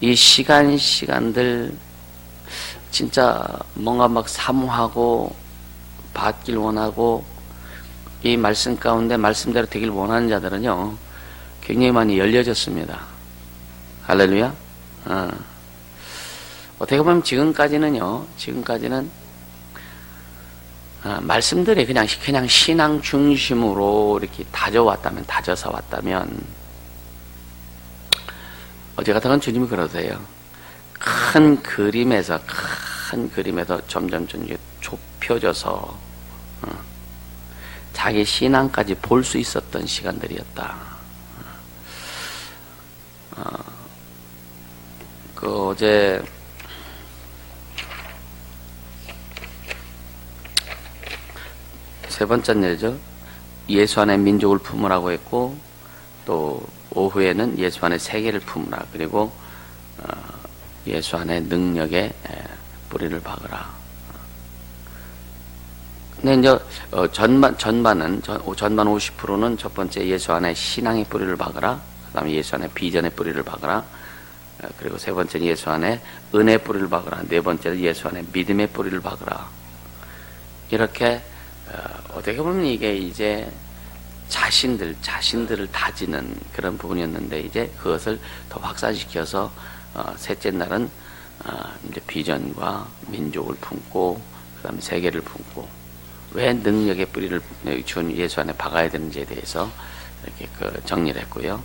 이 시간들 진짜 뭔가 막 사모하고 받길 원하고 이 말씀 가운데 말씀대로 되길 원하는 자들은요 굉장히 많이 열려졌습니다. 할렐루야. 어떻게 보면 지금까지는 말씀들이 그냥 신앙 중심으로 이렇게 다져서 왔다면 어제 같은 건 주님이 그러세요. 큰 그림에서 점점 좁혀져서 자기 신앙까지 볼 수 있었던 시간들이었다. 어제 세 번째 예죠. 예수 안에 민족을 품으라고 했고, 또 오후에는 예수 안에 세계를 품으라. 그리고 예수 안에 능력의 뿌리를 박으라. 근데 이제 전반 50%는 첫 번째 예수 안에 신앙의 뿌리를 박으라. 그다음에 예수 안에 비전의 뿌리를 박으라. 그리고 세 번째는 예수 안에 은혜의 뿌리를 박으라. 네 번째는 예수 안에 믿음의 뿌리를 박으라. 이렇게 어떻게 보면 이게 이제 자신들을 다지는 그런 부분이었는데, 이제 그것을 더 확산시켜서 셋째 날은 이제 비전과 민족을 품고, 그 다음에 세계를 품고, 왜 능력의 뿌리를 준 예수 안에 박아야 되는지에 대해서 이렇게 정리를 했고요.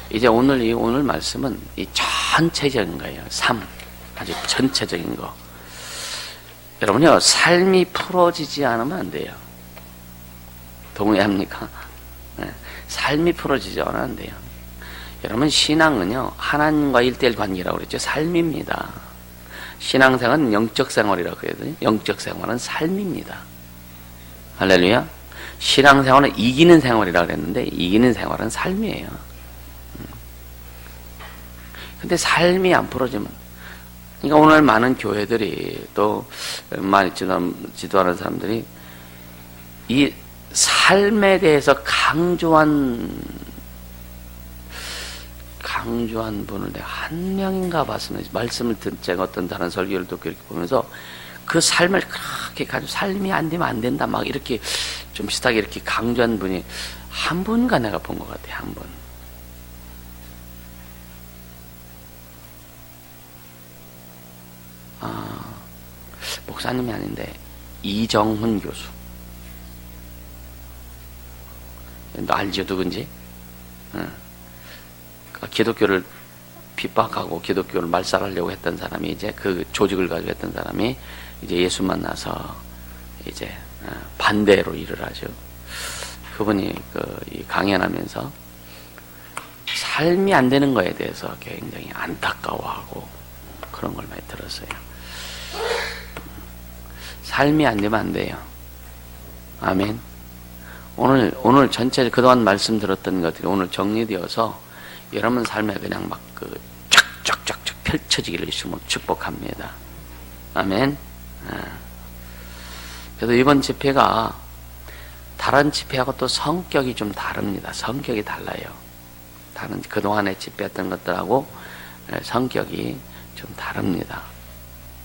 이제 오늘 말씀은 이 전체적인 거예요. 아주 전체적인 거. 여러분요, 삶이 풀어지지 않으면 안 돼요. 동의합니까? 네. 삶이 풀어지지 않으면 안 돼요. 여러분, 신앙은요, 하나님과 1:1 관계라고 그랬죠. 삶입니다. 신앙생활은 영적 생활이라고 그랬거든요. 영적 생활은 삶입니다. 할렐루야. 신앙생활은 이기는 생활이라고 그랬는데, 이기는 생활은 삶이에요. 근데 삶이 안 풀어지면, 그러니까 오늘 많은 교회들이 또 많이 지도하는 사람들이 이 삶에 대해서 강조한 분을 내가 한 명인가 봤습니다. 말씀을 제가 어떤 다른 설교를 듣고 이렇게 보면서 그 삶을 그렇게 가지고 삶이 안 되면 안 된다 막 이렇게 좀 비슷하게 이렇게 강조한 분이 한 분인가 내가 본 것 같아요. 한 분. 목사님이 아닌데 이정훈 교수. 너 알죠? 누군지? 기독교를 핍박하고 기독교를 말살하려고 했던 사람이, 이제 그 조직을 가지고 했던 사람이 이제 예수 만나서 이제 반대로 일을 하죠. 그분이 강연하면서 삶이 안 되는 거에 대해서 굉장히 안타까워하고 그런 걸 많이 들었어요. 삶이 안 되면 안 돼요. 아멘. 오늘 전체 그동안 말씀 들었던 것들이 오늘 정리되어서 여러분 삶에 그냥 막 쫙쫙쫙쫙 펼쳐지기를 주님으로 축복합니다. 아멘. 그래서 이번 집회가 다른 집회하고 또 성격이 좀 다릅니다. 성격이 달라요. 다른 그동안에 집회했던 것들하고 성격이 좀 다릅니다.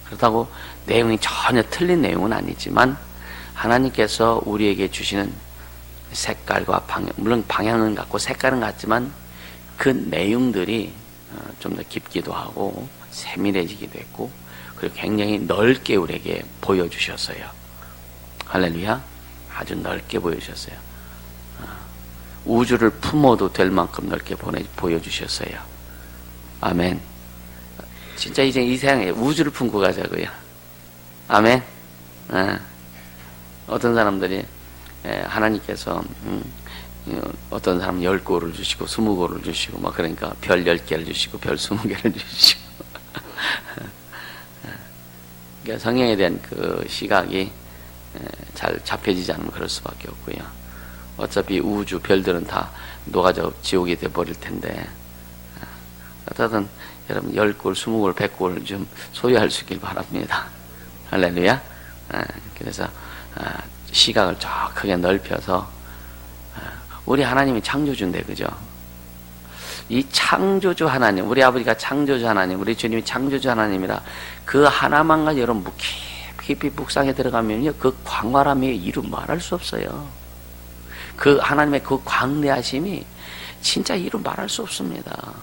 그렇다고 내용이 전혀 틀린 내용은 아니지만 하나님께서 우리에게 주시는 색깔과 방향, 물론 방향은 같고 색깔은 같지만 그 내용들이 좀 더 깊기도 하고 세밀해지기도 했고, 그리고 굉장히 넓게 우리에게 보여주셨어요. 할렐루야. 아주 넓게 보여주셨어요. 우주를 품어도 될 만큼 넓게 보여주셨어요. 아멘. 진짜 이제 이 세상에 우주를 품고 가자고요. 아멘. 어떤 사람들이 하나님께서 어떤 사람은 10골을 주시고 20골을 주시고 막, 그러니까 별 10개를 주시고 별 20개를 주시고 그러니까 성경에 대한 그 시각이 잘 잡혀지지 않으면 그럴 수밖에 없고요. 어차피 우주 별들은 다 녹아져 지옥이 돼버릴 텐데, 어쨌든 여러분 10골, 20골, 100골 좀 소유할 수 있길 바랍니다. 할렐루야. 그래서 시각을 저 크게 넓혀서, 우리 하나님이 창조주인데, 그죠? 이 창조주 하나님, 우리 아버지가 창조주 하나님, 우리 주님이 창조주 하나님이라 그 하나만 가지고 여러분 깊이 묵상에 들어가면요, 그 광활함이 이루 말할 수 없어요. 그 하나님의 그 광대하심이 진짜 이루 말할 수 없습니다.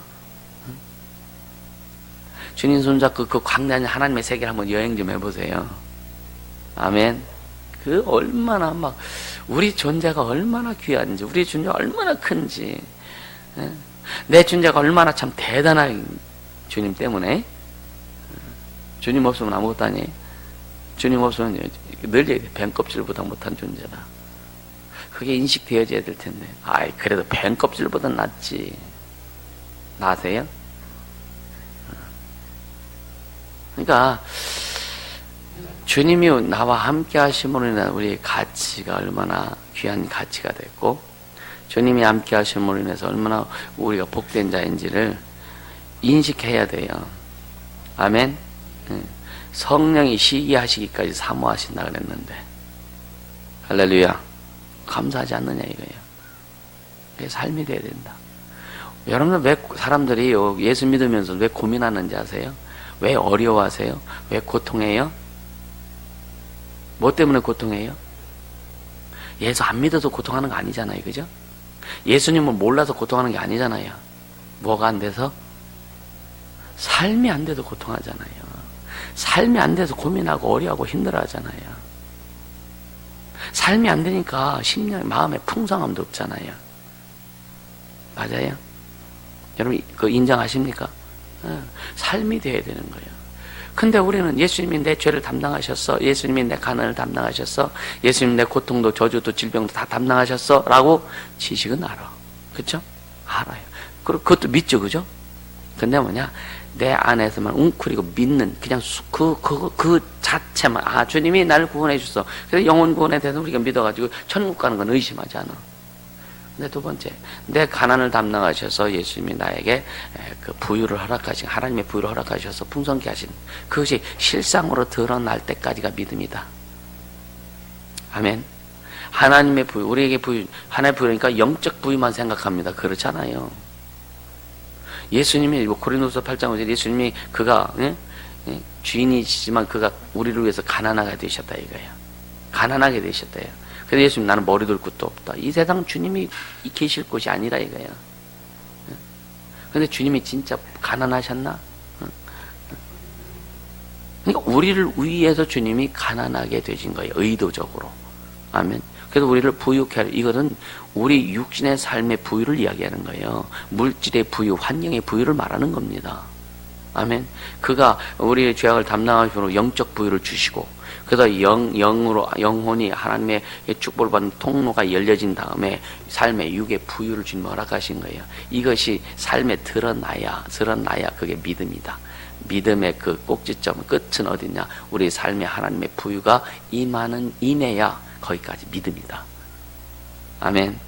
주님 손잡고 그 광대한 하나님의 세계를 한번 여행 좀 해보세요. 아멘. 그 얼마나 막 우리 존재가 얼마나 귀한지, 우리 존재가 얼마나 큰지, 내 존재가 얼마나 참 대단한 주님 때문에. 주님 없으면 아무것도 아니에요. 주님 없으면 늘 얘기해. 뱀 껍질보다 못한 존재다. 그게 인식되어져야 될 텐데. 아이, 그래도 뱀 껍질보다 낫지. 나세요? 그러니까 주님이 나와 함께 하심으로 인해 우리의 가치가 얼마나 귀한 가치가 됐고, 주님이 함께 하심으로 인해서 얼마나 우리가 복된 자인지를 인식해야 돼요. 아멘. 성령이 시기하시기까지 사모하신다 그랬는데, 할렐루야. 감사하지 않느냐 이거예요. 그게 삶이 돼야 된다. 여러분들 왜 사람들이 예수 믿으면서 왜 고민하는지 아세요? 왜 어려워하세요? 왜 고통해요? 뭐 때문에 고통해요? 예수 안 믿어서 고통하는 거 아니잖아요. 그죠? 예수님을 몰라서 고통하는 게 아니잖아요. 뭐가 안 돼서? 삶이 안 돼서 고통하잖아요. 삶이 안 돼서 고민하고 어려워하고 힘들어하잖아요. 삶이 안 되니까 심령, 마음에 풍성함도 없잖아요. 맞아요? 여러분 그 인정하십니까? 삶이 돼야 되는 거예요. 근데 우리는 예수님이 내 죄를 담당하셨어, 예수님이 내 가난을 담당하셨어, 예수님이 내 고통도 저주도 질병도 다 담당하셨어 라고 지식은 알아. 그쵸? 알아요. 그리고 그것도 믿죠. 그죠? 근데 뭐냐, 내 안에서만 웅크리고 믿는 그냥 그 자체만, 아 주님이 나를 구원해 주셨어, 그래서 영혼 구원에 대해서 우리가 믿어가지고 천국 가는 건 의심하지 않아. 근데 두 번째, 내 가난을 담당하셔서 예수님이 나에게 그 부유를 허락하신, 하나님의 부유를 허락하셔서 풍성케 하신, 그것이 실상으로 드러날 때까지가 믿음이다. 아멘. 하나님의 부유, 우리에게 부유, 하나님의 부유니까 영적 부유만 생각합니다. 그렇잖아요. 예수님이 고린도서 8장 5절, 예수님이 그가 주인이시지만 그가 우리를 위해서 가난하게 되셨다 이거예요. 가난하게 되셨다요. 그래서 예수님, 나는 머리 둘 곳도 없다. 이 세상 주님이 계실 곳이 아니라 이거예요. 근데 주님이 진짜 가난하셨나? 그러니까 우리를 위해서 주님이 가난하게 되신 거예요. 의도적으로. 아멘. 그래서 우리를 부유케 하려, 이것은 우리 육신의 삶의 부유를 이야기하는 거예요. 물질의 부유, 환경의 부유를 말하는 겁니다. 아멘. 그가 우리의 죄악을 담당하시므로 영적 부유를 주시고, 그래서 영혼이 하나님의 축복을 받는 통로가 열려진 다음에 삶의 육의 부유를 주님 허락하신 거예요. 이것이 삶에 드러나야 그게 믿음이다. 믿음의 그 꼭지점, 끝은 어디냐? 우리 삶에 하나님의 부유가 임해야 거기까지 믿음이다. 아멘.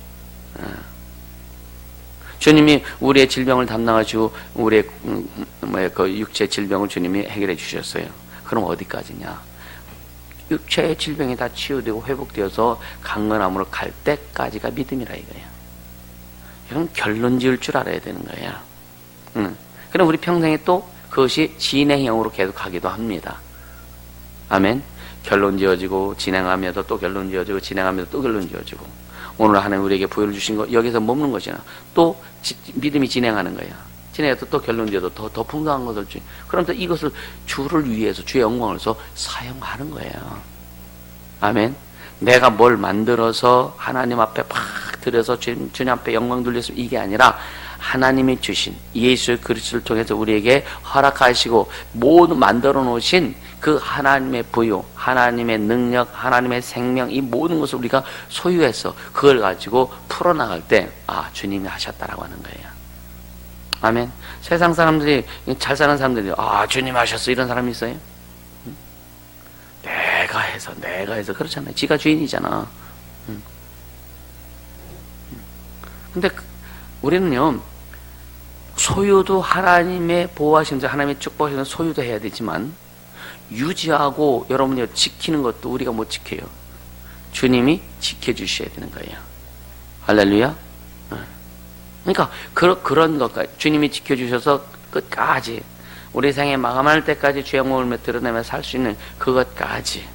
주님이 우리의 질병을 담당하시고 우리의 그 육체 질병을 주님이 해결해 주셨어요. 그럼 어디까지냐? 육체의 질병이 다 치유되고 회복되어서 강건함으로 갈 때까지가 믿음이라 이거예요. 이건 결론 지을 줄 알아야 되는 거예요. 그럼 우리 평생에 또 그것이 진행형으로 계속 가기도 합니다. 아멘. 결론 지어지고 진행하면서 또 결론 지어지고 진행하면서 또 결론 지어지고, 오늘 하나님 우리에게 부여를 주신 거 여기서 머무는 것이나 또 믿음이 진행하는 거야. 진행해서 또 결론 지어도 더 풍성한 것을 주. 그럼 또 이것을 주를 위해서, 주의 영광을 위해서 사용하는 거예요. 아멘. 내가 뭘 만들어서 하나님 앞에 팍 들여서 주님 앞에 영광 돌렸으면 이게 아니라 하나님이 주신 예수 그리스도를 통해서 우리에게 허락하시고 모두 만들어 놓으신 그 하나님의 부유, 하나님의 능력, 하나님의 생명, 이 모든 것을 우리가 소유해서 그걸 가지고 풀어나갈 때, 아, 주님이 하셨다라고 하는 거예요. 아멘. 세상 사람들이, 잘 사는 사람들이, 아, 주님이 하셨어, 이런 사람이 있어요? 내가 해서 그렇잖아요. 지가 주인이잖아. 근데 우리는요, 소유도 하나님의 보호하시면서 하나님의 축복하시는 소유도 해야 되지만, 유지하고 여러분이 지키는 것도 우리가 못 지켜요. 주님이 지켜주셔야 되는 거예요. 할렐루야. 그러니까 그런 것까지 주님이 지켜주셔서 끝까지 우리 생에 마감할 때까지 주의 몸을 드러내며 살 수 있는 그것까지.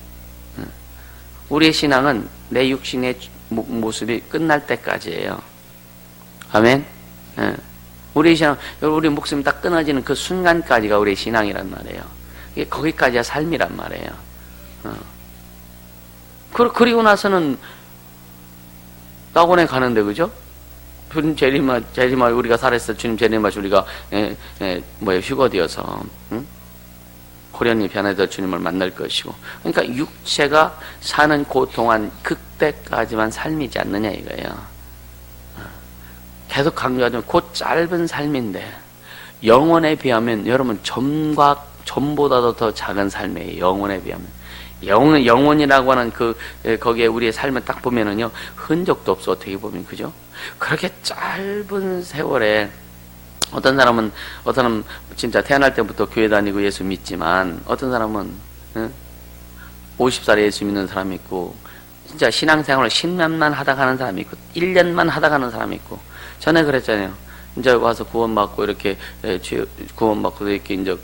우리의 신앙은 내 육신의 모습이 끝날 때까지예요. 아멘. 우리 신앙, 우리 목숨이 딱 끊어지는 그 순간까지가 우리의 신앙이란 말이에요. 이게 거기까지가 삶이란 말이에요. 그리고 나서는 낙원에 가는데, 그죠? 주님 재림할 우리가 살았을 때 주님 재림할 우리가 휴거되어서 호련히 변해서 주님을 만날 것이고, 그러니까 육체가 사는 그 동안 그때까지만 삶이지 않느냐 이거예요. 계속 강조하지만 그 짧은 삶인데 영혼에 비하면 여러분 점보다도 더 작은 삶이에요. 영혼에 비하면. 영혼이라고 하는 거기에 우리의 삶을 딱 보면은요, 흔적도 없어, 어떻게 보면, 그죠? 그렇게 짧은 세월에, 어떤 사람은 진짜 태어날 때부터 교회 다니고 예수 믿지만, 어떤 사람은, 50살에 예수 믿는 사람이 있고, 진짜 신앙생활을 10년만 하다 가는 사람이 있고, 1년만 하다 가는 사람이 있고, 전에 그랬잖아요. 이제 와서 구원받고, 이렇게, 구원받고, 이렇게 이제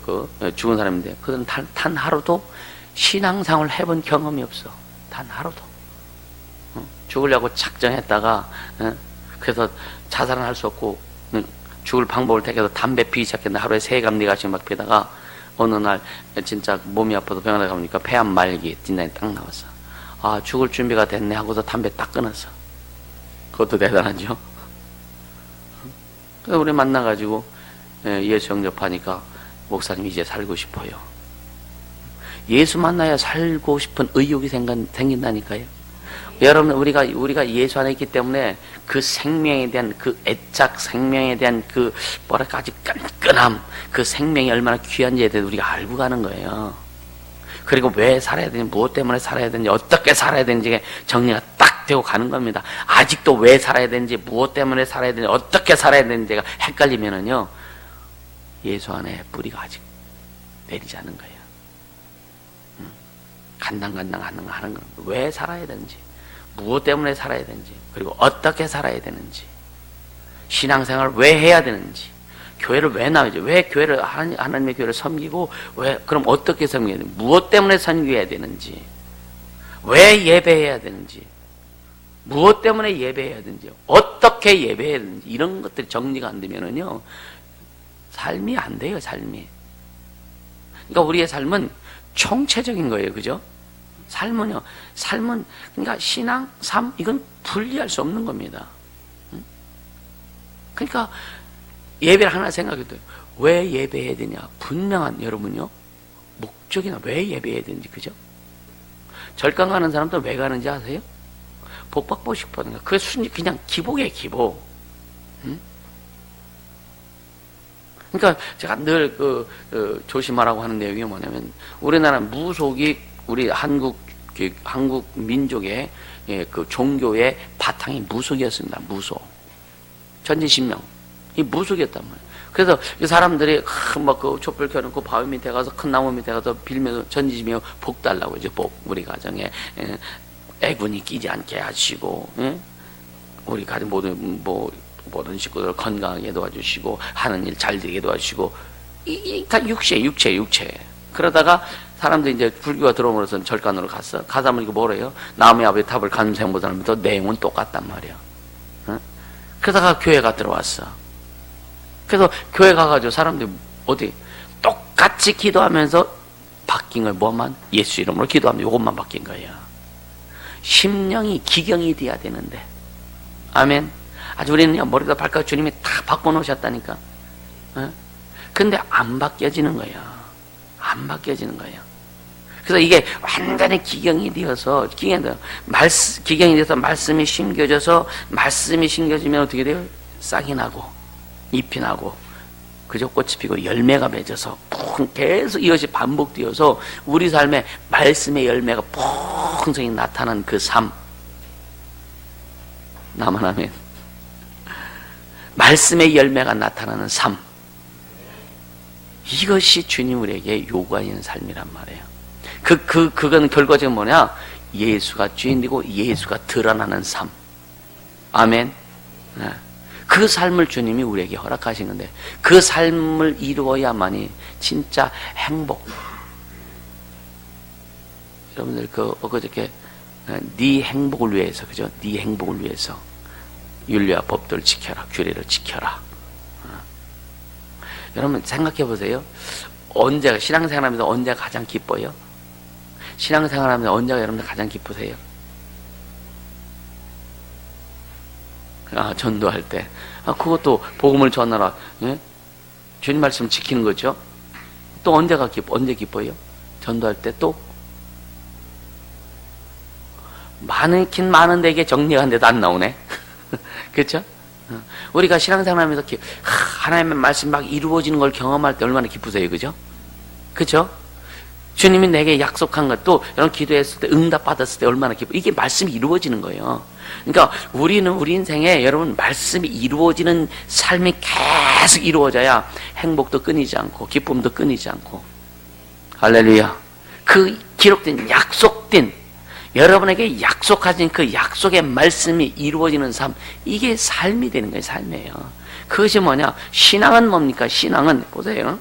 죽은 사람인데, 그들은 단 하루도 신앙생활을 해본 경험이 없어. 단 하루도. 죽으려고 작정했다가, 그래서 자살은 할 수 없고, 죽을 방법을 택해서 담배 피기 시작했는데 하루에 3갑 4갑씩 막 피다가 어느 날 진짜 몸이 아파서 병원에 가보니까 폐암 말기 진단이 딱 나왔어. 아, 죽을 준비가 됐네 하고서 담배 딱 끊었어. 그것도 대단하죠. 그래서 우리 만나가지고 예수 영접하니까 목사님 이제 살고 싶어요. 예수 만나야 살고 싶은 의욕이 생긴다니까요. 여러분, 우리가 예수 안에 있기 때문에 그 생명에 대한 그 애착, 생명에 대한 그 뭐랄까 아주 끈끈함, 그 생명이 얼마나 귀한지에 대해서 우리가 알고 가는 거예요. 그리고 왜 살아야 되는지, 무엇 때문에 살아야 되는지, 어떻게 살아야 되는지 정리가 딱 되고 가는 겁니다. 아직도 왜 살아야 되는지, 무엇 때문에 살아야 되는지, 어떻게 살아야 되는지가 헷갈리면은요, 예수 안에 뿌리가 아직 내리지 않은 거예요. 간당간당 하는 거. 왜 살아야 되는지, 무엇 때문에 살아야 되는지, 그리고 어떻게 살아야 되는지, 신앙생활을 왜 해야 되는지, 교회를 왜 나오지, 왜 교회를 하나님의 교회를 섬기고, 그럼 어떻게 섬겨야 되는지, 무엇 때문에 섬겨야 되는지, 왜 예배해야 되는지, 무엇 때문에 예배해야 되는지, 어떻게 예배해야 되는지, 이런 것들이 정리가 안 되면은요, 삶이 안 돼요. 삶이. 그러니까 우리의 삶은 총체적인 거예요. 그죠? 삶은 그러니까 신앙, 삶, 이건 분리할 수 없는 겁니다. 그러니까 예배를 하나 생각해도 왜 예배해야 되냐? 분명한, 여러분요, 목적이나 왜 예배해야 되는지, 그죠? 절강 가는 사람들 왜 가는지 아세요? 복 받고 싶어하는 거. 그게 그냥 기복이에요, 기복. 그러니까 제가 늘 조심하라고 하는 내용이 뭐냐면, 우리나라 무속이 우리 한국 민족의 그 종교의 바탕이 무속이었습니다. 무속. 전지신명. 이 무속이었단 말이에요. 그래서 이 사람들이 막 그 촛불 켜놓고 바위 밑에 가서, 큰 나무 밑에 가서 빌면서 전지시며 복 달라고, 이제 복, 우리 가정에 애군이 끼지 않게 하시고, 우리 가정 모든 식구들 건강하게 도와주시고, 하는 일 잘 되게 도와주시고, 이 다 육체. 그러다가 사람들이 이제 불교가 들어오면서 절간으로 갔어. 가다 보니까 뭐래요? 나무의 아버지 탑을 간생보다는 내용은 똑같단 말이야. 그러다가 교회가 들어왔어. 그래서 교회 가가지고 사람들이 똑같이 기도하면서 바뀐 거야. 뭐만? 예수 이름으로 기도하면 이것만 바뀐 거야. 심령이 기경이 돼야 되는데. 아멘. 아주 우리는 머리부터 발까지 주님이 다 바꿔놓으셨다니까. 근데 안 바뀌어지는 거야. 안 바뀌어지는 거예요. 그래서 이게 완전히 기경이 되어서, 기경이 돼서 말씀이 심겨져서, 말씀이 심겨지면 어떻게 돼요? 싹이 나고, 잎이 나고, 그저 꽃이 피고 열매가 맺어서 계속 이것이 반복되어서 우리 삶에 말씀의 열매가 풍성히 나타나는 그 삶. 나만 하면. 말씀의 열매가 나타나는 삶. 이것이 주님 우리에게 요구하는 삶이란 말이에요. 그건 결과적으로 뭐냐? 예수가 주인이고 예수가 드러나는 삶. 아멘. 그 삶을 주님이 우리에게 허락하신 건데 그 삶을 이루어야만이 진짜 행복. 여러분들 엊그저께 네 행복을 위해서, 그죠? 네 행복을 위해서 윤리와 법도를 지켜라, 규례를 지켜라. 여러분 생각해 보세요. 언제가 신앙생활하면서 언제가 가장 기뻐요? 신앙생활하면서 언제가 여러분들 가장 기쁘세요? 전도할 때. 그것도 복음을 전하라. 예? 주님 말씀 지키는 거죠. 또 언제 기뻐요? 전도할 때 또? 많긴 많은데 이게 정리가 안 돼도 안 나오네. 그렇죠? 우리가 신앙생활하면서 하나님의 말씀 막 이루어지는 걸 경험할 때 얼마나 기쁘세요, 그죠? 그죠? 주님이 내게 약속한 것도 여러분 기도했을 때 응답받았을 때 얼마나 기뻐. 이게 말씀이 이루어지는 거예요. 그러니까 우리는 우리 인생에 여러분 말씀이 이루어지는 삶이 계속 이루어져야 행복도 끊이지 않고 기쁨도 끊이지 않고. 할렐루야. 그 기록된 약속된 여러분에게 약속하신 그 약속의 말씀이 이루어지는 삶, 이게 삶이 되는 거예요. 삶이에요. 그것이 뭐냐? 신앙은 뭡니까? 신앙은 보세요.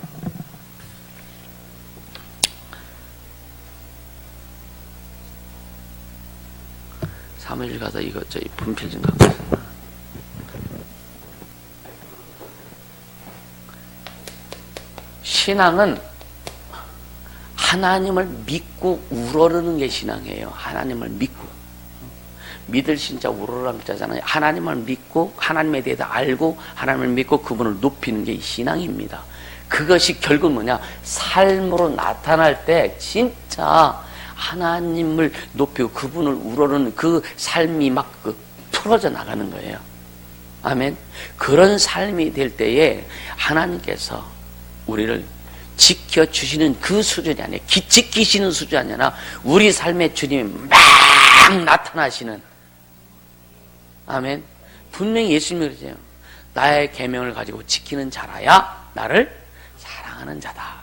사무엘 가서 이거 저희 분필 좀 갖고 있어요. 신앙은 하나님을 믿고 우러르는 게 신앙이에요. 하나님을 믿고. 믿을 신자 우러르는 자잖아요. 하나님을 믿고 하나님에 대해서 알고 하나님을 믿고 그분을 높이는 게 신앙입니다. 그것이 결국 뭐냐? 삶으로 나타날 때 진짜 하나님을 높이고 그분을 우러르는 그 삶이 막 풀어져 나가는 거예요. 아멘. 그런 삶이 될 때에 하나님께서 우리를 지켜주시는 그 수준이 아니에요. 지키시는 수준이 아니라 우리 삶의 주님이 막 나타나시는. 아멘. 분명히 예수님이 그러세요. 나의 계명을 가지고 지키는 자라야 나를 사랑하는 자다.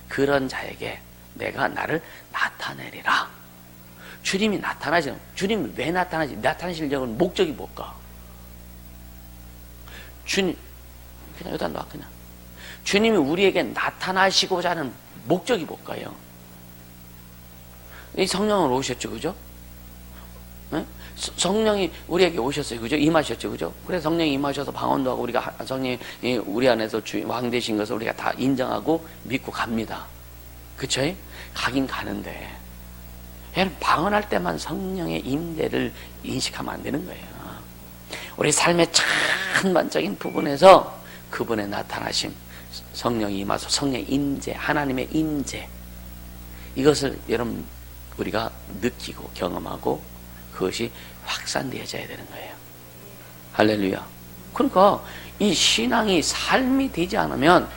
그런 자에게 내가 나를 나타내리라. 주님이 나타나시는, 주님이 왜 나타나시려고 하는 목적이 뭘까? 주님, 그냥 여기다 놔, 그냥. 주님이 우리에게 나타나시고자 하는 목적이 뭘까요? 이 성령으로 오셨죠, 그죠? 네? 성령이 우리에게 오셨어요, 그죠? 임하셨죠, 그죠? 그래서 성령이 임하셔서 방언도 하고 우리가 성령이 우리 안에서 왕 되신 것을 우리가 다 인정하고 믿고 갑니다. 그쵸? 가긴 가는데 여러분 방언할 때만 성령의 임재를 인식하면 안 되는 거예요. 우리 삶의 천만적인 부분에서 그분의 나타나심, 성령이 임하소, 성령의 임재, 하나님의 임재, 이것을 여러분 우리가 느끼고 경험하고 그것이 확산되어져야 되는 거예요. 할렐루야. 그러니까 이 신앙이 삶이 되지 않으면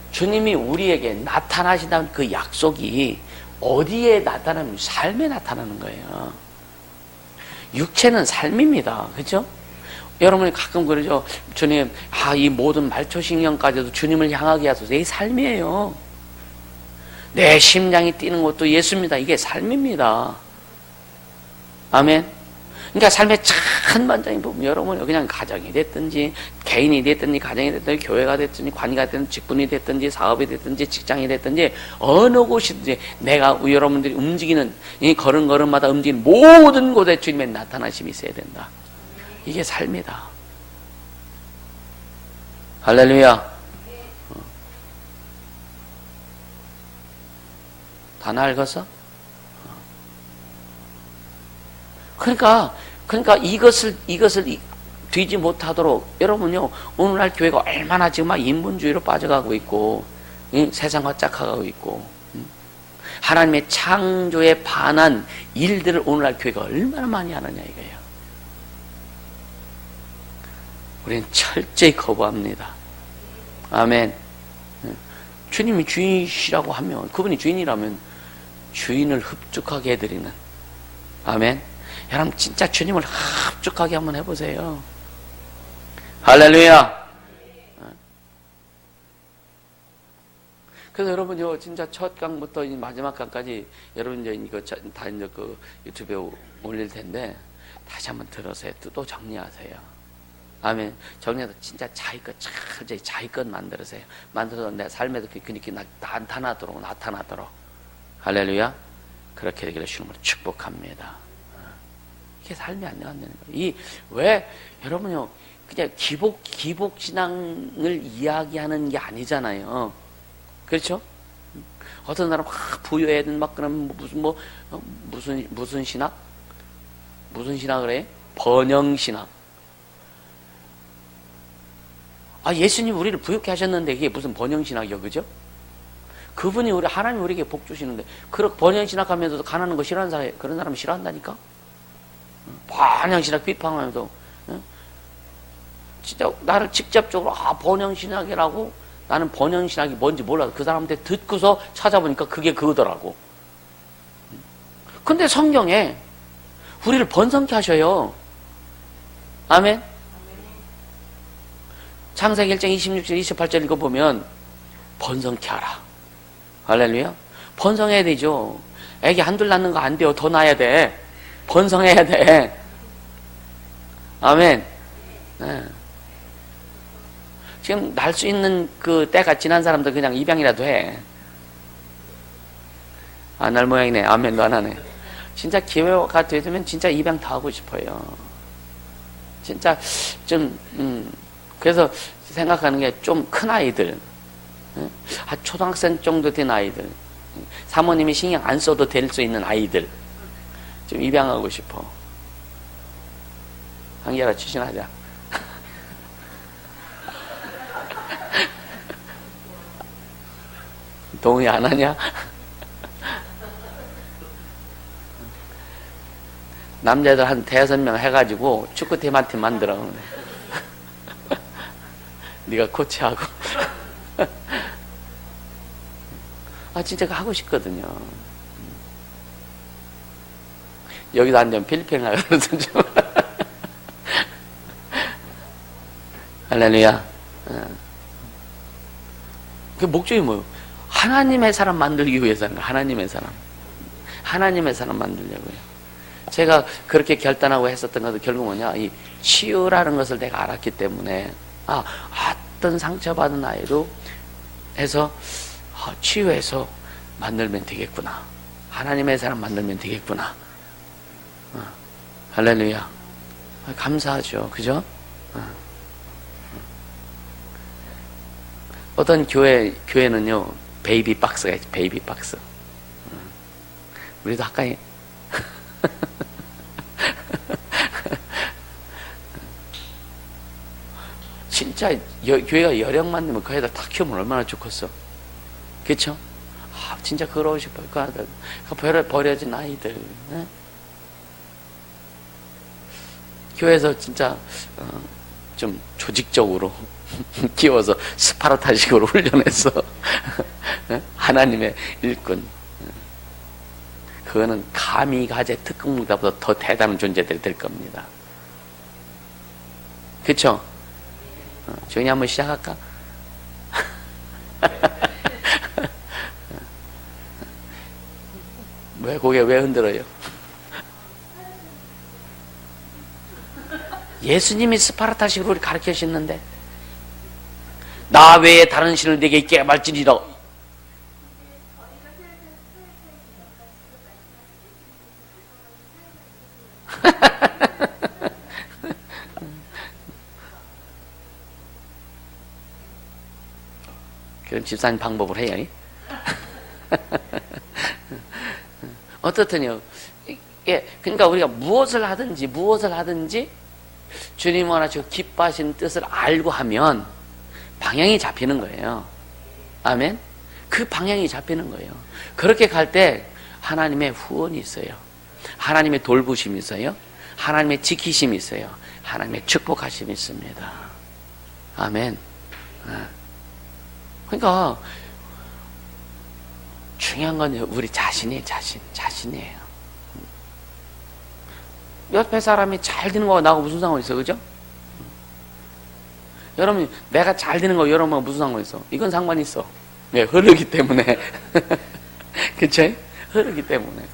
주님이 우리에게 나타나신다는 그 약속이 어디에 나타나면 삶에 나타나는 거예요. 육체는 삶입니다. 그렇죠? 여러분이 가끔 그러죠. 주님, 이 모든 말초신경까지도 주님을 향하게 하소서. 이게 삶이에요. 내 심장이 뛰는 것도 예수입니다. 이게 삶입니다. 아멘. 그러니까 삶의 천만적인 부분, 여러분 그냥 가정이 됐든지 개인이 됐든지 가정이 됐든지 교회가 됐든지 관계가 됐든지 직분이 됐든지 사업이 됐든지 직장이 됐든지 어느 곳이든지 내가 여러분들이 움직이는 이 걸음걸음마다 움직이는 모든 곳에 주님의 나타나심이 있어야 된다. 이게 삶이다. 할렐루야. 다 낡았어? 그러니까 이것을 뒤지 못하도록 여러분요, 오늘날 교회가 얼마나 지금 막 인본주의로 빠져가고 있고, 세상과 짝하고 있고, 하나님의 창조에 반한 일들을 오늘날 교회가 얼마나 많이 하느냐 이거예요. 우리는 철저히 거부합니다. 아멘. 주님이 주인이시라고 하면, 그분이 주인이라면 주인을 흡족하게 해드리는. 아멘. 여러분 진짜 주님을 흡족하게 한번 해보세요. 할렐루야. 그래서 여러분 진짜 첫 강부터 마지막 강까지 여러분 이거 다 그 유튜브에 올릴 텐데 다시 한번 들으세요. 또 정리하세요. 아멘. 정리해서 진짜 자기 것 철저히 자기 것 만들으세요. 만들어서 내 삶에도 그렇게 나타나도록. 할렐루야. 그렇게 되기를 주님으로 축복합니다. 이게 삶이 안 되는 거예요. 왜 여러분요 그냥 기복 신앙을 이야기하는 게 아니잖아요. 그렇죠? 어떤 사람 막 부여해야 되는 막 그러면 무슨 신학? 무슨 신학을 해? 번영 신학. 예수님 우리를 부유케 하셨는데 이게 무슨 번영 신학이요, 그죠? 그분이 하나님 우리에게 복 주시는데 그렇게 번영 신학하면서도 가난한 거 싫어하는 사람, 그런 사람 싫어한다니까? 번영 신학 비판하면서 진짜 나를 직접적으로 번영 신학이라고, 나는 번영 신학이 뭔지 몰라서 그 사람한테 듣고서 찾아보니까 그게 그거더라고. 근데 성경에 우리를 번성케 하셔요. 아멘. 창세기 1장 26절 28절 읽어보면 번성케 하라. 할렐루야. 번성해야 되죠. 애기 한둘 낳는 거 안 돼요. 더 낳아야 돼. 번성해야 돼. 아멘. 네. 지금 날 수 있는 그 때가 지난 사람들 그냥 입양이라도 해. 안 날 모양이네. 아멘도 안 하네. 진짜 기회가 되면 진짜 입양 다 하고 싶어요. 진짜 그래서 생각하는 게 좀 큰 아이들, 초등학생 정도 된 아이들, 사모님이 신경 안 써도 될 수 있는 아이들 좀 입양하고 싶어. 한결아 추진하자. 동의 안 하냐? 남자들 한 5명 해가지고 축구팀한테 만들어. 네가 코치하고. 진짜 하고 싶거든요. 여기도 앉으면 필리핀 가거든 좀. 할렐루야. 그 목적이 뭐예요? 하나님의 사람 만들기 위해서는 거예요. 하나님의 사람 만들려고요. 제가 그렇게 결단하고 했었던 것도 결국 뭐냐, 이 치유라는 것을 내가 알았기 때문에, 어떤 상처받은 아이도 해서 치유해서 만들면 되겠구나. 하나님의 사람 만들면 되겠구나. 할렐루야. 감사하죠. 그죠? 어떤 교회는요, 베이비 박스가 있지, 베이비 박스. 우리도 아까 진짜 교회가 여력만 되면 그 애들 다 키우면 얼마나 좋겠어. 그쵸? 진짜 그러고 싶어요. 그 버려진 아이들. 네? 교회에서 진짜 좀 조직적으로 키워서 스파르타식으로 훈련해서 하나님의 일꾼. 그거는 가미가제 특공보다 더 대단한 존재들이 될 겁니다. 그쵸? 조용히 한번 시작할까? 왜 고개 왜 흔들어요? 예수님이 스파르타식으로 우리 가르치셨는데, 나 외에 다른 신을 내게 있게 말지니라. 그런 집사님 방법을 해야 해. 어떻든요. 그러니까 우리가 무엇을 하든지 주님 원하시고 기뻐하시는 뜻을 알고 하면 방향이 잡히는 거예요. 아멘. 그 방향이 잡히는 거예요. 그렇게 갈 때 하나님의 후원이 있어요. 하나님의 돌보심이 있어요. 하나님의 지키심이 있어요. 하나님의 축복하심이 있습니다. 아멘. 그러니까 중요한 건 우리 자신이에요. 옆에 사람이 잘 되는 거와 나하고 무슨 상관이 있어, 그죠? 여러분, 내가 잘 되는 거 여러분하고 무슨 상관이 있어? 이건 상관이 있어. 왜? 흐르기 때문에. 그쵸? 흐르기 때문에.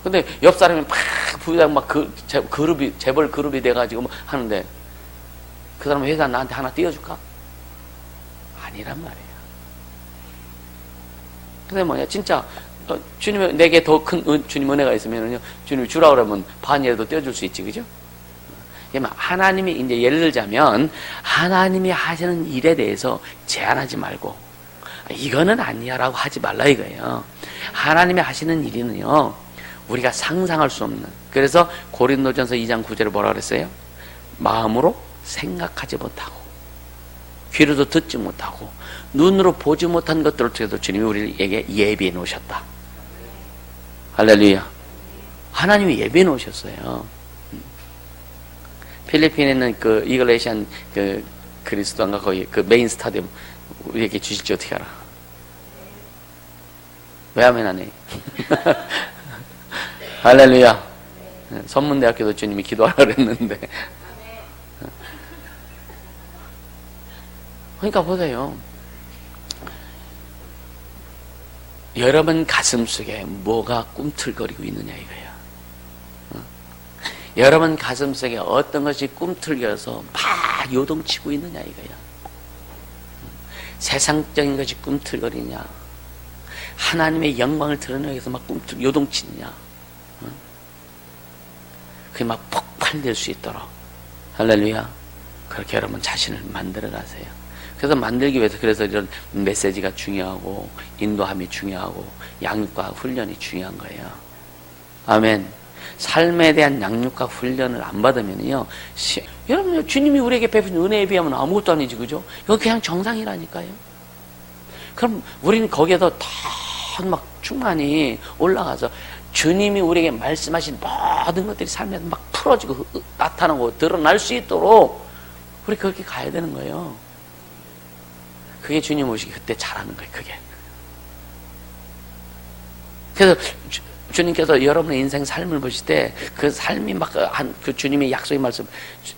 근데 옆 사람이 팍 부유당 막 그룹이, 재벌 그룹이 돼가지고 뭐 하는데, 그 사람 회사 나한테 하나 띄워줄까? 아니란 말이에요. 근데 뭐냐, 진짜, 주님이 내게 더 큰 주님 은혜가 있으면요, 주님이 주라 그러면 반이라도 띄워줄 수 있지, 그죠? 하나님이 이제 예를 들자면, 하나님이 하시는 일에 대해서 제한하지 말고, 이거는 아니야라고 하지 말라 이거예요. 하나님이 하시는 일은요, 우리가 상상할 수 없는. 그래서 고린도전서 2장 9절에 뭐라 그랬어요? 마음으로 생각하지 못하고, 귀로도 듣지 못하고, 눈으로 보지 못한 것들을 통해서 주님이 우리에게 예비해 놓으셨다. 할렐루야. 하나님이 예비해 놓으셨어요. 필리핀에 있는 그 이글레시안 그 그리스도인가 거기 그 메인 스타디움 우리에게 주실지 어떻게 알아? 왜 하면 안 해? 할렐루야. 선문대학교도 주님이 기도하라 그랬는데. 그러니까 보세요. 여러분 가슴 속에 뭐가 꿈틀거리고 있느냐 이거야. 여러분 가슴 속에 어떤 것이 꿈틀거려서 막 요동치고 있느냐 이거야. 세상적인 것이 꿈틀거리냐, 하나님의 영광을 드러내기 위해서 막 요동치느냐, 그게 막 폭발될 수 있도록, 할렐루야, 그렇게 여러분 자신을 만들어 가세요. 그래서 만들기 위해서 그래서 이런 메시지가 중요하고 인도함이 중요하고 양육과 훈련이 중요한 거예요. 아멘. 삶에 대한 양육과 훈련을 안 받으면요, 여러분 주님이 우리에게 베푼 은혜에 비하면 아무것도 아니지, 그죠? 이거 그냥 정상이라니까요. 그럼 우리는 거기에서 더 막 충만히 올라가서 주님이 우리에게 말씀하신 모든 것들이 삶에서 막 풀어지고 나타나고 드러날 수 있도록 우리 그렇게 가야 되는 거예요. 그게 주님 오시기 그때 잘하는 거예요, 그게. 그래서 주님께서 여러분의 인생 삶을 보실 때 그 삶이 막 그 주님의 약속의 말씀,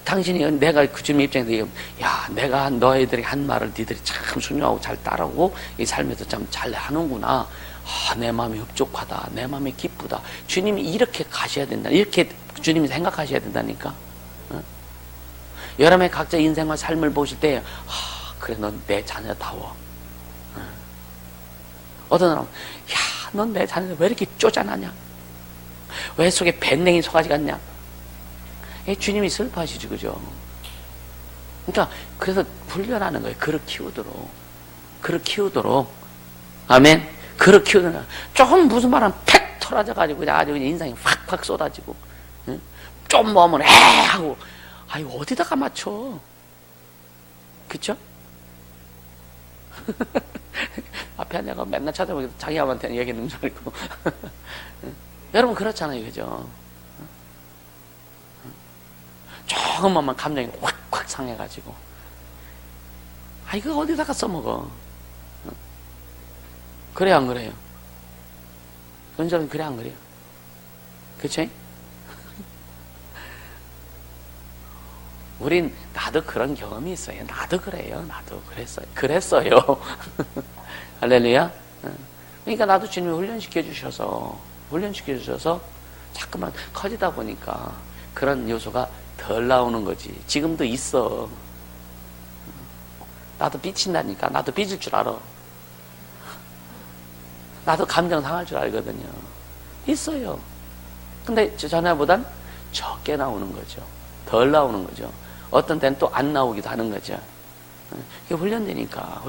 당신이 내가 그 주님의 입장에서 야, 내가 너희들이 한 말을 니들이 참 순종하고 잘 따르고 이 삶에서 참 잘 하는구나. 아, 내 마음이 흡족하다. 내 마음이 기쁘다. 주님이 이렇게 가셔야 된다. 이렇게 주님이 생각하셔야 된다니까. 여러분의 각자 인생과 삶을 보실 때 그래, 넌 내 자녀다워. 어떤 사람은 야, 넌 내 자녀 왜 이렇게 쪼잔하냐? 왜 속에 밴댕이 소가지 같냐? 주님이 슬퍼하시지, 그죠? 그러니까 그래서 훈련하는 거예요. 그릇 키우도록. 아멘. 그릇 키우도록. 조금 무슨 말 하면 팩 털어져가지고 그냥 아주 그냥 인상이 확 쏟아지고, 좀 뭐하면 하고, 아유, 어디다가 맞춰? 그쵸? 앞에 앉아가 맨날 찾아보고 자기 아버한테는 얘기했는 줄 알고. 여러분 그렇잖아요, 그죠? 조금만 감정이 확 상해가지고, 이거 어디다가 써먹어? 그래 안 그래요? 은절은 그래 안 그래요? 그치? 우린 나도 그런 경험이 있어요. 나도 그래요. 나도 그랬어요. 할렐루야. 그러니까 나도 주님이 훈련시켜 주셔서 자꾸만 커지다 보니까 그런 요소가 덜 나오는 거지. 지금도 있어. 나도 삐친다니까. 나도 삐질 줄 알아. 나도 감정 상할 줄 알거든요. 있어요. 근데 전에보단 적게 나오는 거죠. 덜 나오는 거죠. 어떤 때는 또 안 나오기도 하는 거죠. 이게 훈련되니까.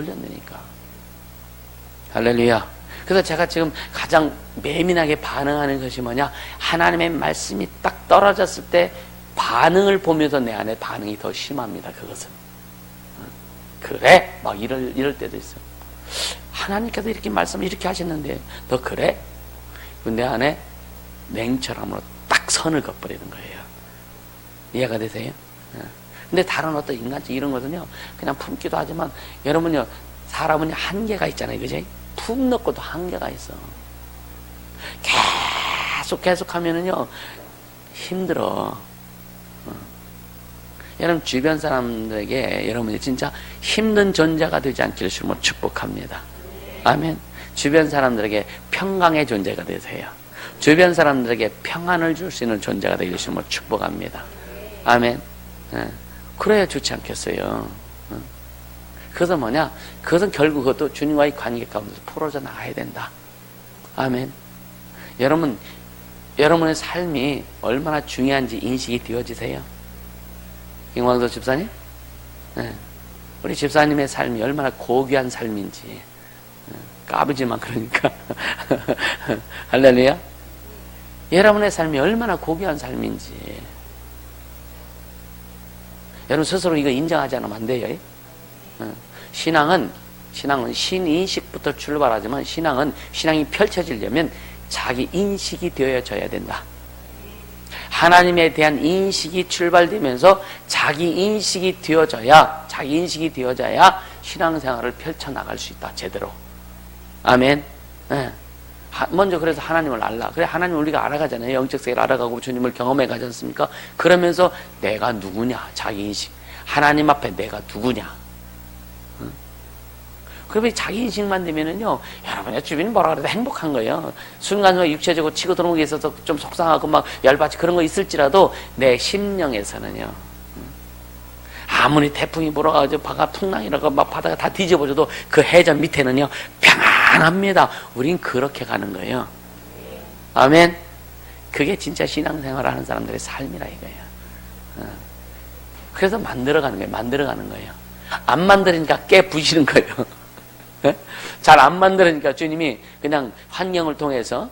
할렐루야. 그래서 제가 지금 가장 예민하게 반응하는 것이 뭐냐? 하나님의 말씀이 딱 떨어졌을 때 반응을 보면서 내 안에 반응이 더 심합니다. 그것은. 그래? 막 이럴 때도 있어요. 하나님께서 이렇게 말씀을 이렇게 하셨는데 너 그래? 내 안에 냉철함으로 딱 선을 그어버리는 거예요. 이해가 되세요? 근데 다른 어떤 인간적 이런 것은요, 그냥 품기도 하지만, 여러분요, 사람은 한계가 있잖아요, 그지? 품 넣고도 한계가 있어. 계속 하면은요, 힘들어. 여러분, 주변 사람들에게 여러분이 진짜 힘든 존재가 되지 않기를 주님으로 축복합니다. 아멘. 주변 사람들에게 평강의 존재가 되세요. 주변 사람들에게 평안을 줄 수 있는 존재가 되길 주님을 축복합니다. 아멘. 그래야 좋지 않겠어요. 그것은 뭐냐? 그것은 결국 그것도 주님과의 관계 가운데서 풀어져 나가야 된다. 아멘. 여러분의 삶이 얼마나 중요한지 인식이 되어지세요? 김광석 집사님? 우리 집사님의 삶이 얼마나 고귀한 삶인지. 까부지만 그러니까. 할렐루야. 여러분의 삶이 얼마나 고귀한 삶인지. 여러분 스스로 이거 인정하지 않으면 안 돼요. 신앙은 신인식부터 출발하지만 신앙이 펼쳐지려면 자기 인식이 되어져야 된다. 하나님에 대한 인식이 출발되면서 자기 인식이 되어져야 신앙생활을 펼쳐나갈 수 있다. 제대로. 아멘. 먼저 그래서 하나님을 알라. 그래 하나님을 우리가 알아가잖아요. 영적 세계를 알아가고 주님을 경험해 가지 않습니까? 그러면서 내가 누구냐. 자기 인식. 하나님 앞에 내가 누구냐. 그러면 자기 인식만 되면은요, 여러분의 주변이 뭐라 그래도 행복한 거예요. 순간순간 육체적으로 치고 들어오는 게 있어서 좀 속상하고 막 열받지 그런 거 있을지라도 내 심령에서는요, 아무리 태풍이 불어가지고 바가 풍랑이라고 막 바다가 다 뒤집어져도 그 해전 밑에는요, 평안합니다. 우린 그렇게 가는 거예요. 아멘. 그게 진짜 신앙생활 하는 사람들의 삶이라 이거예요. 그래서 만들어가는 거예요. 안 만들으니까 깨부시는 거예요. 잘 안 만들으니까 주님이 그냥 환경을 통해서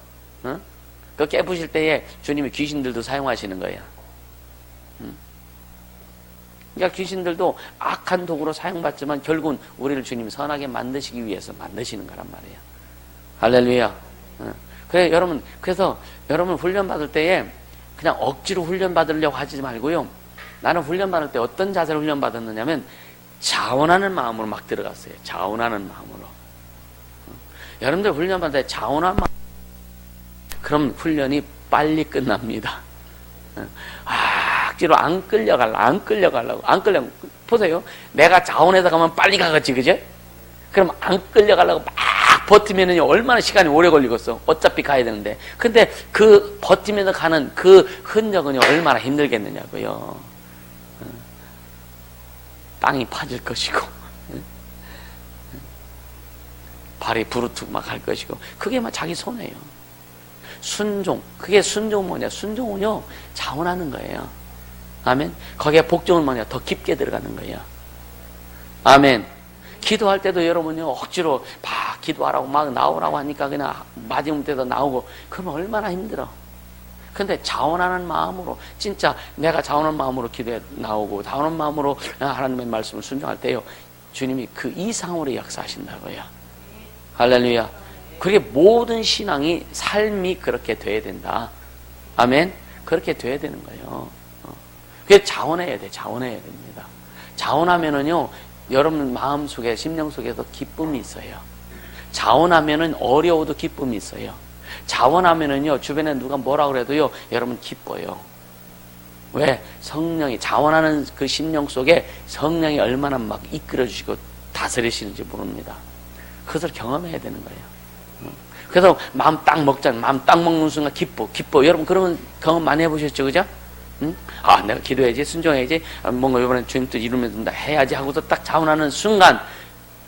그 깨부실 때에 주님이 귀신들도 사용하시는 거예요. 그러니까 귀신들도 악한 도구로 사용받지만 결국은 우리를 주님이 선하게 만드시기 위해서 만드시는 거란 말이에요. 할렐루야. 그래서 여러분 훈련 받을 때에 그냥 억지로 훈련 받으려고 하지 말고요. 나는 훈련 받을 때 어떤 자세로 훈련 받았느냐면 자원하는 마음으로 막 들어갔어요. 자원하는 마음으로. 여러분들 훈련 받을 때 자원하는 마음, 그럼 훈련이 빨리 끝납니다. 억지로 안 끌려가려고. 보세요. 내가 자원해서 가면 빨리 가겠지, 그죠? 그럼 안 끌려가려고 막 버티면은 얼마나 시간이 오래 걸리겠어. 어차피 가야 되는데. 근데 그 버티면서 가는 그 흔적은 얼마나 힘들겠느냐고요. 땅이 파질 것이고, 발이 부르트고 막 할 것이고, 그게 막 자기 손해예요. 순종. 그게 순종은 뭐냐? 순종은요, 자원하는 거예요. 아멘. 거기에 복종은 뭐냐? 더 깊게 들어가는 거예요. 아멘. 기도할 때도 여러분요, 억지로 막 기도하라고 막 나오라고 하니까 그냥 마지막 때도 나오고, 그러면 얼마나 힘들어. 근데 자원하는 마음으로, 진짜 내가 자원하는 마음으로 기도에 나오고, 자원하는 마음으로 하나님의 말씀을 순종할 때요, 주님이 그 이상으로 역사하신다고요. 할렐루야. 그게 모든 신앙이, 삶이 그렇게 돼야 된다. 아멘. 그렇게 돼야 되는 거예요. 그게 자원해야 됩니다. 자원하면은요, 여러분 마음 속에, 심령 속에도 기쁨이 있어요. 자원하면은 어려워도 기쁨이 있어요. 자원하면은요, 주변에 누가 뭐라 그래도요, 여러분 기뻐요. 왜? 성령이, 자원하는 그 심령 속에 성령이 얼마나 막 이끌어주시고 다스리시는지 모릅니다. 그것을 경험해야 되는 거예요. 그래서 마음 딱 먹잖아요. 마음 딱 먹는 순간 기뻐. 여러분 그러면 경험 많이 해보셨죠, 그죠? 응? 아, 내가 기도해야지, 순종해야지, 뭔가 이번에 주님 뜻 이루면서 해야지 하고서 딱 자원하는 순간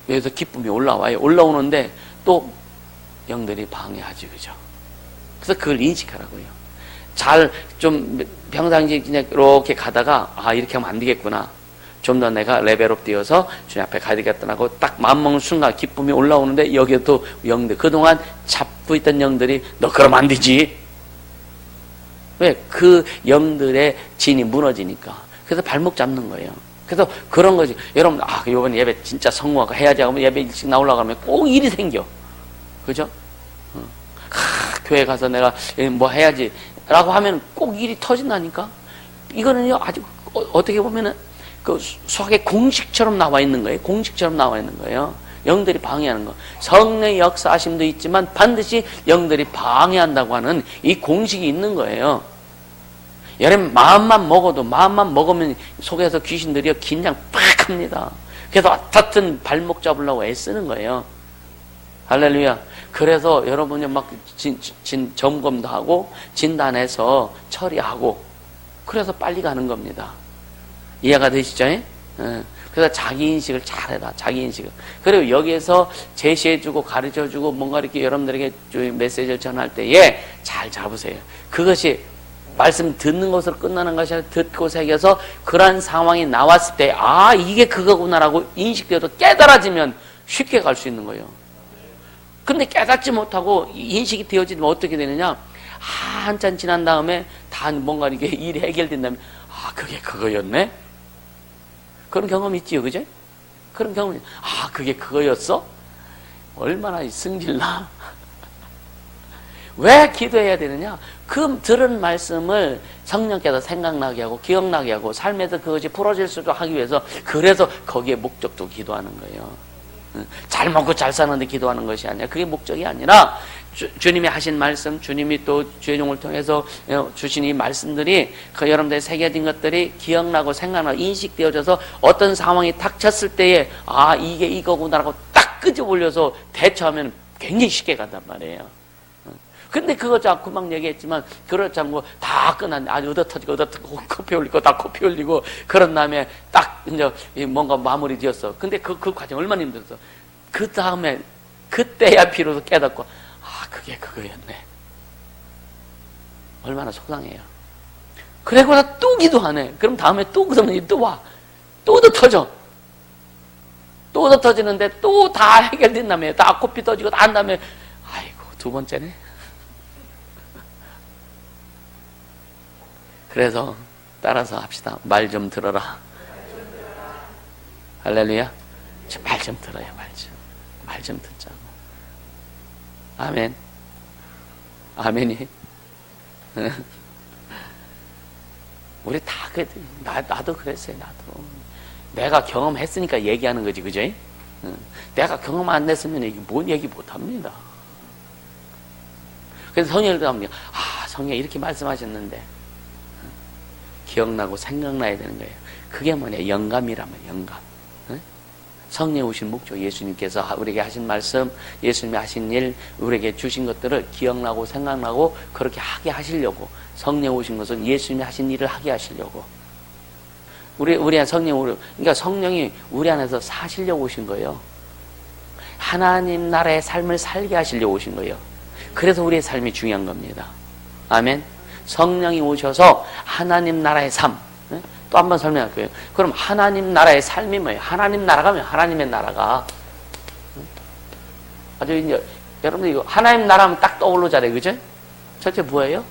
여기서 기쁨이 올라와요. 올라오는데 또 영들이 방해하지, 그죠? 그래서 그걸 인식하라고요. 잘 좀 평상시 그냥 이렇게 가다가 이렇게 하면 안 되겠구나. 좀 더 내가 레벨업 되어서 주님 앞에 가야 되겠다 하고 딱 마음먹는 순간 기쁨이 올라오는데 여기에 또 영들, 그동안 잡고 있던 영들이 너 그러면 안 되지. 왜? 그 영들의 진이 무너지니까. 그래서 발목 잡는 거예요. 그래서 그런 거지. 여러분, 이번 예배 진짜 성공하고 해야지 하면 예배 일찍 나오려고 하면 꼭 일이 생겨. 그죠? 교회 가서 내가 뭐 해야지 라고 하면 꼭 일이 터진다니까? 이거는요, 아주 어떻게 보면은 그 수학의 공식처럼 나와 있는 거예요. 공식처럼 나와 있는 거예요. 영들이 방해하는 거. 성령의 역사하심도 있지만 반드시 영들이 방해한다고 하는 이 공식이 있는 거예요. 여러분 마음만 먹으면 속에서 귀신들이요 긴장 팍 합니다. 그래서 어떻든 발목 잡으려고 애쓰는 거예요. 할렐루야. 그래서 여러분이 막 점검도 하고 진단해서 처리하고 그래서 빨리 가는 겁니다. 이해가 되시죠? 예? 그래서 자기인식을 잘해라. 자기인식을. 그리고 여기에서 제시해주고 가르쳐주고 뭔가 이렇게 여러분들에게 메시지를 전할 때에 잘 잡으세요. 그것이 말씀 듣는 것으로 끝나는 것이 아니라 듣고 새겨서 그러한 상황이 나왔을 때 아 이게 그거구나라고 인식되어도 깨달아지면 쉽게 갈 수 있는 거예요. 근데 깨닫지 못하고 인식이 되어지면 어떻게 되느냐, 한참 지난 다음에 다 뭔가 이렇게 일이 해결된다면 아 그게 그거였네? 그런 경험 있지요, 그죠? 그런 경험이, 아, 그게 그거였어? 얼마나 승질나? 왜 기도해야 되느냐? 그 들은 말씀을 성령께서 생각나게 하고 기억나게 하고 삶에서 그것이 풀어질 수 있도록 하기 위해서 그래서 거기에 목적도 기도하는 거예요. 잘 먹고 잘 사는데 기도하는 것이 아니라 그게 목적이 아니라 주님이 하신 말씀, 주님이 또 주의 종을 통해서 주신 이 말씀들이 그 여러분들의 새겨진 것들이 기억나고 생각나고 인식되어져서 어떤 상황이 닥쳤을 때에 아 이게 이거구나라고 딱 끄집어올려서 대처하면 굉장히 쉽게 간단 말이에요. 근데 그거 자꾸 막 얘기했지만 그렇지 않고 다 끝났네. 아주 얻어터지고 코피 흘리고 다 코피 흘리고 그런 다음에 딱 이제 뭔가 마무리 지었어. 근데 그 과정 얼마나 힘들었어. 그 다음에 그때야 비로소 깨닫고 아 그게 그거였네. 얼마나 속상해요. 그리고 나 또 기도하네. 그럼 다음에 또 그러면 또 와. 또 얻어터져. 또 얻어터지는데 또 다 해결된 다음에 다 코피 터지고 다 한 다음에 아이고 두 번째네. 그래서 따라서 합시다. 말 좀 들어라. 할렐루야. 말 좀 들어요. 말 좀 듣자고. 아멘. 아멘이. 우리 다 그래. 나도 그랬어요. 나도. 내가 경험했으니까 얘기하는 거지, 그죠? 내가 경험 안 했으면 이게 뭔 얘기 못 합니다. 그래서 성령을 하면 아, 성령 이렇게 말씀하셨는데 기억나고 생각나야 되는 거예요. 그게 뭐냐? 영감이라면 영감. 성령 오신 목적, 예수님께서 우리에게 하신 말씀, 예수님이 하신 일, 우리에게 주신 것들을 기억나고 생각나고 그렇게 하게 하시려고. 성령 오신 것은 예수님이 하신 일을 하게 하시려고. 우리 안 그러니까 성령이 우리 안에서 사시려고 오신 거예요. 하나님 나라의 삶을 살게 하시려고 오신 거예요. 그래서 우리의 삶이 중요한 겁니다. 아멘. 성령이 오셔서 하나님 나라의 삶, 또 한 번 설명할게요. 그럼 하나님 나라의 삶이 뭐예요? 하나님 나라가 뭐예요? 하나님의 나라가 아주 이제 여러분들 이거 하나님 나라 하면 딱 떠오르잖아요, 그죠? 첫째 뭐예요?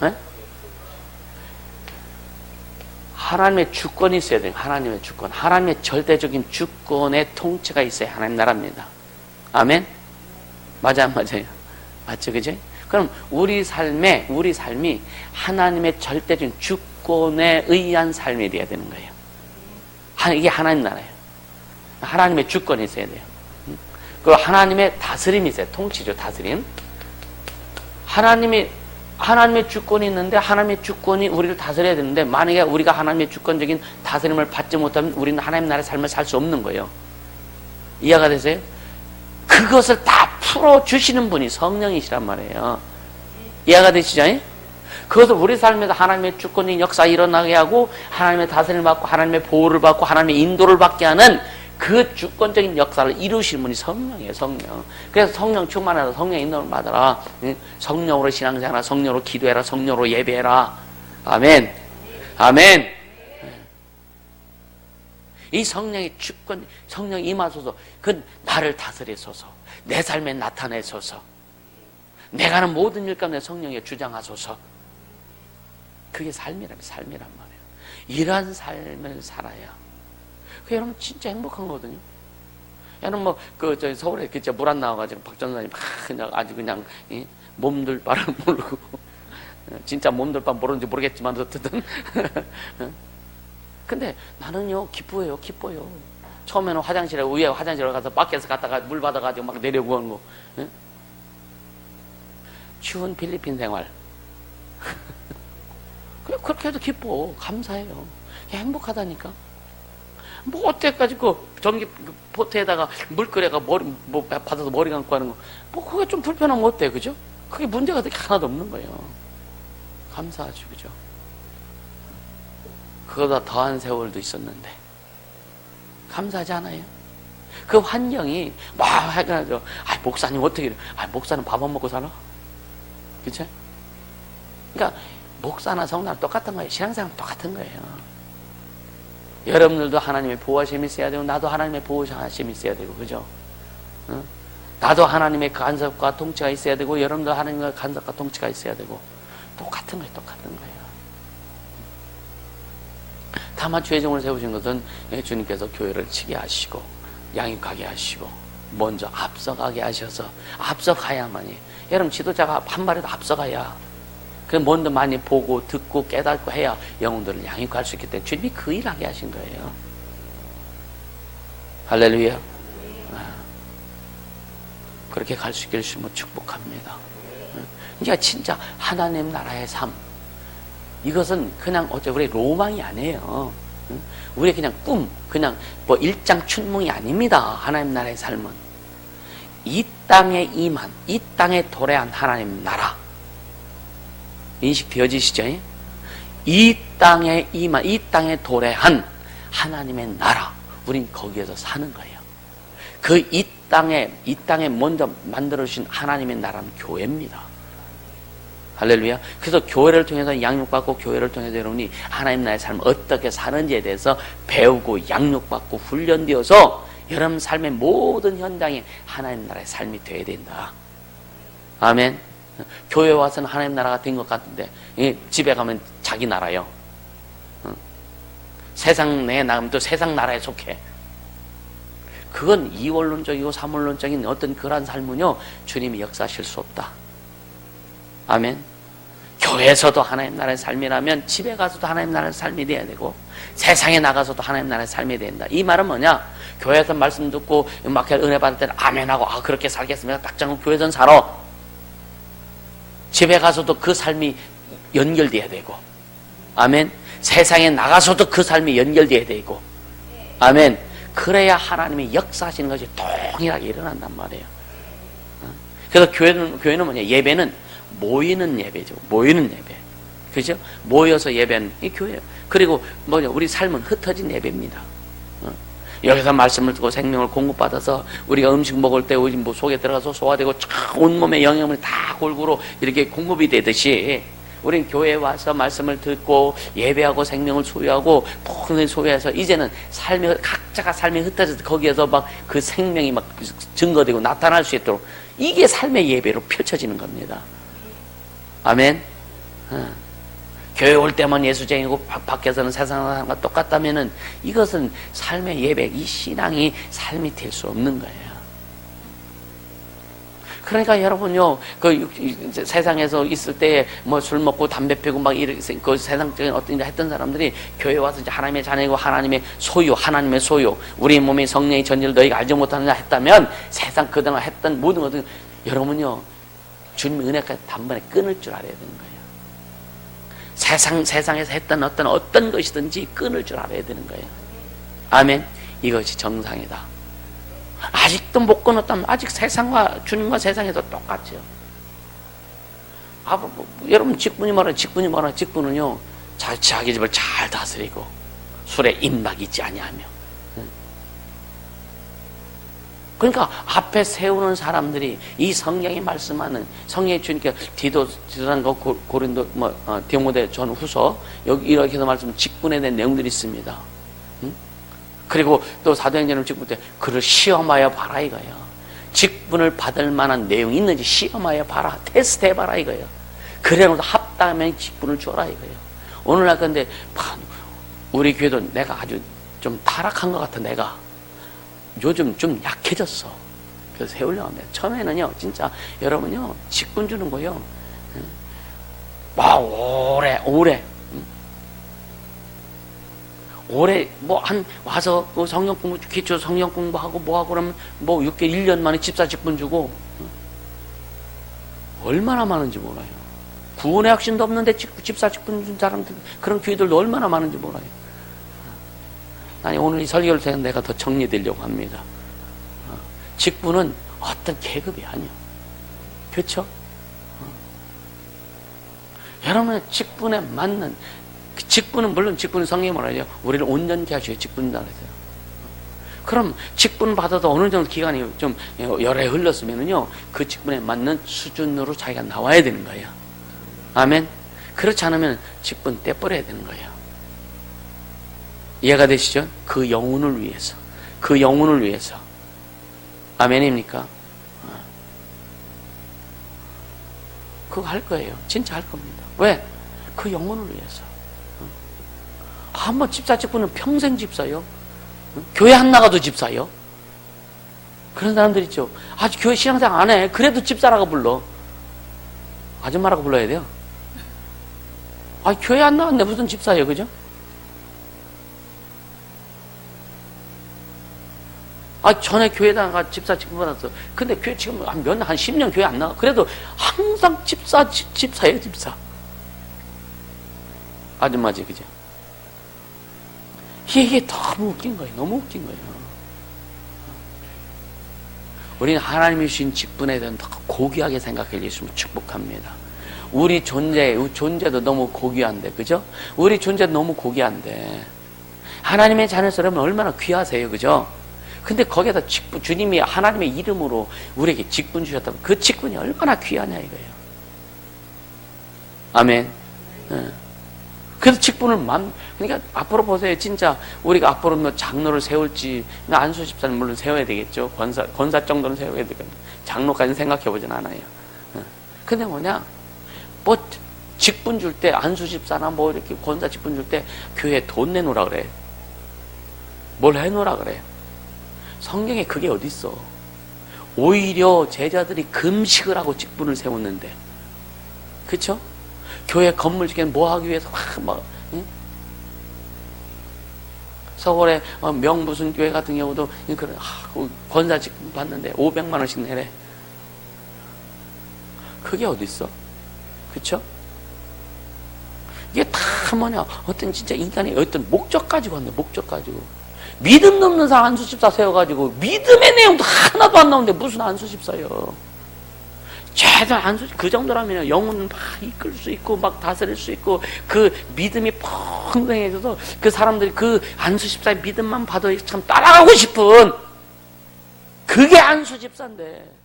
네? 하나님의 주권이 있어야 돼요. 하나님의 주권, 하나님의 절대적인 주권의 통치가 있어야 하나님 나라입니다. 아멘. 맞아, 안 맞아요? 맞죠, 그죠? 그럼 우리 삶이 하나님의 절대적인 주권에 의한 삶이 돼야 되는 거예요. 이게 하나님 나라예요. 하나님의 주권이 있어야 돼요. 그리고 하나님의 다스림이 있어요. 통치죠, 다스림. 하나님의 주권이 있는데 하나님의 주권이 우리를 다스려야 되는데 만약에 우리가 하나님의 주권적인 다스림을 받지 못하면 우리는 하나님 나라의 삶을 살 수 없는 거예요. 이해가 되세요? 그것을 다 풀어주시는 분이 성령이시란 말이에요. 이해가 되시죠? 그것을 우리 삶에서 하나님의 주권적인 역사 일어나게 하고 하나님의 다스림을 받고 하나님의 보호를 받고 하나님의 인도를 받게 하는 그 주권적인 역사를 이루시는 분이 성령이에요. 성령. 그래서 성령 충만해서 성령 인도를 받아라. 성령으로 신앙생활하라. 성령으로 기도해라. 성령으로 예배해라. 아멘. 아멘. 이 성령의 주권, 성령이 임하소서. 그 나를 다스리소서. 내 삶에 나타내소서. 내가 하는 모든 일 가운데 성령에 주장하소서. 그게 삶이란 말이에요. 이러한 삶을 살아야 그 여러분 진짜 행복한 거거든요. 여러분 저희 서울에 진짜 물 안 나와가지고 박 전사님 그냥 아주 그냥 몸둘 바를 모르고 진짜 몸둘 바 모르는지 모르겠지만 어쨌든 근데 나는요 기뻐요. 처음에는 위에 화장실에 가서 밖에서 갔다가 물 받아가지고 막 내려고 하는 거. 추운 필리핀 생활. 그렇게 해도 기뻐. 감사해요. 행복하다니까. 뭐 어때까지 그 전기 포트에다가 물 끓여가 머리 뭐 받아서 머리 감고 하는 거, 뭐 그게 좀 불편하면 어때, 그죠? 그게 문제가 되게 하나도 없는 거예요. 감사하죠, 그죠? 그거보다 더한 세월도 있었는데 감사하지 않아요? 그 환경이 막 하죠. 목사님 어떻게 이래? 목사는 밥 안 먹고 사나? 그쵸? 그러니까 목사나 성도나 똑같은 거예요. 신앙생활은 똑같은 거예요. 여러분들도 하나님의 보호하심이 있어야 되고, 나도 하나님의 보호하심이 있어야 되고, 그죠? 응? 나도 하나님의 간섭과 통치가 있어야 되고, 여러분도 하나님의 간섭과 통치가 있어야 되고, 똑같은 거예요. 똑같은 거예요. 다만 죄정을 세우신 것은 주님께서 교회를 치게 하시고 양육하게 하시고 먼저 앞서가게 하셔서 앞서가야만이, 여러분 지도자가 한 발이라도 앞서가야, 그 먼저 많이 보고 듣고 깨닫고 해야 영혼들을 양육할 수 있기 때문에 주님이 그 일하게 하신 거예요. 할렐루야. 그렇게 갈 수 있게 해주시면 축복합니다. 그러니까 진짜 하나님 나라의 삶, 이것은 그냥 우리 로망이 아니에요. 우리 그냥 꿈, 그냥 뭐 일장춘몽이 아닙니다. 하나님 나라의 삶은 이 땅에 임한, 이 땅에 도래한 하나님 나라, 인식 되어지시죠? 이 땅에 임한, 이 땅에 도래한 하나님의 나라, 우린 거기에서 사는 거예요. 그 이 땅에 먼저 만들어주신 하나님의 나라는 교회입니다. 할렐루야. 그래서 교회를 통해서 양육받고, 교회를 통해서 여러분이 하나님 나라의 삶을 어떻게 사는지에 대해서 배우고 양육받고 훈련되어서 여러분 삶의 모든 현장에 하나님 나라의 삶이 되어야 된다. 아멘. 교회 와서는 하나님 나라가 된 것 같은데 집에 가면 자기 나라요. 세상 내에 나가면 또 세상 나라에 속해. 그건 이원론적이고 삼원론적인 어떤 그러한 삶은요, 주님이 역사하실 수 없다. 아멘. 교회에서도 하나님 나라의 삶이라면 집에 가서도 하나님 나라의 삶이 돼야 되고, 세상에 나가서도 하나님 나라의 삶이 된다. 이 말은 뭐냐? 교회에서 말씀 듣고 막 은혜 받을 때는 아멘하고 그렇게 살겠습니다. 딱 정하고 교회에서는 살아. 집에 가서도 그 삶이 연결돼야 되고, 아멘. 세상에 나가서도 그 삶이 연결돼야 되고, 아멘. 그래야 하나님이 역사하시는 것이 동일하게 일어난단 말이에요. 그래서 교회는 뭐냐? 예배는 모이는 예배죠. 모이는 예배. 그죠? 모여서 예배하는 이 교회예요. 그리고 뭐냐? 우리 삶은 흩어진 예배입니다. 여기서 말씀을 듣고 생명을 공급받아서 우리가 음식 먹을 때 우리 뭐 속에 들어가서 소화되고 온몸에 영양분이 다 골고루 이렇게 공급이 되듯이, 우린 교회에 와서 말씀을 듣고 예배하고 생명을 소유하고 풍성히 소유해서 이제는 각자가 삶이 흩어져서 거기에서 막 그 생명이 막 증거되고 나타날 수 있도록, 이게 삶의 예배로 펼쳐지는 겁니다. 아멘. 교회 올 때만 예수쟁이고 밖에서는 세상 사람과 똑같다면은 이것은 삶의 예배, 이 신앙이 삶이 될 수 없는 거예요. 그러니까 여러분요, 세상에서 있을 때 뭐 술 먹고 담배 피우고 막 이렇게 그 세상적인 어떤 일 했던 사람들이 교회 와서 이제 하나님의 자녀이고 하나님의 소유, 우리 몸의 성령의 전지를 너희가 알지 못하느냐 했다면, 세상 그동안 했던 모든 것들, 여러분요, 주님의 은혜까지 단번에 끊을 줄 알아야 되는 거예요. 세상에서 했던 어떤 것이든지 끊을 줄 알아야 되는 거예요. 아멘. 이것이 정상이다. 아직도 못 끊었다면 아직 세상과 주님과 세상에서 똑같죠. 여러분 직분이 뭐라? 직분은요, 자기 집을 잘 다스리고 술에 입막 있지 아니하며. 그러니까 앞에 세우는 사람들이 이 성경이 말씀하는, 성경의 주님께 디도란 고린도 디모데 전후서 여기 이렇게 해서 말씀 직분에 대한 내용들이 있습니다. 그리고 또 사도행전을 직분 때 그를 시험하여 봐라 이거예요. 직분을 받을 만한 내용이 있는지 시험하여 봐라, 테스트해봐라 이거예요. 그래놓고 합당하면 직분을 줘라 이거예요. 오늘날 근데 우리 교회도 내가 아주 좀 타락한 것 같아. 내가 요즘 좀 약해졌어. 그래서 세우려고 합니다. 처음에는요, 진짜 여러분요, 직분 주는 거요, 오래 뭐 와서 성경 공부, 기초 성경 공부하고 뭐하고 그러면 6개월 1년 만에 집사 직분 주고, 얼마나 많은지 몰라요. 구원의 확신도 없는데 집사 직분 준 사람들, 그런 교회들도 얼마나 많은지 몰라요. 아니, 오늘 이 설교를 통해 내가 더 정리되려고 합니다. 직분은 어떤 계급이 아니요. 그렇죠? 여러분의 직분에 맞는, 직분은 물론 직분은 성경이 뭐라죠? 우리를 온전케 하시고 직분이라고 했어요. 그럼 직분 받아도 어느 정도 기간이 좀 여러 해 흘렀으면은요, 그 직분에 맞는 수준으로 자기가 나와야 되는 거예요. 아멘? 그렇지 않으면 직분 떼버려야 되는 거예요. 이해가 되시죠? 그 영혼을 위해서. 그 영혼을 위해서. 아멘입니까? 그거 할 거예요. 진짜 할 겁니다. 왜? 그 영혼을 위해서. 한번 집사 직분은 평생 집사요. 교회 안 나가도 집사요. 그런 사람들 있죠. 아직 교회 신앙생활 안 해. 그래도 집사라고 불러. 아줌마라고 불러야 돼요. 아, 교회 안 나갔는데 무슨 집사예요, 그죠? 아, 전에 교회다가 집사 직분 받았어. 근데 교회 지금 한 10년 교회 안 나가. 그래도 항상 집사예요, 집사. 아줌마지, 그죠? 이게 너무 웃긴 거예요. 너무 웃긴 거예요. 우리는 하나님이 주신 직분에 대한 더 고귀하게 생각해 주시면 축복합니다. 우리 존재도 너무 고귀한데, 그죠? 우리 존재도 너무 고귀한데, 하나님의 자녀처럼 얼마나 귀하세요, 그죠? 근데 거기에다 직분, 주님이 하나님의 이름으로 우리에게 직분 주셨다면 그 직분이 얼마나 귀하냐 이거예요. 아멘. 그래서 직분을 그러니까 앞으로 보세요. 진짜 우리가 앞으로 뭐 장로를 세울지, 안수 집사는 물론 세워야 되겠죠. 권사 정도는 세워야 되겠죠. 장로까지는 생각해 보진 않아요. 근데 뭐냐, 뭐 직분 줄 때 안수 집사나 뭐 이렇게 권사 직분 줄 때 교회에 돈 내놓으라 그래. 뭘 해놓으라 그래. 성경에 그게 어디 있어? 오히려 제자들이 금식을 하고 직분을 세웠는데, 그쵸? 교회 건물 짓기는 뭐 하기 위해서 막 응? 서울의 무슨 교회 같은 경우도 그런 권사 직분 받는데 500만 원씩 내래. 그게 어디 있어? 그쵸? 이게 다 뭐냐? 어떤 진짜 인간의 어떤 목적 가지고 한다. 목적 가지고. 믿음 넘는 사람 안수집사 세워가지고 믿음의 내용도 하나도 안 나오는데 무슨 안수집사요? 제대로 그 정도라면 영혼은 막 이끌 수 있고 막 다스릴 수 있고 그 믿음이 펑성해져서 그 사람들이 그 안수집사의 믿음만 봐도 참 따라가고 싶은 그게 안수집사인데,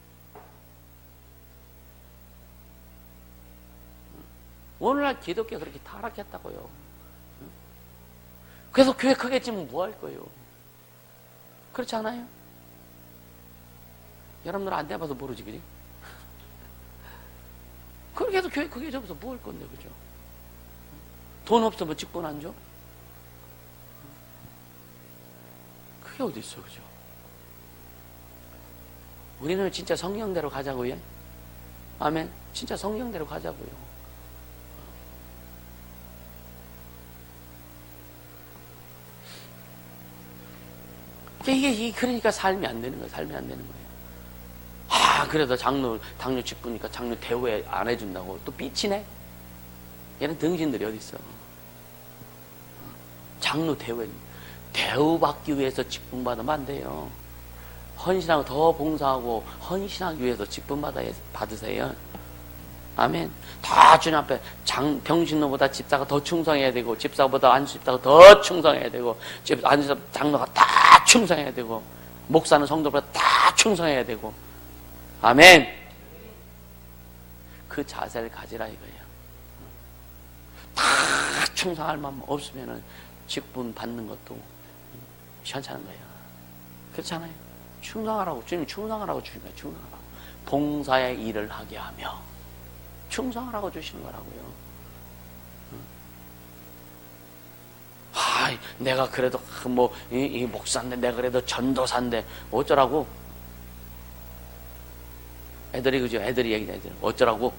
오늘날 기독교가 그렇게 타락했다고요. 그래서 교회 크게 지면 뭐 할 거예요? 그렇지 않아요? 여러분들 안 돼봐서 모르지, 그지? 그렇게 해서 교회 크게 접어서 뭐 할 건데, 그죠? 돈 없으면 직분 안 줘? 그게 어디 있어, 그죠? 우리는 진짜 성경대로 가자고요. 아멘. 진짜 성경대로 가자고요. 이게 그러니까 삶이 안 되는 거예요. 삶이 안 되는 거예요. 그래도 당뇨 직분이니까 당뇨 대우에 안 해준다고 또 삐치네? 얘는 등신들이 어디 있어? 장로 대우받기 위해서 직분 받으면 안 돼요. 헌신하고 더 봉사하고 헌신하기 위해서 직분 받으세요. 아멘. 다 주님 앞에 병신노보다 집사가 더 충성해야 되고, 집사보다 안수집사가 더 충성해야 되고, 안수집사 장로가 다 충성해야 되고, 목사는 성도보다 다 충성해야 되고. 아멘. 그 자세를 가지라 이거예요. 다 충성할 마음 없으면은 직분 받는 것도 시원찮은 거예요. 그렇잖아요. 충성하라고, 주님이 충성하라고 주신 거예요. 충성하라고. 봉사의 일을 하게 하며 충성하라고 주시는 거라고요. 내가 그래도 이 목사인데, 내가 그래도 전도사인데 어쩌라고? 애들이 그죠? 애들이 얘기해. 어쩌라고?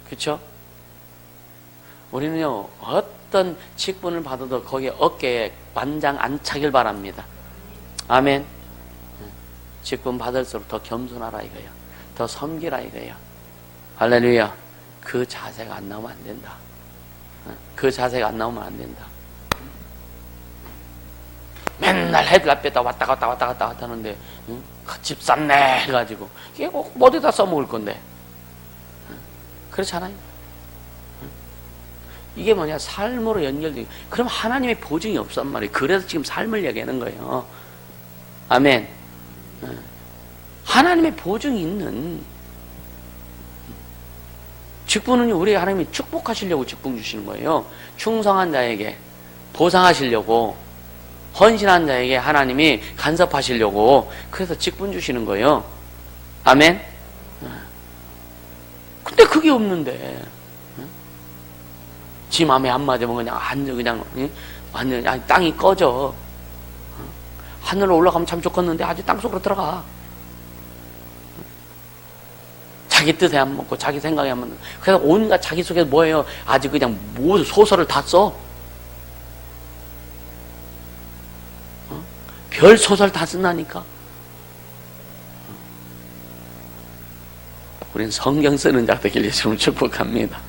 그쵸? 우리는요, 어떤 직분을 받아도 거기에 어깨에 만장 안 차길 바랍니다. 아멘. 직분 받을수록 더 겸손하라 이거야. 더 섬기라 이거야. 할렐루야. 그 자세가 안 나오면 안 된다. 그 자세가 안 나오면 안 된다. 맨날 헤드 앞에다 왔다 갔다 하는데, 응? 집 쌌네 해가지고 이게 꼭 어디다 써먹을 건데, 응? 그렇잖아요. 응? 이게 뭐냐, 삶으로 연결돼. 그럼 하나님의 보증이 없단 말이에요. 그래서 지금 삶을 얘기하는 거예요. 아멘. 응? 하나님의 보증이 있는 직분은요, 우리 하나님이 축복하시려고 직분 주시는 거예요. 충성한 자에게 보상하시려고, 헌신한 자에게 하나님이 간섭하시려고, 그래서 직분 주시는 거예요. 아멘. 근데 그게 없는데, 지 맘에 안 맞으면 그냥 완전 땅이 꺼져. 하늘로 올라가면 참 좋겠는데 아주 땅속으로 들어가. 자기 뜻에 안 먹고 자기 생각에 안 맞는. 그래서 온갖 자기 속에 뭐예요? 아주 그냥 모두 소설을 다 써. 별 소설 다 쓴다니까. 우린 성경 쓰는 자 되길 예수님 축복합니다.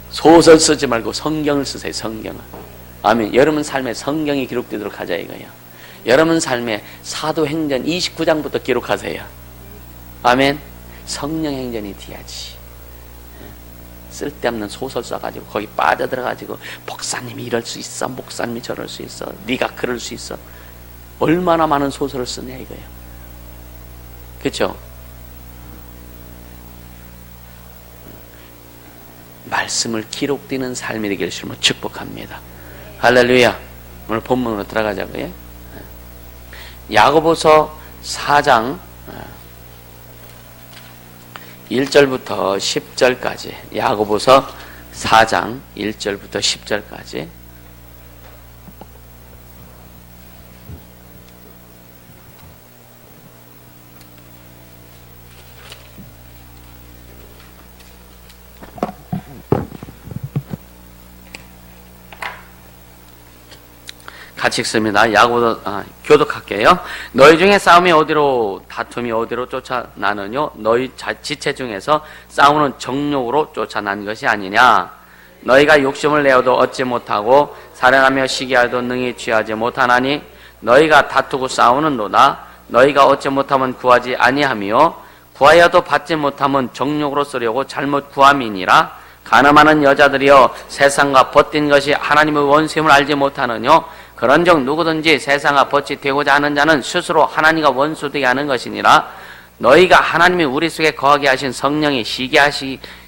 소설 쓰지 말고 성경을 쓰세요. 성경을. 아멘. 여러분 삶에 성경이 기록되도록 하자 이거예요. 여러분 삶에 사도행전 29장부터 기록하세요. 아멘. 성령행전이 돼야지. 쓸데없는 소설 써가지고 거기 빠져들어가지고 목사님이 이럴 수 있어, 목사님이 저럴 수 있어, 네가 그럴 수 있어. 얼마나 많은 소설을 쓰냐 이거예요. 그렇죠? 말씀을 기록되는 삶이 되기를 주님으로 축복합니다. 할렐루야. 오늘 본문으로 들어가자고요. 야고보서 4장 1절부터 10절까지, 야고보서 4장 1절부터 10절까지. 같이 읽습니다. 야고보서 교독할게요. 너희 중에 싸움이 어디로, 다툼이 어디로 쫓아나느뇨? 너희 지체 중에서 싸우는 정욕으로 쫓아난 것이 아니냐? 너희가 욕심을 내어도 얻지 못하고 살인하며 시기하여도 능히 취하지 못하나니 너희가 다투고 싸우는도다. 너희가 얻지 못하면 구하지 아니하며 구하여도 받지 못하면 정욕으로 쓰려고 잘못 구함이니라. 가늠하는 여자들이여, 세상과 벗긴 것이 하나님의 원수임을 알지 못하느뇨? 그런즉 누구든지 세상과 벗이 되고자 하는 자는 스스로 하나님과 원수되게 하는 것이니라. 너희가 하나님이 우리 속에 거하게 하신 성령이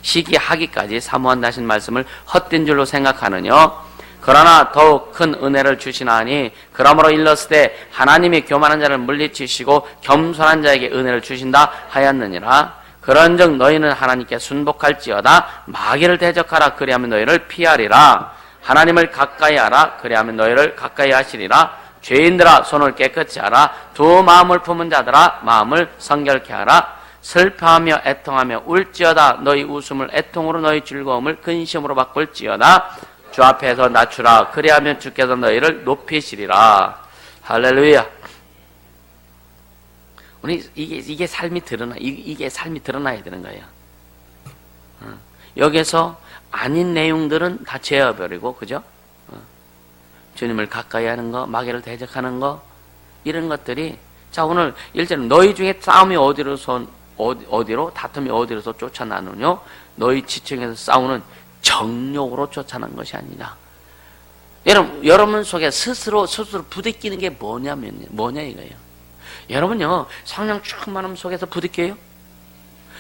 시기하기까지 사모한다 하신 말씀을 헛된 줄로 생각하느뇨? 그러나 더욱 큰 은혜를 주시나니 그러므로 일렀으되 하나님이 교만한 자를 물리치시고 겸손한 자에게 은혜를 주신다 하였느니라. 그런즉 너희는 하나님께 순복할지어다. 마귀를 대적하라. 그리하면 너희를 피하리라. 하나님을 가까이 하라. 그리하면 너희를 가까이 하시리라. 죄인들아, 손을 깨끗이 하라. 두 마음을 품은 자들아, 마음을 성결케 하라. 슬퍼하며 애통하며 울지어다. 너희 웃음을 애통으로, 너희 즐거움을 근심으로 바꿀지어다. 주 앞에서 낮추라. 그리하면 주께서 너희를 높이시리라. 할렐루야. 우리 이게 삶이 이게 삶이 드러나야 되는 거예요. 여기서 아닌 내용들은 다 제어버리고, 그죠? 주님을 가까이 하는 거, 마귀를 대적하는 거, 이런 것들이. 자, 오늘 1절, 너희 중에 싸움이 어디로, 다툼이 어디로서 쫓아나느뇨? 너희 지층에서 싸우는 정욕으로 쫓아난 것이 아니라. 여러분 속에 스스로 부딪히는 게 뭐냐 이거예요. 여러분요, 성령 충만함 속에서 부딪혀요?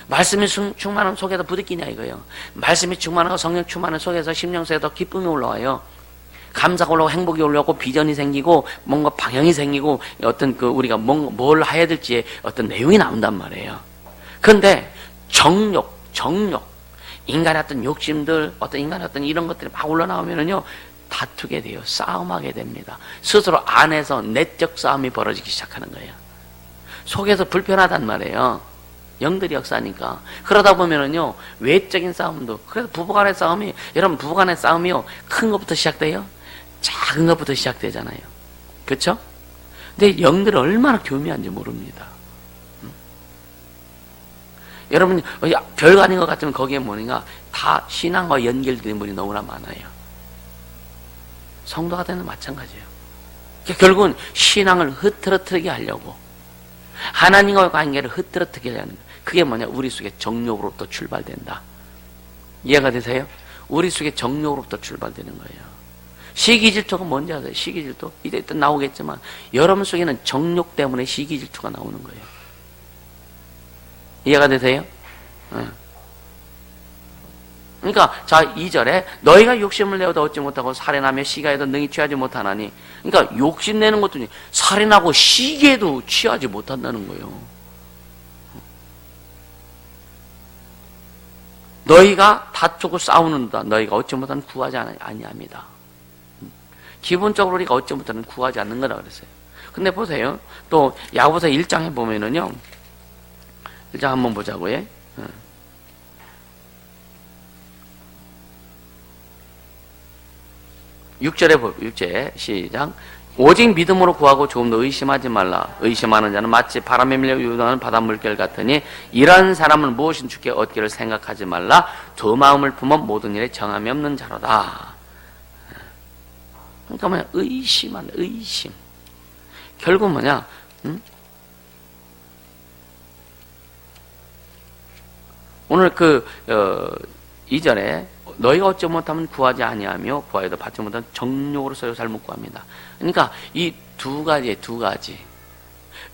말씀이 충만함 속에서 부딪히냐 이거예요. 말씀이 충만하고 성령 충만함 속에서 심령 속에 더 기쁨이 올라와요. 감사가 올라오고 행복이 올라오고 비전이 생기고 뭔가 방향이 생기고 어떤 우리가 뭘 해야 될지에 어떤 내용이 나온단 말이에요. 그런데 정욕, 인간의 어떤 욕심들, 인간의 어떤 이런 것들이 막 올라나오면은요, 다투게 돼요. 싸움하게 됩니다. 스스로 안에서 내적 싸움이 벌어지기 시작하는 거예요. 속에서 불편하단 말이에요. 영들이 역사니까. 그러다 보면은요, 외적인 싸움도, 그래서 부부간의 싸움이, 여러분 부부간의 싸움이요, 큰 것부터 시작돼요? 작은 것부터 시작되잖아요. 그렇죠? 근데 영들이 얼마나 교묘한지 모릅니다. 여러분, 별거 아닌 것 같으면 거기에 뭐냐, 다 신앙과 연결된 분이 너무나 많아요. 성도가 되는 마찬가지예요. 결국은 신앙을 흐트러뜨리게 하려고, 하나님과의 관계를 흐트러뜨리게 하는 거예요. 그게 뭐냐? 우리 속에 정욕으로부터 출발된다. 이해가 되세요? 우리 속에 정욕으로부터 출발되는 거예요. 시기질투가 뭔지 아세요? 시기질투? 이제 또 나오겠지만 여러분 속에는 정욕 때문에 시기질투가 나오는 거예요. 이해가 되세요? 그러니까 자 2절에 너희가 욕심을 내어도 얻지 못하고 살인하며 시기에도 능히 취하지 못하나니, 그러니까 욕심내는 것도 살인하고 시기에도 취하지 못한다는 거예요. 너희가 다투고 싸우는다. 너희가 얻지 못하는 구하지 아니합니다. 기본적으로 우리가 얻지 못하는 구하지 않는 거라 그랬어요. 근데 보세요. 또 야고보서 1장에 보면은요. 1장 한번 보자고요. 6절 시작. 오직 믿음으로 구하고 조금도 의심하지 말라. 의심하는 자는 마치 바람에 밀려 유동하는 바닷물결 같으니 이런 사람은 무엇인 주께 얻기를 생각하지 말라. 두 마음을 품어 모든 일에 정함이 없는 자로다. 그러니까 뭐냐? 의심. 결국 뭐냐? 오늘 2절에 너희가 얻지 못하면 구하지 아니하며 구하여도 받지 못하면 정욕으로서 잘못 구합니다. 그러니까 이 두 가지.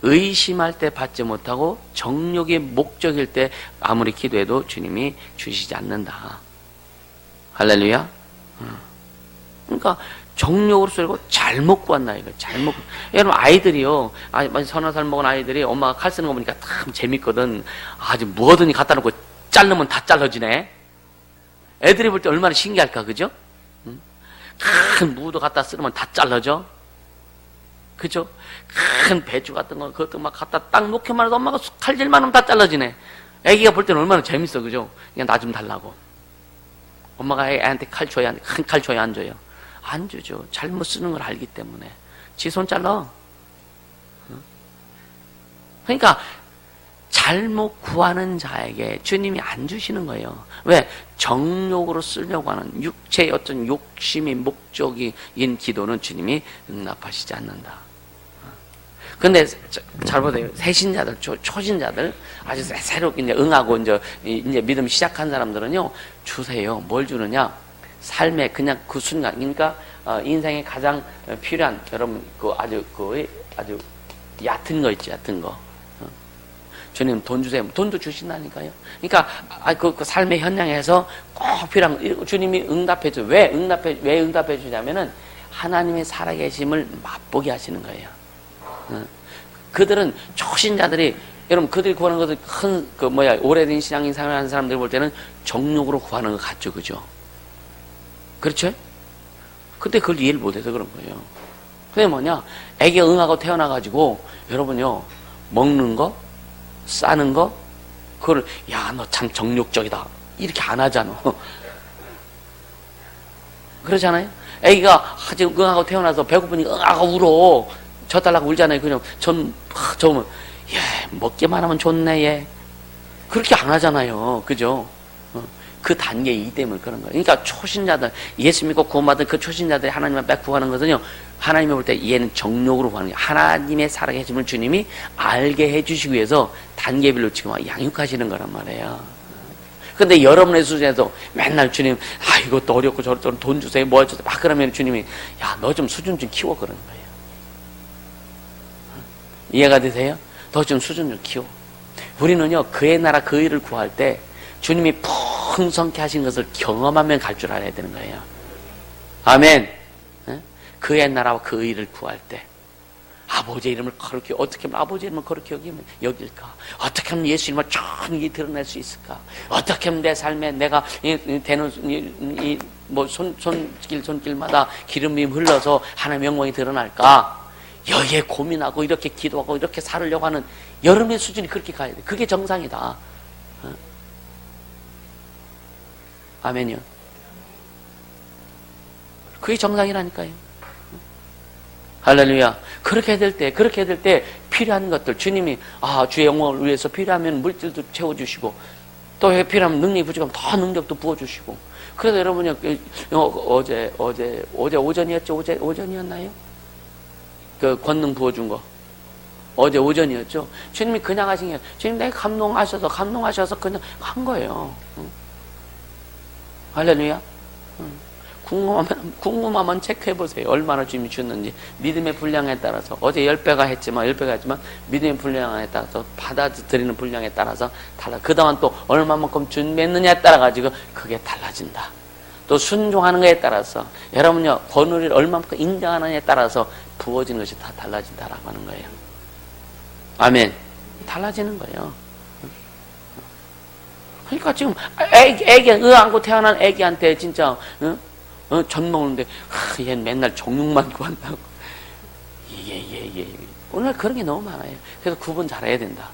의심할 때 받지 못하고 정욕의 목적일 때 아무리 기도해도 주님이 주시지 않는다. 할렐루야. 그러니까 정욕으로 썰고 잘못 구한다 이거. 잘못. 여러분 아이들이요. 서너 살 먹은 아이들이 엄마가 칼 쓰는 거 보니까 참 재밌거든. 아주 뭐든지 갖다 놓고 자르면 다 잘라지네. 애들이 볼 때 얼마나 신기할까, 그죠? 큰 무도 갖다 쓰면 다 잘라져. 그죠? 큰 배추 같은 거, 그것도 막 갖다 딱 놓기만 해도 엄마가 칼질만 하면 다 잘라지네. 애기가 볼 때는 얼마나 재밌어, 그죠? 그냥 나 좀 달라고. 엄마가 애한테 칼 줘야, 큰 칼 줘야 안 줘요? 안 주죠. 잘못 쓰는 걸 알기 때문에. 지 손 잘라. 그러니까, 잘못 구하는 자에게 주님이 안 주시는 거예요. 왜? 정욕으로 쓰려고 하는 육체의 어떤 욕심이 목적인 기도는 주님이 응답하시지 않는다. 근데 잘 보세요. 새신자들, 초신자들, 아주 새롭게 이제 응하고 이제 믿음 시작한 사람들은요, 주세요. 뭘 주느냐? 삶에 그냥 그 순간, 그러니까 인생에 가장 필요한, 여러분 아주 얕은 거 있죠, 얕은 거. 주님 돈 주세요. 돈도 주신다니까요. 그러니까 그 삶의 현장에서 꼭 필요한 주님이 응답해 줘. 왜 응답해 주냐면은 하나님의 살아계심을 맛보게 하시는 거예요. 그들은 초신자들이, 여러분 그들이 구하는 것은 오래된 신앙인 생활을 하는 사람들 볼 때는 정욕으로 구하는 것 같죠, 그죠? 그렇죠? 근데 그걸 이해를 못해서 그런 거예요. 그게 뭐냐? 애기가 응하고 태어나가지고 여러분요, 먹는 거, 싸는 거, 그걸 야 너 참 정욕적이다 이렇게 안 하잖아. 그러잖아요. 애기가 아직 응하고 태어나서 배고프니까 응하고 울어. 저 달라고 울잖아요. 그냥 저면 예 먹기만 하면 좋네 얘. 그렇게 안 하잖아요. 그죠? 그 단계이기 때문에 그런 거예요. 그러니까 초신자들, 예수 믿고 구원받은 그 초신자들이 하나님을 뺏고 구하는 것은요, 하나님이 볼 때 얘는 정욕으로 구하는 거예요. 하나님의 살아계심을 주님이 알게 해주시기 위해서 단계별로 지금 양육하시는 거란 말이에요. 근데 여러분의 수준에서 맨날 주님, 이것도 어렵고 저것도 돈 주세요, 뭐 해주세요, 막 그러면 주님이, 야, 너 좀 수준 좀 키워, 그러는 거예요. 이해가 되세요? 너 좀 수준 좀 키워. 우리는요, 그의 나라 그 일을 구할 때 주님이 풍성케 하신 것을 경험하면 갈 줄 알아야 되는 거예요. 아멘. 그의 나라와 그 일을 구할 때 아버지의 이름을 거룩히, 어떻게 하면 아버지의 이름을 거룩히 여길까? 어떻게 하면 예수 이름을 천히 드러낼 수 있을까? 어떻게 하면 내 삶에 내가 되는 손길마다 기름이 흘러서 하나님의 영광이 드러날까? 여기에 고민하고 이렇게 기도하고 이렇게 살으려고 하는 여러분의 수준이 그렇게 가야 돼. 그게 정상이다. 아멘이요. 그게 정상이라니까요. 할렐루야. 그렇게 될 때 필요한 것들, 주님이 주의 영광을 위해서 필요하면 물질도 채워주시고, 또 필요하면 능력이 부족하면 더 능력도 부어주시고. 그래서 여러분이 어제 오전이었죠? 오전이었나요? 그 권능 부어준 거. 어제 오전이었죠. 주님이 그냥 하신 게, 주님 내가 감동하셔서 그냥 한 거예요. 응? 할렐루야. 응. 궁금하면 체크해보세요. 얼마나 주님이 줬는지. 믿음의 분량에 따라서. 어제 10배가 했지만, 믿음의 분량에 따라서, 받아들이는 분량에 따라서 달라. 그동안 또 얼마만큼 준비했느냐에 따라가지고 그게 달라진다. 또 순종하는 것에 따라서, 여러분요, 권위를 얼마만큼 인정하느냐에 따라서 부어지는 것이 다 달라진다라고 하는 거예요. 아멘. 달라지는 거예요. 그러니까 지금 애기 안고 태어난 애기한테 진짜 젖 먹는데 얘 맨날 정육만 구한다고. 예. 오늘 그런 게 너무 많아요. 그래서 구분 잘해야 된다.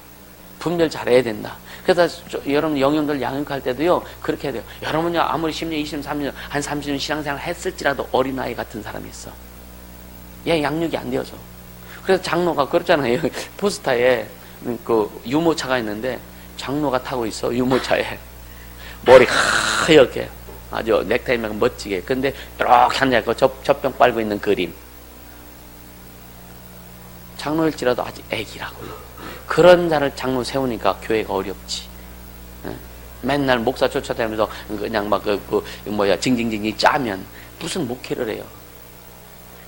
분별 잘해야 된다. 그래서 여러분 영역들 양육할 때도요 그렇게 해야 돼요. 여러분요 아무리 10년, 20년, 30년, 한 30년 신앙생활 했을지라도 어린아이 같은 사람이 있어. 얘 양육이 안 되어서. 그래서 장로가 그렇잖아요. 포스타에 그 유모차가 있는데 장로가 타고 있어. 유모차에 머리 하얗게 아주 넥타이만 멋지게. 근데 이렇게 앉아있고 젖병 빨고 있는 그림. 장로일지라도 아직 애기라고요. 그런 자를 장로 세우니까 교회가 어렵지. 맨날 목사 쫓아다니면서 그냥 막 징징징징 짜면 무슨 목회를 해요.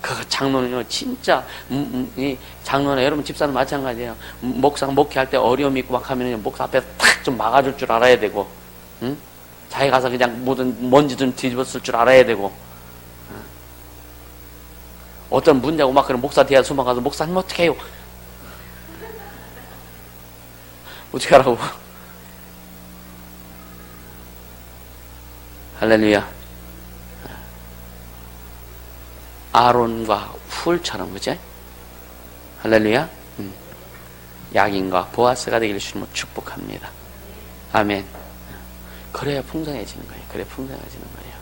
그 장로는요, 진짜, 이 장로나 여러분 집사는 마찬가지예요. 목사가 목회할 때 어려움이 있고 막 하면 목사 앞에서 탁 좀 막아줄 줄 알아야 되고, 응? 자기 가서 그냥 모든 먼지 좀 뒤집었을 줄 알아야 되고, 어떤 문제고 막 그런 목사 뒤에 숨어가서 목사님 어떻게 해요? 어떻게 하라고? 할렐루야. 아론과 훌처럼, 그제? 할렐루야. 야긴과 보아스가 되기를 주님으로 축복합니다. 아멘. 그래야 풍성해지는 거예요. 그래야 풍성해지는 거예요.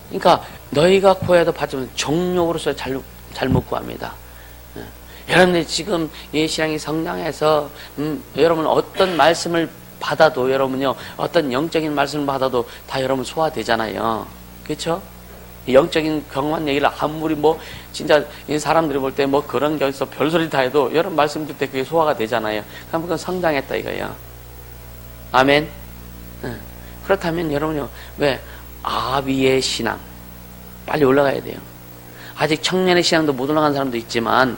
그러니까 너희가 구해도 받지만 정욕으로서 잘못 구합니다. 여러분들 지금 이 신앙이 성장해서 여러분 어떤 말씀을 받아도 여러분요 어떤 영적인 말씀을 받아도 다 여러분 소화되잖아요. 그렇죠? 영적인 경험한 얘기를 아무리 뭐 진짜 이 사람들이 볼 때 뭐 그런 게 있어 별소리 다 해도 여러분 말씀 듣을 때 그게 소화가 되잖아요. 그럼 그건 성장했다 이거예요. 아멘. 그렇다면 여러분요 왜 아비의 신앙 빨리 올라가야 돼요. 아직 청년의 신앙도 못 올라간 사람도 있지만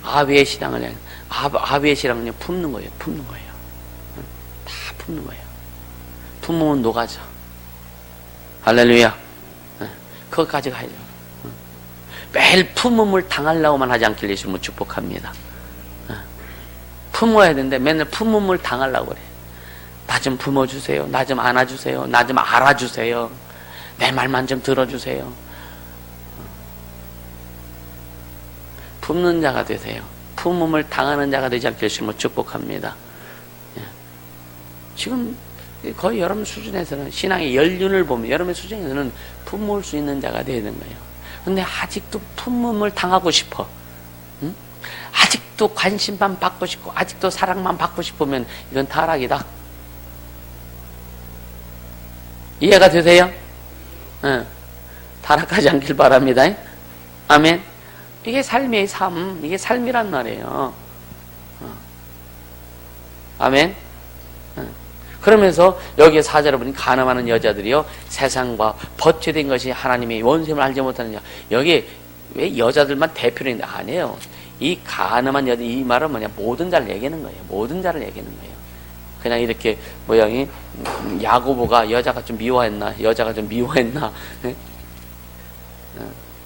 아비의 신앙을 아비의 신앙은요 품는 거예요. 품는 거예요. 다 품는 거예요. 품으면 녹아져. 할렐루야. 그것까지 가야죠. 매일 품음을 당하려고만 하지 않길 예수님은 축복합니다. 품어야 되는데 맨날 품음을 당하려고 그래. 나 좀 품어주세요. 나 좀 안아주세요. 나 좀 알아주세요. 내 말만 좀 들어주세요. 품는 자가 되세요. 품음을 당하는 자가 되지 않길 예수님은 축복합니다. 지금 거의 여러분 수준에서는 신앙의 연륜을 보면 여러분의 수준에서는 품을 수 있는 자가 되는 거예요. 근데 아직도 품음을 당하고 싶어. 응? 아직도 관심만 받고 싶고 아직도 사랑만 받고 싶으면 이건 타락이다. 이해가 되세요? 응. 타락하지 않길 바랍니다. 아멘. 이게 삶의 삶, 이게 삶이란 말이에요. 아멘. 그러면서 여기에 4절에 보니 간음하는 여자들이요 세상과 버티된 것이 하나님의 원수임을 알지 못하는 자. 여기 왜 여자들만 대표로 있는데 아니에요. 이 간음한 여자 이 말은 뭐냐 모든 자를 얘기하는 거예요. 모든 자를 얘기하는 거예요. 그냥 이렇게 모양이 야고보가 여자가 좀 미워했나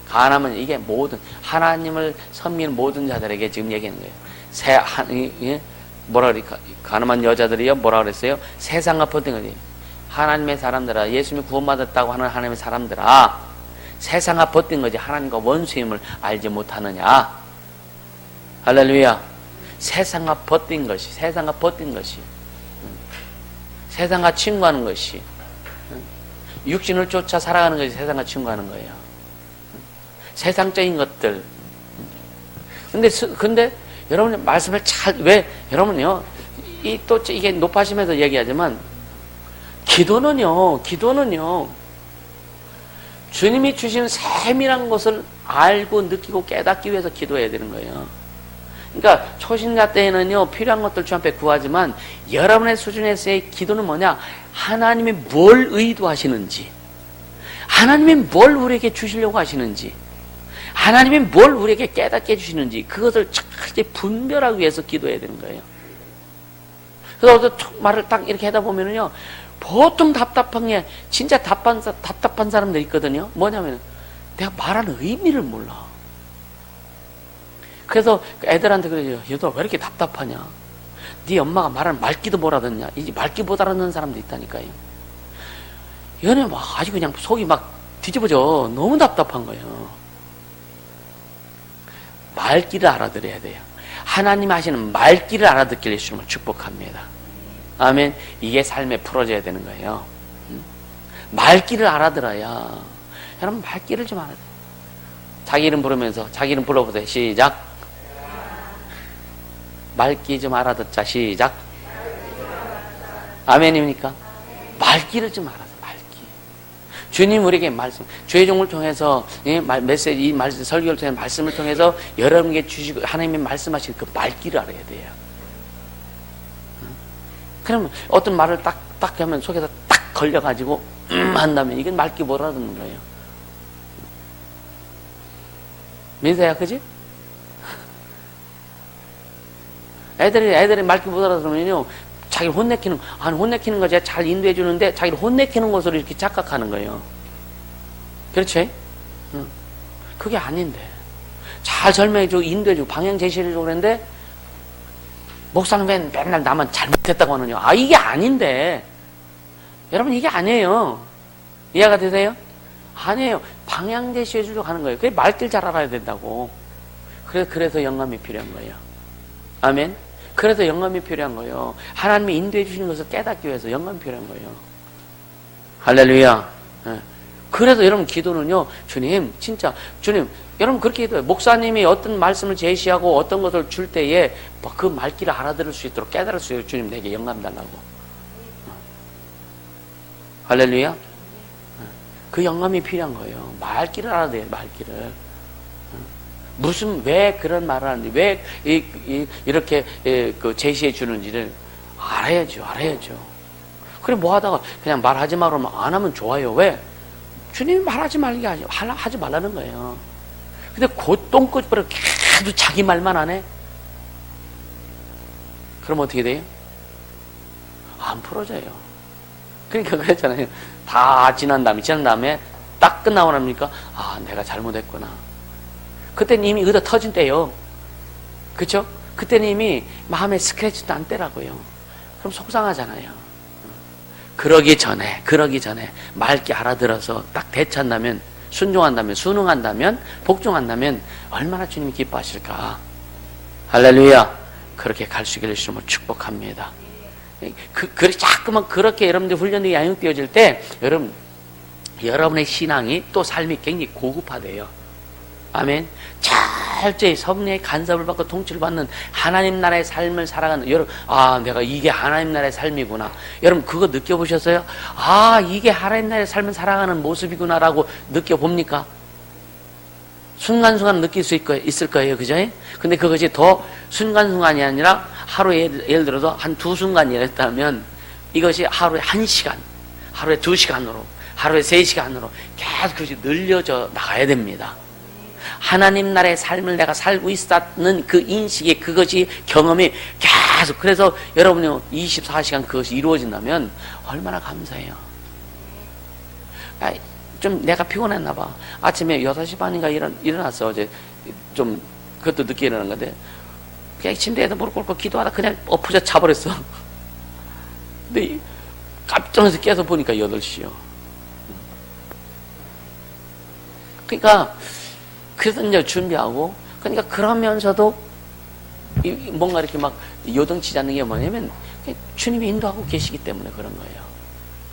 간음은 이게 모든 하나님을 섬기는 모든 자들에게 지금 얘기하는 거예요. 뭐라 그럴까? 가늠한 여자들이요 뭐라 그랬어요? 세상과 버틴 거지. 하나님의 사람들아, 예수님이 구원받았다고 하는 하나님의 사람들아, 세상과 버틴 거지 하나님과 원수임을 알지 못하느냐. 할렐루야. 세상과 버틴 것이 세상과 친구하는 것이 육신을 쫓아 살아가는 것이 세상과 친구하는 거예요. 세상적인 것들. 근데 여러분 말씀을 왜 여러분요 또 이게 높아심에서 얘기하지만 기도는요, 주님이 주신 세밀한 것을 알고 느끼고 깨닫기 위해서 기도해야 되는 거예요. 그러니까 초신자 때에는요, 필요한 것들 주 앞에 구하지만 여러분의 수준에서의 기도는 뭐냐? 하나님이 뭘 의도하시는지, 하나님이 뭘 우리에게 주시려고 하시는지, 하나님이 뭘 우리에게 깨닫게 해주시는지, 그것을 철저히 분별하기 위해서 기도해야 되는 거예요. 그래서 말을 딱 이렇게 하다 보면은요, 보통 답답한 게, 진짜 답답한 사람들 있거든요. 뭐냐면, 내가 말하는 의미를 몰라. 그래서 애들한테 그래요. 얘들아, 왜 이렇게 답답하냐? 네 엄마가 말하는 말귀도 못 알아듣냐? 이제 말귀 못 알아듣는 사람도 있다니까요. 얘네 막 아주 그냥 속이 막 뒤집어져. 너무 답답한 거예요. 말귀를 알아들어야 돼요. 하나님 하시는 말귀를 알아듣길 예수님을 축복합니다. 아멘. 이게 삶에 풀어져야 되는 거예요. 말귀를 알아들어야. 여러분, 말귀를 좀 알아들어요. 자기 이름 부르면서 자기 이름 불러보세요. 시작. 말귀 좀 알아듣자. 시작. 아멘입니까? 말귀를 좀 알아서. 말귀. 주님 우리에게 말씀, 주의 종을 통해서 메시지, 이 말씀, 설교를 통해 말씀을 통해서 여러분에게 주시고 하나님이 말씀하신 그 말귀를 알아야 돼요. 그러면 어떤 말을 딱 하면 속에서 딱 걸려가지고 한다면 이건 말귀 못 알아듣는 거예요. 민서야, 그지? 애들이 말귀 못 알아들으면요, 자기를 혼내키는 거 제가 잘 인도해 주는데 자기를 혼내키는 것으로 이렇게 착각하는 거예요. 그렇지? 그게 아닌데. 잘 설명해주고 인도해주고 방향 제시해주고 그랬는데 목사님 맨날 나만 잘못했다고 하느냐. 이게 아닌데. 여러분, 이게 아니에요. 이해가 되세요? 아니에요. 방향 제시해주려고 하는 거예요. 그게 말귀를 잘 알아야 된다고. 그래서 영감이 필요한 거예요. 아멘. 그래서 영감이 필요한 거예요. 하나님이 인도해 주시는 것을 깨닫기 위해서 영감이 필요한 거예요. 할렐루야. 그래서 여러분 기도는요, 주님, 여러분 그렇게 기도해요. 목사님이 어떤 말씀을 제시하고 어떤 것을 줄 때에 그 말귀를 알아들을 수 있도록 깨달을 수 있도록 주님 내게 영감 달라고. 할렐루야. 그 영감이 필요한 거예요. 말귀를 알아야 돼요, 말귀를. 왜 그런 말을 하는지, 왜 이렇게 제시해 주는지를 알아야죠. 그래, 뭐 하다가 그냥 말하지 말라면 안 하면 좋아요. 왜? 주님이 말하지 말게 하지 말라는 거예요. 근데 곧 똥꼬집으로 계속 자기 말만 안 해? 그럼 어떻게 돼요? 안 풀어져요. 그러니까 그랬잖아요. 다 지난 다음에 딱 끝나고 나니까, 내가 잘못했구나. 그때는 이미 의도 터진 때요. 그쵸? 그때는 이미 마음에 스크래치도 안 떼라고요. 그럼 속상하잖아요. 그러기 전에 맑게 알아들어서 딱 대처한다면, 순응한다면, 복종한다면 얼마나 주님이 기뻐하실까. 할렐루야. 그렇게 갈 수 있기를 주님을 축복합니다. 자꾸만 그렇게 여러분들 훈련이 양육되어질 때 여러분의 신앙이 또 삶이 굉장히 고급화돼요. 아멘. 철저히 성령의 간섭을 받고 통치를 받는 하나님 나라의 삶을 살아가는 여러분, 내가 이게 하나님 나라의 삶이구나. 여러분 그거 느껴보셨어요? 이게 하나님 나라의 삶을 살아가는 모습이구나라고 느껴봅니까? 순간순간 느낄 수 있을 거예요. 그죠? 근데 그것이 더 순간순간이 아니라 하루에 예를 들어서 한 2순간이었다면 이것이 하루에 1시간, 하루에 2시간으로, 하루에 3시간으로 계속 그것이 늘려져 나가야 됩니다. 하나님 나라의 삶을 내가 살고 있었는 그 인식이, 그것이 경험이 계속, 그래서 여러분이 24시간 그것이 이루어진다면 얼마나 감사해요. 좀 내가 피곤했나 봐. 아침에 6시 반인가 일어났어. 어제 좀 그것도 늦게 일어난 건데 그냥 침대에서 무릎 꿇고 기도하다 그냥 엎어져 자버렸어. 근데 깜짝 놀라서 깨서 보니까 8시요. 그러니까 그래서 이제 준비하고, 그러니까 그러면서도 뭔가 이렇게 막 요동치지 않는 게 뭐냐면 주님이 인도하고 계시기 때문에 그런 거예요.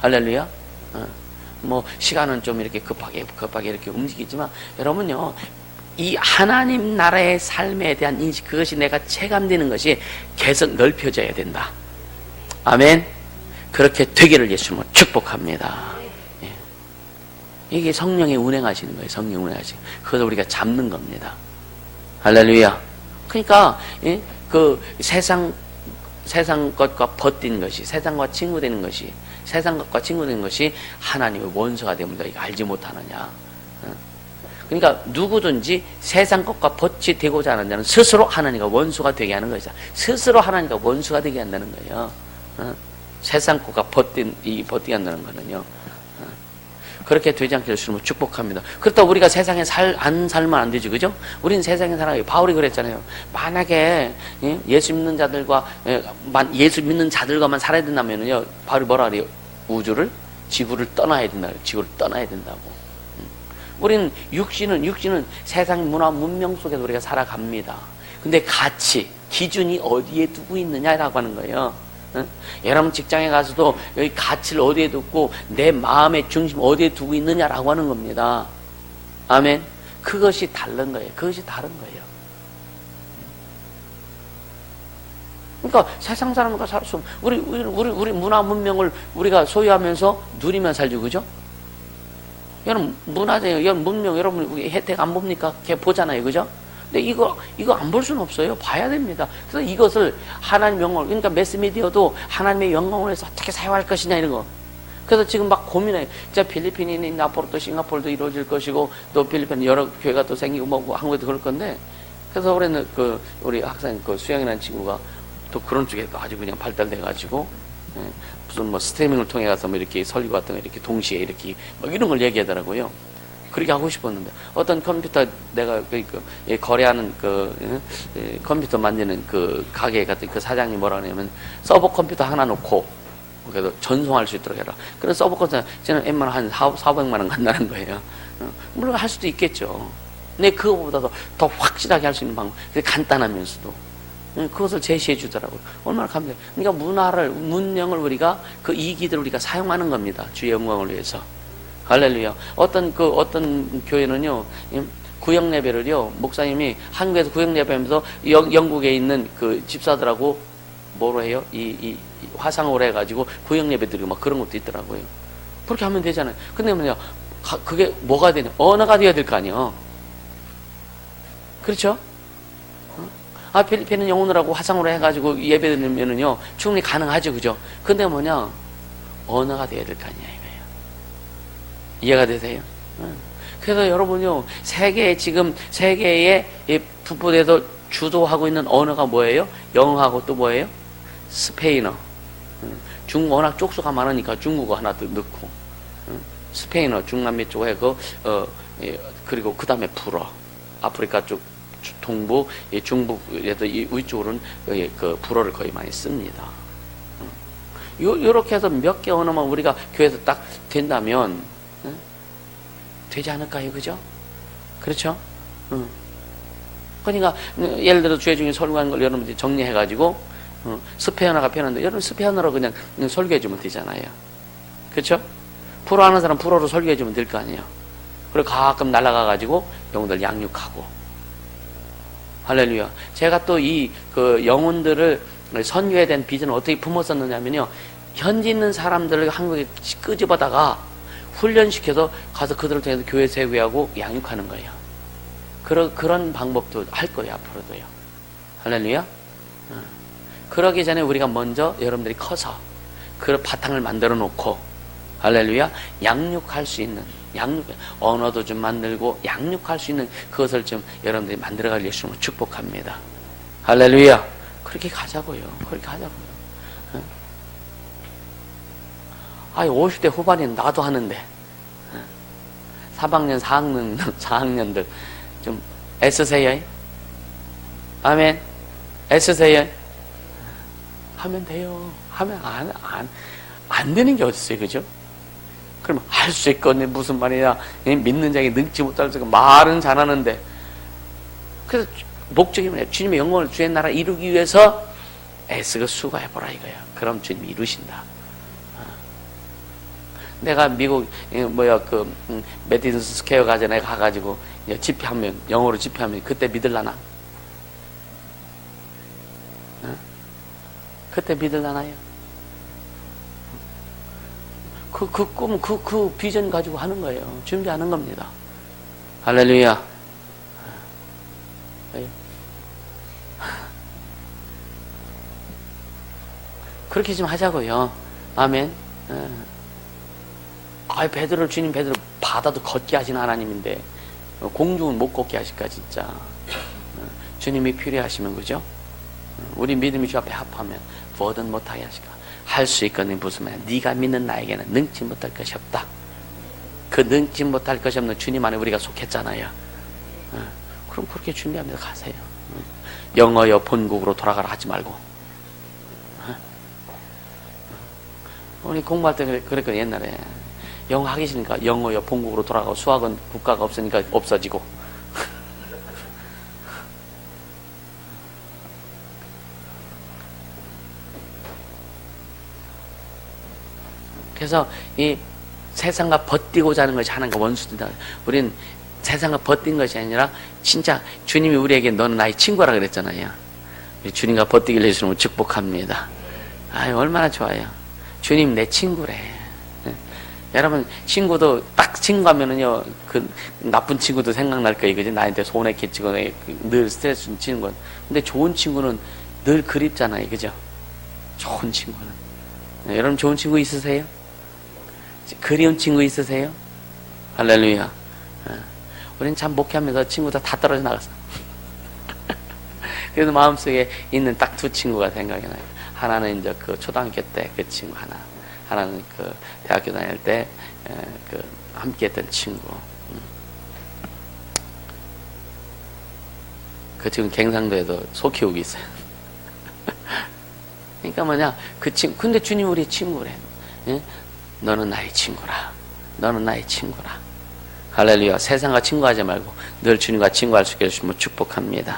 할렐루야. 뭐 시간은 좀 이렇게 급하게 이렇게 움직이지만 여러분요, 이 하나님 나라의 삶에 대한 인식, 그것이 내가 체감되는 것이 계속 넓혀져야 된다. 아멘. 그렇게 되기를 예수님으로 축복합니다. 예. 이게 성령의 운행하시는 거예요. 성령 운행하시는. 그것을 우리가 잡는 겁니다. 할렐루야. 그러니까 예? 그 세상 것과 버틴 것이, 세상과 친구되는 것이, 세상 것과 친구되는 것이 하나님의 원수가 됩니다. 이거 알지 못하느냐. 그러니까 누구든지 세상 것과 벗이 되고자 하는 자는 스스로 하나님과 원수가 되게 하는 거죠. 스스로 하나님과 원수가 되게 한다는 거예요. 세상 것과 벗게 한다는 거는요. 그렇게 되지 않게 예수님을 축복합니다. 그렇다고 우리가 세상에 안 살면 안 되죠. 그죠? 우리는 세상에 살아요. 바울이 그랬잖아요. 만약에 예수 믿는 자들과 예수 믿는 자들과만 살아야 된다면요. 바울이 뭐라 그래요? 지구를 떠나야 된다. 지구를 떠나야 된다고. 우리는 육신은 세상 문화 문명 속에서 우리가 살아갑니다. 근데 가치, 기준이 어디에 두고 있느냐라고 하는 거예요. 여러분 직장에 가서도 여기 가치를 어디에 두고 내 마음의 중심 어디에 두고 있느냐라고 하는 겁니다. 아멘. 그것이 다른 거예요. 그것이 다른 거예요. 그러니까 세상 사람과 살 수 없는 우리 문화 문명을 우리가 소유하면서 누리면 살죠. 그죠? 여러분 문화재요. 여러분 문명 여러분 혜택 안 봅니까? 걔 보잖아요. 그죠? 근데 이거 안 볼 수는 없어요. 봐야 됩니다. 그래서 이것을 하나님의 영광을, 그러니까 매스미디어도 하나님의 영광을 위해서 어떻게 사용할 것이냐 이런 거. 그래서 지금 막 고민해요. 진짜 필리핀이 앞으로 또 싱가포르도 이루어질 것이고 또 필리핀 여러 교회가 또 생기고 뭐 한국에도 그럴 건데, 그래서 올해는 우리 학생 수영이라는 친구가 또 그런 쪽에 아주 그냥 발달돼가지고 무슨 뭐 스트리밍을 통해 가서 뭐 이렇게 설교 같은 거 이렇게 동시에 이렇게 막 이런 걸 얘기하더라고요. 그렇게 하고 싶었는데 어떤 컴퓨터 내가 거래하는 컴퓨터 만드는 그 가게 같은 그 사장님 뭐라 하냐면 서버 컴퓨터 하나 놓고 그래도 전송할 수 있도록 해라. 그런 서버 컴퓨터 저는 웬만하면 한 400만 원 간다는 거예요. 물론 할 수도 있겠죠. 근데 그거보다도 더 확실하게 할 수 있는 방법, 간단하면서도 그것을 제시해 주더라고요. 얼마나 감사해요. 그러니까 문명을 우리가 그 이기들을 우리가 사용하는 겁니다. 주의 영광을 위해서. 할렐루야. 어떤 교회는요, 구역 예배를요, 목사님이 한국에서 구역 예배하면서 영국에 있는 그 집사들하고 뭐로 해요? 이 화상으로 해가지고 구역 예배 드리고 막 그런 것도 있더라고요. 그렇게 하면 되잖아요. 근데 뭐냐, 그게 뭐가 되냐? 언어가 되어야 될 거 아니에요. 그렇죠? 필리핀은 영어로 하고 화상으로 해가지고 예배 드리면은요, 충분히 가능하죠. 그죠? 근데 뭐냐, 언어가 되어야 될 거 아니에요. 이해가 되세요? 그래서 여러분요, 세계의 북부대에서 주도하고 있는 언어가 뭐예요? 영어하고 또 뭐예요? 스페인어. 중국 워낙 쪽수가 많으니까 중국어 하나 더 넣고, 스페인어, 중남미 쪽에 그리고 그 다음에 불어. 아프리카 쪽, 동부, 중북에도 위쪽으로는 그 불어를 거의 많이 씁니다. 요렇게 해서 몇 개 언어만 우리가 교회에서 딱 된다면, 되지 않을까요? 그죠? 그렇죠? 그러니까 예를 들어 주의 중에 설교하는 걸 여러분들이 정리해가지고 스페인어가 편한데 여러분 스페인어로 그냥 설교해주면 되잖아요. 그렇죠? 불어 하는 사람 불어로 설교해주면 될 거 아니에요. 그리고 가끔 날아가가지고 영혼들 양육하고. 할렐루야. 제가 또 그 영혼들을 선교에 대한 비전을 어떻게 품었었느냐면요, 현지 있는 사람들을 한국에 끄집어다가 훈련시켜서 가서 그들을 통해서 교회 세우하고 양육하는 거예요. 그런 방법도 할 거예요, 앞으로도요. 할렐루야. 그러기 전에 우리가 먼저 여러분들이 커서 그 바탕을 만들어 놓고, 할렐루야, 양육할 수 있는, 언어도 좀 만들고 양육할 수 있는 그것을 좀 여러분들이 만들어갈 예수님을 축복합니다. 할렐루야. 그렇게 가자고요. 그렇게 하자고요. 50대 후반에는 나도 하는데 3학년, 4학년들 좀 애쓰세요. 아멘. 애쓰세요. 하면 돼요. 하면 안 되는 게 어딨어요. 그죠? 그러면 할 수 있거든요. 무슨 말이냐. 믿는 자에게 능치 못할 수 말은 잘하는데. 그래서 목적이 뭐냐. 주님의 영광을, 주의 나라 이루기 위해서 애쓰고 수고해보라 이거예요. 그럼 주님이 이루신다. 내가 미국 메디슨 스퀘어 가전에 가가지고 집회하면, 영어로 집회하면 그때 믿을라나? 그때 믿을라나요? 그 꿈, 그 비전 가지고 하는 거예요. 준비하는 겁니다. 할렐루야. 그렇게 좀 하자고요. 아멘. 주님 베드로 바다도 걷게 하신 하나님인데 공중은 못 걷게 하실까 진짜. 주님이 필요하시면 그죠? 우리 믿음이 주 앞에 합하면 뭐든 못하게 하실까. 할 수 있거든 무슨 말이야. 네가 믿는 나에게는 능치 못할 것이 없다. 그 능치 못할 것이 없는 주님 안에 우리가 속했잖아요. 그럼 그렇게 준비하면서 가세요. 영어여 본국으로 돌아가라 하지 말고. 우리 공부할 때 그랬거든 옛날에. 영어 하기 싫으니까 영어여 본국으로 돌아가고 수학은 국가가 없으니까 없어지고. 그래서 이 세상과 버티고자 하는 것이 하나님과 원수다. 우린 세상과 버틴 것이 아니라 진짜 주님이 우리에게 너는 나의 친구라 그랬잖아요. 주님과 버티기를 해주시면 축복합니다. 아유 얼마나 좋아요. 주님 내 친구래. 여러분 친구도 딱 친구하면은요 그 나쁜 친구도 생각날 거예요. 그지? 나한테 손해 끼치고 늘 스트레스 주는 친구는. 근데 좋은 친구는 늘 그립잖아요. 그죠? 좋은 친구는. 여러분 좋은 친구 있으세요? 그리운 친구 있으세요? 할렐루야. 우린 참 목회하면서 친구들 다 떨어져 나갔어. 그래서 마음속에 있는 딱 두 친구가 생각이 나요. 하나는 이제 그 초등학교 때 그 친구 하나는 그 대학교 다닐 때 그 함께 했던 친구. 그 지금 갱상도에도 소 키우고 있어요. 그러니까 뭐냐 그 친구. 근데 주님 우리 친구래. 예? 너는 나의 친구라. 너는 나의 친구라. 할렐루야. 세상과 친구하지 말고 늘 주님과 친구할 수 있게 해주시면 축복합니다.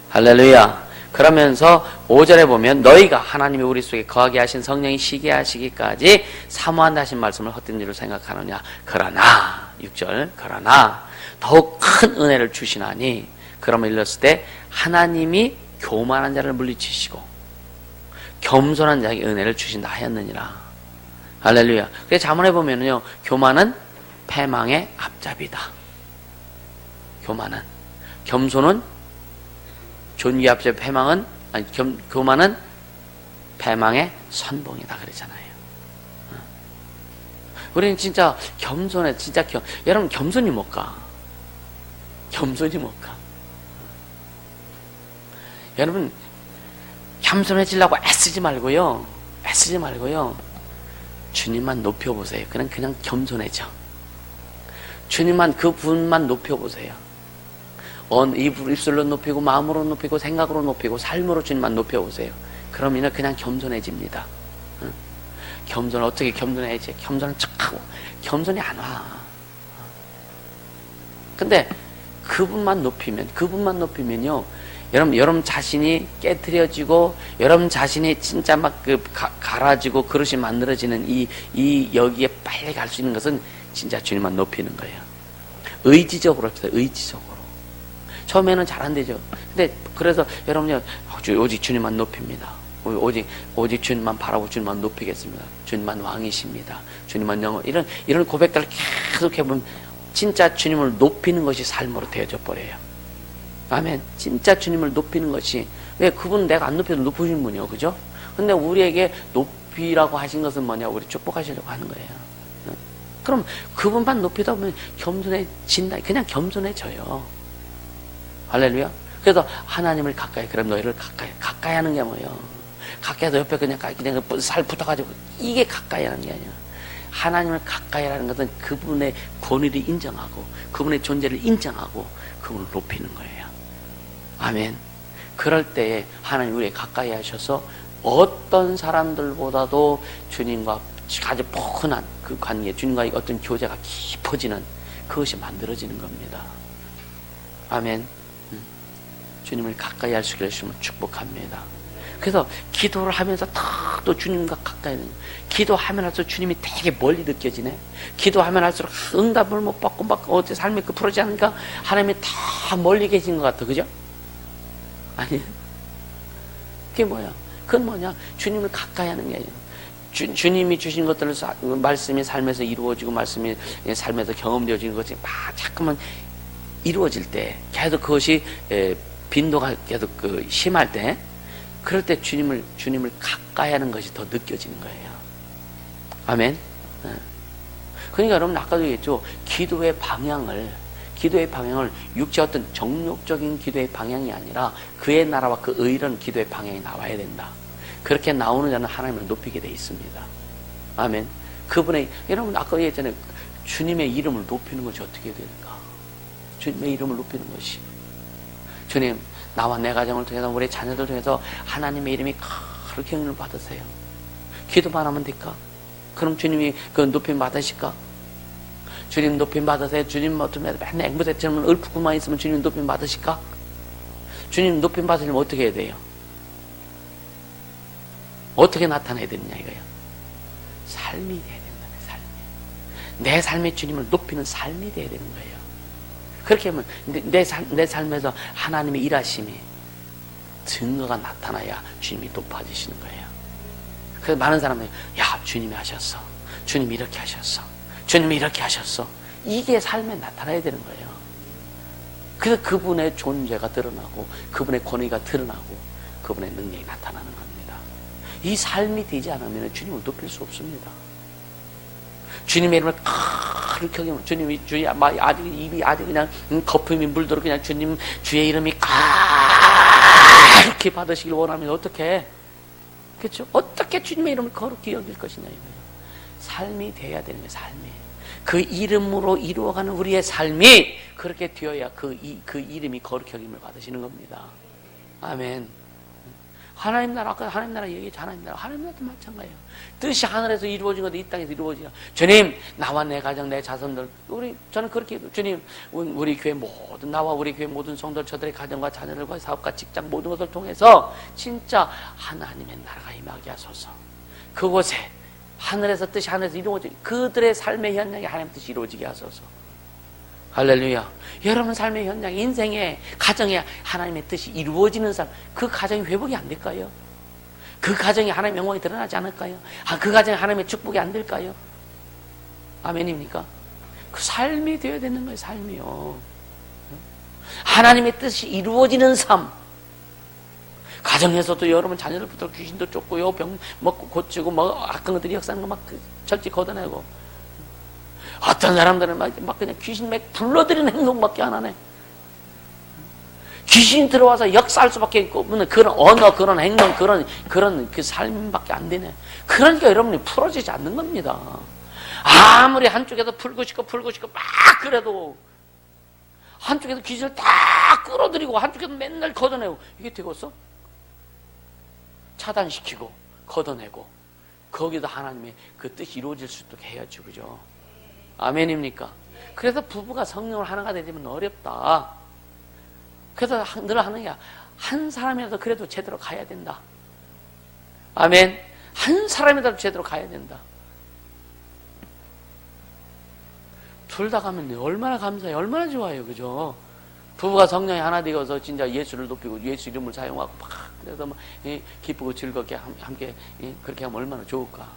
할렐루야. 그러면서 5절에 보면 너희가 하나님이 우리 속에 거하게 하신 성령이 시게 하시기까지 사모한다 하신 말씀을 헛된 줄로 생각하느냐. 그러나 6절 그러나 더욱 큰 은혜를 주시나니 그러면 일렀을 때 하나님이 교만한 자를 물리치시고 겸손한 자에게 은혜를 주신다 하였느니라. 할렐루야. 그래서 자문해 보면은요, 교만은 패망의 앞잡이다. 교만은. 겸손은 존귀 앞잡이, 패망은, 아니, 교만은 패망의 선봉이다. 그러잖아요. 우리는 진짜 겸손해, 진짜 여러분, 겸손이 뭘까? 겸손이 뭘까? 여러분, 겸손해지려고 애쓰지 말고요. 주님만 높여보세요. 그냥 겸손해져. 주님만 그 분만 높여보세요. 입술로 높이고 마음으로 높이고 생각으로 높이고 삶으로 주님만 높여보세요. 그러면 그냥 겸손해집니다. 겸손 어떻게 겸손해야지? 겸손한 척하고 겸손이 안 와. 근데 그분만 높이면요. 여러분 자신이 깨트려지고 여러분 자신이 진짜 막 갈아지고 그릇이 만들어지는 이 여기에 빨리 갈 수 있는 것은 진짜 주님만 높이는 거예요. 의지적으로 합시다. 의지적으로. 처음에는 잘 안 되죠. 근데 그래서 여러분요 오직 주님만 높입니다. 오직 주님만 바라보고 주님만 높이겠습니다. 주님만 왕이십니다. 주님만 영원 이런 고백들을 계속 해보면 진짜 주님을 높이는 것이 삶으로 되어져 버려요. 아멘. 진짜 주님을 높이는 것이 왜 그분 내가 안 높여도 높으신 분이요, 그죠? 근데 우리에게 높이라고 하신 것은 뭐냐? 우리 축복하시려고 하는 거예요. 그럼 그분만 높이다 보면 겸손해진다. 그냥 겸손해져요. 할렐루야. 그래서 하나님을 가까이, 그럼 너희를 가까이 하는 게 뭐예요? 가까이서 옆에 그냥 살 붙어가지고 이게 가까이 하는 게 아니야. 하나님을 가까이 하는 것은 그분의 권위를 인정하고 그분의 존재를 인정하고 그분을 높이는 거예요. 아멘. 그럴 때에 하나님 우리에 가까이 하셔서 어떤 사람들보다도 주님과 아주 포근한 그 관계, 주님과의 어떤 교제가 깊어지는 그것이 만들어지는 겁니다. 아멘. 주님을 가까이 할 수 있게 해주시면 축복합니다. 그래서 기도를 하면서 또 주님과 가까이 되는, 기도하면 할수록 주님이 되게 멀리 느껴지네. 기도하면 할수록 응답을 못 받고 막 어째 삶이 풀어지지 않으니까 하나님이 다 멀리 계신 것 같아. 그죠? 아니, 그게 뭐야? 그건 뭐냐? 주님을 가까이 하는 게 아니야. 주님이 주신 것들을 말씀이 삶에서 이루어지고 말씀이 삶에서 경험되어지는 것이 막 자꾸만 이루어질 때 계속 그것이 빈도가 계속 심할 때 그럴 때 주님을 가까이 하는 것이 더 느껴지는 거예요. 아멘. 그러니까 여러분 아까도 얘기했죠. 기도의 방향을 육체 어떤 정욕적인 기도의 방향이 아니라 그의 나라와 그 의로운 기도의 방향이 나와야 된다. 그렇게 나오는 자는 하나님을 높이게 돼 있습니다. 아멘. 그분의, 여러분 아까 얘기했잖아요. 주님의 이름을 높이는 것이 어떻게 될까? 주님의 이름을 높이는 것이, 주님 나와 내 가정을 통해서 우리 자녀들 통해서 하나님의 이름이 그렇게 영향을 받으세요. 기도만 하면 될까? 그럼 주님이 그 높임 받으실까? 주님 높임 받으세요. 주님 어쩌면 맨날 앵무새처럼 읊고만 있으면 주님 높임 받으실까? 주님 높임 받으려면 어떻게 해야 돼요? 어떻게 나타나야 되느냐 이거예요. 삶이 돼야 된다는, 삶이. 내 삶의 주님을 높이는 삶이 돼야 되는 거예요. 그렇게 하면 내 삶에서 하나님의 일하심이 증거가 나타나야 주님이 높아지시는 거예요. 그래서 많은 사람들이 야 주님이 하셨어, 주님이 이렇게 하셨어, 주님이 이렇게 하셨어, 이게 삶에 나타나야 되는 거예요. 그래서 그분의 존재가 드러나고 그분의 권위가 드러나고 그분의 능력이 나타나는 겁니다. 이 삶이 되지 않으면 주님을 높일 수 없습니다. 주님의 이름을 그렇게 하면 주님이 아직 입이 아직 그냥 거품이 물도록 그냥 주님 주의 이름이 그렇게 받으시길 원하면 어떻게, 그렇죠? 어떻게 주님의 이름을 거룩히 여길 것이냐 이거예요. 삶이 돼야 되는 거예요. 삶이 그 이름으로 이루어가는 우리의 삶이 그렇게 되어야 그 이름이 거룩히 여김을 받으시는 겁니다. 아멘. 하나님 나라, 아까 하나님 나라 얘기했죠. 하나님 나라도 마찬가지예요. 뜻이 하늘에서 이루어진 것도 이 땅에서 이루어지냐. 주님, 나와 내 가정, 내 자손들, 저는 그렇게 해도, 주님, 우리 교회 모든, 나와 우리 교회 모든 성도들, 저들의 가정과 자녀들과 사업과 직장 모든 것을 통해서 진짜 하나님의 나라가 임하게 하소서. 그곳에 하늘에서 뜻이 하늘에서 이루어지게, 그들의 삶의 현장에 하나님 뜻이 이루어지게 하소서. 할렐루야. 여러분 삶의 현장, 인생에, 가정에 하나님의 뜻이 이루어지는 삶, 그 가정이 회복이 안 될까요? 그 가정에 하나님의 영광이 드러나지 않을까요? 그 가정에 하나님의 축복이 안 될까요? 아멘입니까? 그 삶이 되어야 되는 거예요. 삶이요. 하나님의 뜻이 이루어지는 삶. 가정에서도 여러분 자녀들부터 귀신도 쫓고요, 병 먹고 고치고 악한 것들이 역사하는 거 막 철저히 걷어내고, 어떤 사람들은 막 그냥 귀신 막 불러들이는 행동밖에 안 하네. 귀신 들어와서 역사할 수밖에 없는 그런 언어, 그런 행동, 그런 그 삶밖에 안 되네. 그러니까 여러분이 풀어지지 않는 겁니다. 아무리 한쪽에서 풀고 싶고 막 그래도 한쪽에서 귀신을 다 끌어들이고 한쪽에서 맨날 걷어내고 이게 되겠어? 차단시키고 걷어내고 거기다 하나님의 그 뜻이 이루어질 수 있도록 해야죠. 그죠? 아멘입니까? 그래서 부부가 성령을 하나가 되면 어렵다. 그래서 늘 하는 게 한 사람이라도 그래도 제대로 가야 된다. 아멘. 한 사람이라도 제대로 가야 된다. 둘 다 가면 얼마나 감사해요. 얼마나 좋아요. 그죠? 부부가 성령이 하나 되어서 진짜 예수를 높이고 예수 이름을 사용하고 막 그래서 막 기쁘고 즐겁게 함께 그렇게 하면 얼마나 좋을까.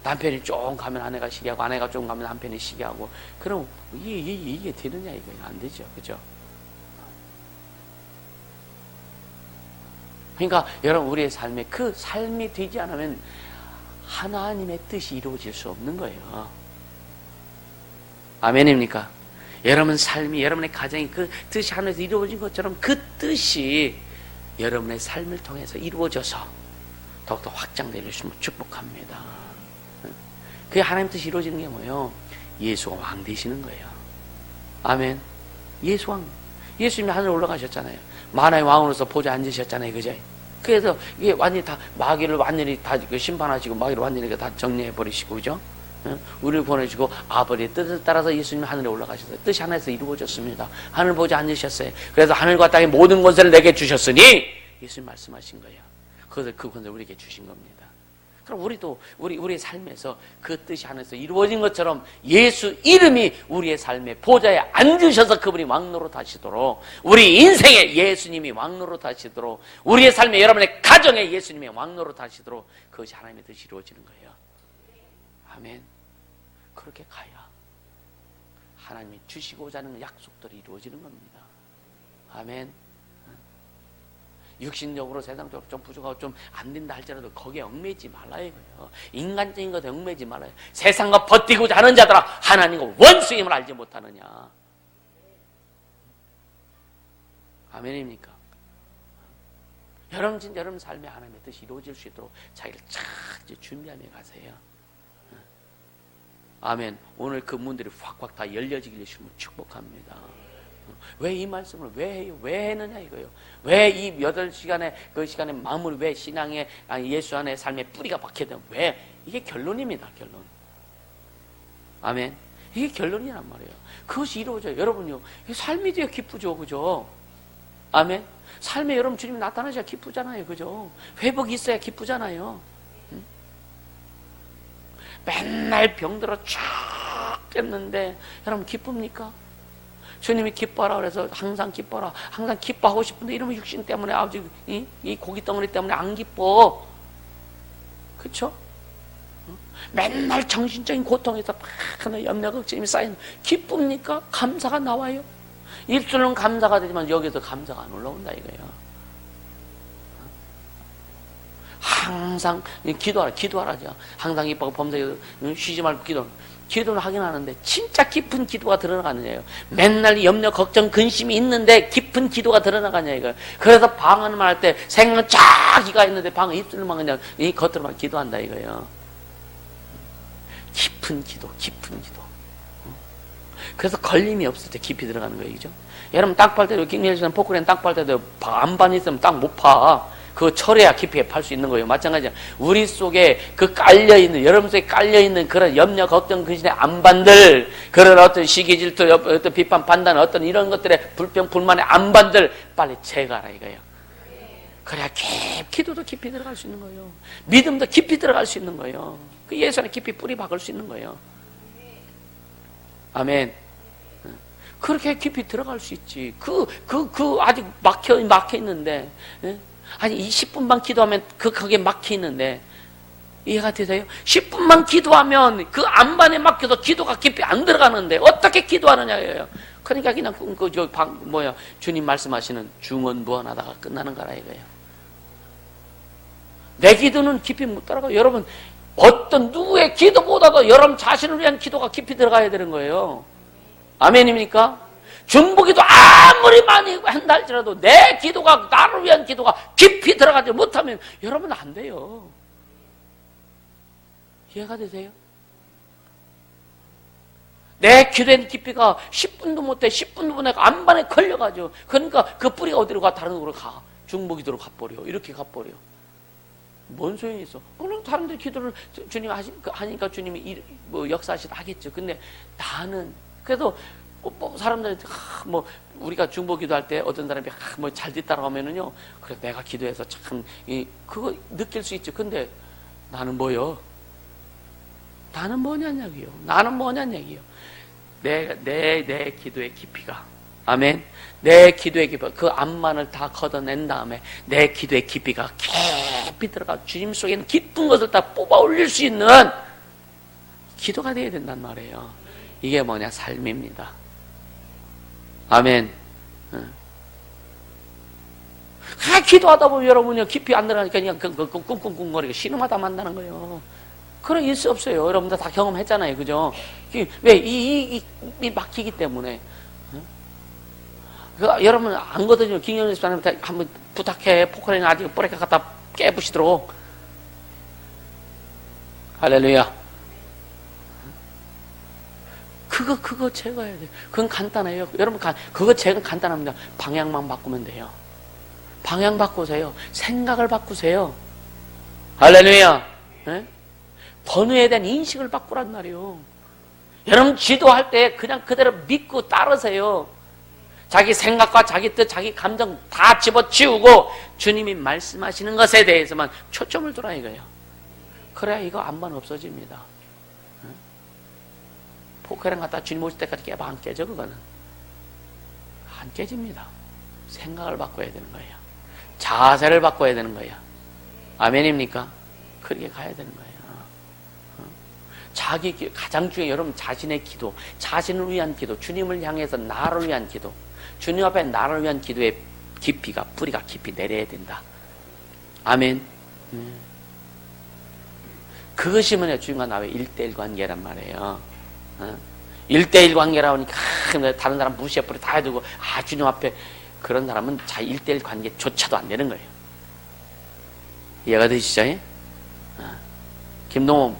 남편이 좀 가면 아내가 시기하고 아내가 좀 가면 남편이 시기하고 그럼 이게 되느냐 이거 안 되죠. 그죠? 그러니까 여러분 우리의 삶에 그 삶이 되지 않으면 하나님의 뜻이 이루어질 수 없는 거예요. 아멘입니까? 여러분 삶이, 여러분의 가정이 그 뜻이 하늘에서 이루어진 것처럼 그 뜻이 여러분의 삶을 통해서 이루어져서 더욱더 확장되길 축복합니다. 그게 하나님 뜻이 이루어지는 게 뭐예요? 예수가 왕 되시는 거예요. 아멘. 예수 왕. 예수님이 하늘 올라가셨잖아요. 만화의 왕으로서 보좌에 앉으셨잖아요. 그죠? 그래서 이게 완전히 다 마귀를 완전히 다 심판하시고 마귀를 완전히 다 정리해 버리시고, 그죠? 우리를 보내주고 아버지의 뜻을 따라서 예수님이 하늘에 올라가셨어요. 뜻이 하늘에서 이루어졌습니다. 하늘 보좌에 앉으셨어요. 그래서 하늘과 땅의 모든 권세를 내게 주셨으니 예수님 말씀하신 거예요. 그것을 그 권세를 우리에게 주신 겁니다. 그럼 우리도 우리의 삶에서 그 뜻이 안에서 이루어진 것처럼 예수 이름이 우리의 삶의 보좌에 앉으셔서 그분이 왕노릇 하시도록, 우리 인생에 예수님이 왕노릇 하시도록, 우리의 삶에, 여러분의 가정에 예수님이 왕노릇 하시도록 그것이 하나님의 뜻이 이루어지는 거예요. 아멘. 그렇게 가야 하나님이 주시고자 하는 약속들이 이루어지는 겁니다. 아멘. 육신적으로 세상적으로 좀 부족하고 좀 안 된다 할지라도 거기에 얽매이지 말아야 해요. 인간적인 것에 얽매이지 말아요. 세상과 버티고자 하는 자들아, 하나님과 원수임을 알지 못하느냐. 아멘입니까? 여러분 진짜 여러분 삶에 하나님의 뜻이 이루어질 수 있도록 자기를 잘 준비하며 가세요. 아멘. 오늘 그 문들이 확확 다 열려지길 주시면 축복합니다. 왜 이 말씀을 왜 해요? 왜 했느냐 이거요. 왜 이 8시간의 그 시간에 마음을 왜 신앙의 예수 안에 삶의 뿌리가 박혀야 돼요? 왜? 이게 결론입니다. 결론. 아멘. 이게 결론이란 말이에요. 그것이 이루어져요. 여러분요. 삶이 돼야 기쁘죠. 그죠? 아멘. 삶에 여러분 주님이 나타나셔야 기쁘잖아요. 그죠? 회복이 있어야 기쁘잖아요. 응? 맨날 병들어 쭉 깼는데 여러분 기쁩니까? 주님이 기뻐하라 그래서 항상 기뻐라, 항상 기뻐하고 싶은데 이러면 육신 때문에 아버지 이 고기 덩어리 때문에 안 기뻐. 그쵸? 맨날 정신적인 고통에서 막 염려 걱정이 쌓이는, 기쁩니까? 감사가 나와요? 입술은 감사가 되지만 여기서 감사가 안 올라온다 이거예요. 항상 기도하라죠. 항상 기뻐하고 범사에 쉬지 말고 기도는 하긴 하는데 진짜 깊은 기도가 드러나가느냐요. 맨날 염려, 걱정, 근심이 있는데 깊은 기도가 드러나가냐 이거예요. 그래서 방언을 할 때 생각은 쫙기가 있는데 방언 입술만 그냥 이 겉으로만 기도한다 이거예요. 깊은 기도. 그래서 걸림이 없을 때 깊이 들어가는 거예요. 그죠? 여러분 땅 팔 때도, 킹리얼스는 포크레인 땅 팔 때도 반반 있으면 땅 못 파. 그거 철해야 깊이 팔 수 있는 거예요. 마찬가지야. 우리 속에 그 깔려있는, 여러분 속에 깔려있는 그런 염려, 걱정, 근심의 안반들, 그런 어떤 시기, 질투, 어떤 비판, 판단, 어떤 이런 것들의 불평, 불만의 안반들 빨리 제거하라 이거예요. 그래야 기도도 깊이 들어갈 수 있는 거예요. 믿음도 깊이 들어갈 수 있는 거예요. 그 예수 안에 깊이 뿌리 박을 수 있는 거예요. 아멘. 그렇게 깊이 들어갈 수 있지. 아직 막혀 있는데, 아니, 10분만 기도하면 거기에 막혀 있는데, 이해가 되세요? 10분만 기도하면 그 안반에 막혀서 기도가 깊이 안 들어가는데, 어떻게 기도하느냐예요. 그러니까 그냥 주님 말씀하시는 중언부언하다가 끝나는 거라 이거예요. 내 기도는 깊이 못 들어가요. 여러분, 어떤 누구의 기도보다도 여러분 자신을 위한 기도가 깊이 들어가야 되는 거예요. 아멘입니까? 중보기도 아무리 많이 한다 할지라도 내 기도가, 나를 위한 기도가 깊이 들어가지 못하면 여러분 안 돼요. 이해가 되세요? 내 기도의 깊이가 10분도 못해, 10분도 못해 안반에 걸려가지고, 그러니까 그 뿌리가 어디로 가? 다른 곳으로 가. 중보기도로 가버려. 이렇게 가버려. 뭔 소용이 있어? 물론 다른 데 기도를 주님이 하니까 주님이 역사하시다 하겠죠. 근데 나는 그래도 사람들이 우리가 중보 기도할 때 어떤 사람이 잘 됐다고 하면은요, 그래 내가 기도해서 참 그거 느낄 수 있죠. 근데 나는 뭐요? 나는 뭐냐냐고요. 나는 뭐냐냐고요. 내 기도의 깊이가, 아멘. 내 기도의 깊이, 그 암만을 다 걷어낸 다음에 내 기도의 깊이가 깊이 들어가 주님 속에 있는 깊은 것을 다 뽑아 올릴 수 있는 기도가 되어야 된단 말이에요. 이게 뭐냐? 삶입니다. 아멘. 기도하다 보면 여러분이 깊이 안 들어가니까 그냥 꿍꿍꿍거리고 신음하다 만나는 거예요. 그런 일 수 없어요. 여러분들 다 경험했잖아요. 그죠? 왜? 이 막히기 때문에. 여러분 안거든요. 김영일 집사님한테 한번 부탁해. 포크레인 아직 뿌레카 갖다 깨부시도록. 할렐루야. 그거 제거해야 돼요. 그건 간단해요. 여러분, 그거 제거 간단합니다. 방향만 바꾸면 돼요. 방향 바꾸세요. 생각을 바꾸세요. 할렐루야. 네? 번호에 대한 인식을 바꾸란 말이에요. 여러분, 지도할 때 그냥 그대로 믿고 따르세요. 자기 생각과 자기 뜻, 자기 감정 다 집어치우고 주님이 말씀하시는 것에 대해서만 초점을 두라 이거예요. 그래야 이거 안만 없어집니다. 포크레인 갖다 주님 오실 때까지 깨봐 안 깨져. 그거는 안 깨집니다. 생각을 바꿔야 되는 거예요. 자세를 바꿔야 되는 거예요. 아멘입니까? 그렇게 가야 되는 거예요. 가장 중요해. 여러분 자신의 기도, 자신을 위한 기도, 주님을 향해서 나를 위한 기도, 주님 앞에 나를 위한 기도의 깊이가, 뿌리가 깊이 내려야 된다. 아멘. 그것이 뭐냐, 주님과 나의 1대1 관계란 말이에요. 1대1 관계라 하니까 다른 사람 무시해버리고 다 해두고 주님 앞에, 그런 사람은 자 1대1 관계조차도 안 되는 거예요. 이해가 되시죠? 김동호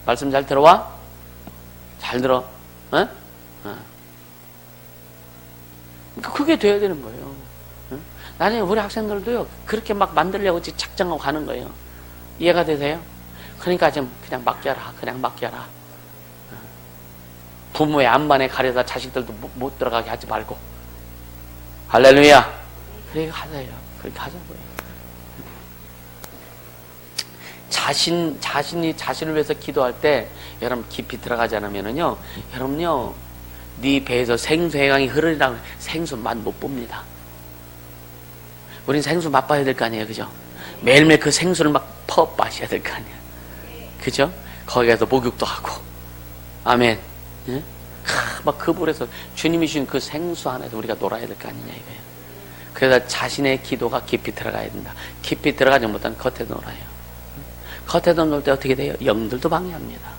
말씀 잘 들어와? 잘 들어? 그게 돼야 되는 거예요. 나중에 우리 학생들도요, 그렇게 막 만들려고 작정하고 가는 거예요. 이해가 되세요? 그러니까 좀 그냥 맡겨라. 그냥 맡겨라. 부모의 안반에 가려다 자식들도 못 들어가게 하지 말고. 할렐루야. 그렇게 하세요. 그렇게 하자고요. 자신이 자신을 위해서 기도할 때 여러분 깊이 들어가지 않으면은요, 여러분요, 네 배에서 생수 해강이 흐르리라고 생수 맛 못 봅니다. 우린 생수 맛봐야 될 거 아니에요, 그죠? 매일매일 그 생수를 막 퍼 마셔야 될 거 아니에요, 그죠? 거기 가서 목욕도 하고, 아멘. 예? 막 그 물에서 주님이 주신 그 생수 안에서 우리가 놀아야 될 거 아니냐 이거예요. 그래서 자신의 기도가 깊이 들어가야 된다. 깊이 들어가지 못하면 겉에 놀아요. 겉에도 놀 때 어떻게 돼요? 영들도 방해합니다.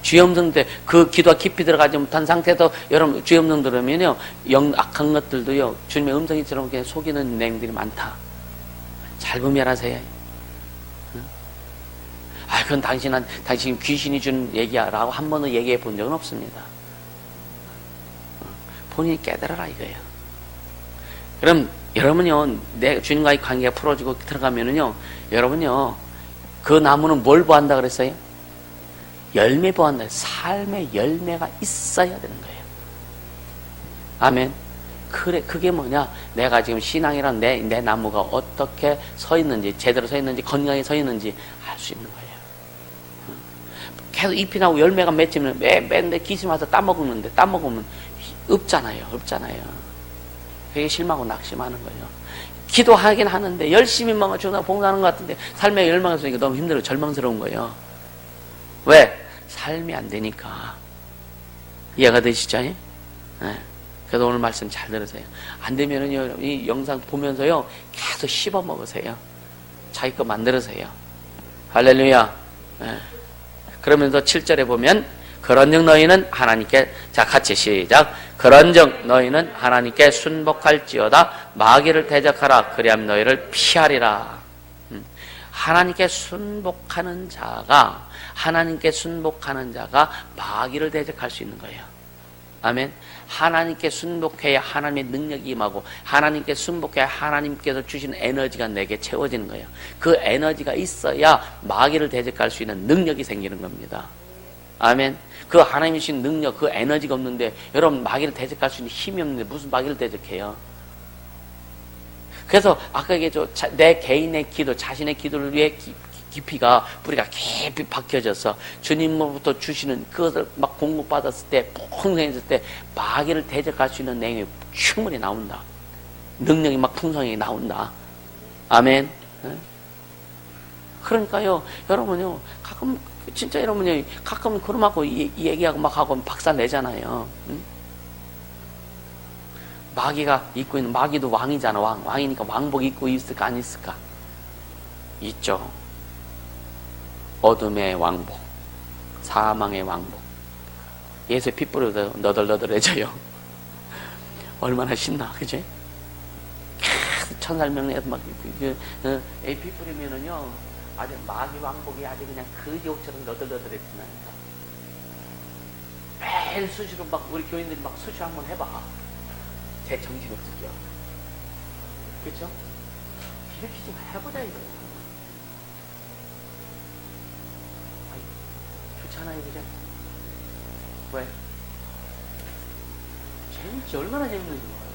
주의 음성 때 그 기도가 깊이 들어가지 못한 상태에서 여러분 주의 음성 들으면요, 악한 것들도요, 주님의 음성이처럼 그냥 속이는 내용들이 많다. 잘 분별하세요. 그건 당신 귀신이 준 얘기야라고 한 번도 얘기해 본 적은 없습니다. 본인이 깨달아라 이거예요. 그럼 여러분요, 내 주님과의 관계가 풀어지고 들어가면은요, 여러분요, 그 나무는 뭘 보한다 그랬어요? 열매 보한다. 삶의 열매가 있어야 되는 거예요. 아멘. 그래, 그게 뭐냐? 내가 지금 신앙이란 내 나무가 어떻게 서 있는지, 제대로 서 있는지, 건강히 서 있는지 알 수 있는 거예요. 계속 잎이 나고 열매가 맺히면 매일 기침 와서 따먹는데, 따먹으면 없잖아요. 그게 실망하고 낙심하는 거예요. 기도하긴 하는데, 열심히 뭔가 주나 봉사하는 것 같은데, 삶의 열망이 없으니까 너무 힘들고 절망스러운 거예요. 왜? 삶이 안 되니까. 이해가 되시죠? 네. 그래서 오늘 말씀 잘 들으세요. 안 되면은요, 이 영상 보면서요, 계속 씹어 먹으세요. 자기 거 만들으세요. 할렐루야. 네. 그러면서 7절에 보면, 그런즉 너희는 하나님께, 자 같이 시작. 그런즉 너희는 하나님께 순복할지어다 마귀를 대적하라. 그리하면 너희를 피하리라. 하나님께 순복하는 자가 마귀를 대적할 수 있는 거예요. 아멘. 하나님께 순복해야 하나님의 능력이 임하고, 하나님께 순복해야 하나님께서 주신 에너지가 내게 채워지는 거예요. 그 에너지가 있어야 마귀를 대적할 수 있는 능력이 생기는 겁니다. 아멘. 그 하나님이 주신 능력, 그 에너지가 없는데, 여러분 마귀를 대적할 수 있는 힘이 없는데 무슨 마귀를 대적해요? 그래서 아까 얘기했죠. 내 개인의 기도, 자신의 기도를 위해 깊이가, 뿌리가 깊이 박혀져서 주님으로부터 주시는 그것을 막 공급받았을 때, 풍성해졌을 때 마귀를 대적할 수 있는 내용이 충분히 나온다. 능력이 막 풍성하게 나온다. 아멘. 그러니까요, 여러분요, 가끔 진짜 여러분이 가끔 그러고 얘기하고 막 하고 박살 내잖아요. 응? 마귀가 입고 있는, 마귀도 왕이잖아. 왕이니까 왕복 입고 있을까 안 있을까? 있죠. 어둠의 왕복, 사망의 왕복. 예수의 피 뿌려도 너덜너덜해져요. 얼마나 신나, 그지? 천살명에서 막 피 뿌리면은요, 아주 마귀 왕복이 아주 그냥 거지 옷처럼 너덜너덜해진다니까. 매일 수시로 막 우리 교인들이 막 수시 한번 해봐. 제 정신 없으죠. 그렇죠? 이렇게 좀 해보자 이거예요. 좋잖아요, 그죠? 왜? 재밌지, 얼마나 재밌는지 몰라요.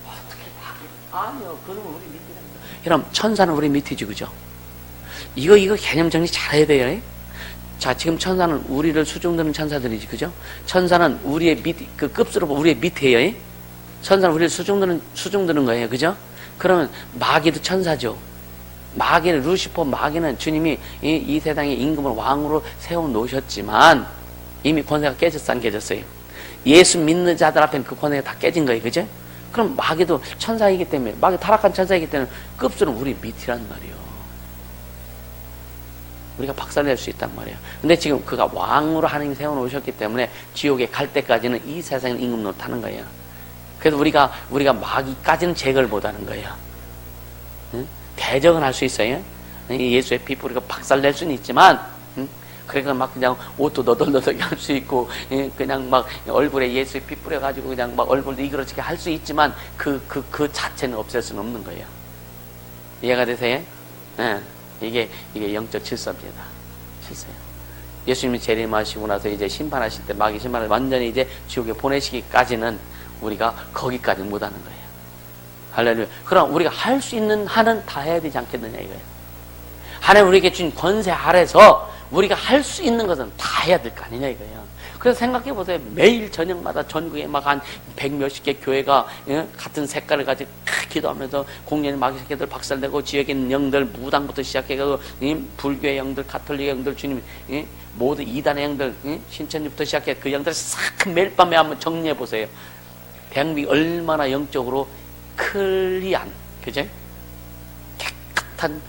어떻게 마귀 아니요, 그러면 우리 밑이랍니다. 여러분, 천사는 우리 밑이지, 그죠? 이거 개념 정리 잘 해야 돼요. 자, 지금 천사는 우리를 수중드는 천사들이지, 그죠? 천사는 우리의 그 급수로 우리의 밑에요. 천사는 우리를 수중드는 거예요, 그죠? 그러면 마귀도 천사죠. 마귀는, 루시퍼 마귀는 주님이 이 세상의 임금을 왕으로 세워 놓으셨지만, 이미 권세가 깨졌어, 안 깨졌어요? 예수 믿는 자들 앞에는 그 권세가 다 깨진 거예요, 그죠? 그럼 마귀도 천사이기 때문에, 마귀 타락한 천사이기 때문에 급수는 우리 밑이란 말이에요. 우리가 박살낼 수 있단 말이에요. 근데 지금 그가 왕으로 하나님 세워놓으셨기 때문에 지옥에 갈 때까지는 이 세상의 임금 노릇하는 거예요. 그래서 우리가 마귀까지는 제거를 못하는 거예요. 응? 대적은 할 수 있어요. 예수의 피 뿌리가 박살낼 수는 있지만, 응? 그러니까 막 그냥 옷도 너덜너덜하게 할 수 있고, 그냥 막 얼굴에 예수의 피 뿌려가지고 그냥 막 얼굴도 이그러지게 할 수 있지만, 그 자체는 없앨 수는 없는 거예요. 이해가 되세요? 네. 이게 영적 질서입니다. 질서예요. 예수님이 재림하시고 나서 이제 심판하실 때 마귀 심판을 완전히 이제 지옥에 보내시기까지는 우리가 거기까지 못하는 거예요. 할렐루야. 그럼 우리가 할 수 있는 한은 다 해야 되지 않겠느냐 이거예요. 하나님 우리에게 준 권세 아래서 우리가 할 수 있는 것은 다 해야 될 거 아니냐 이거예요. 그래서 생각해 보세요. 매일 저녁마다 전국에 막 한 100몇십 개 교회가 같은 색깔을 가지고 기도하면서 공연히 마귀 새끼들 박살내고 지역에 있는 영들, 무당부터 시작해서 불교의 영들, 가톨릭의 영들, 주님 모두 이단의 영들, 신천지부터 시작해 그 영들 싹 매일 밤에 한번 정리해 보세요. 대한민국이 얼마나 영적으로 클리한, 그죠? 깨끗한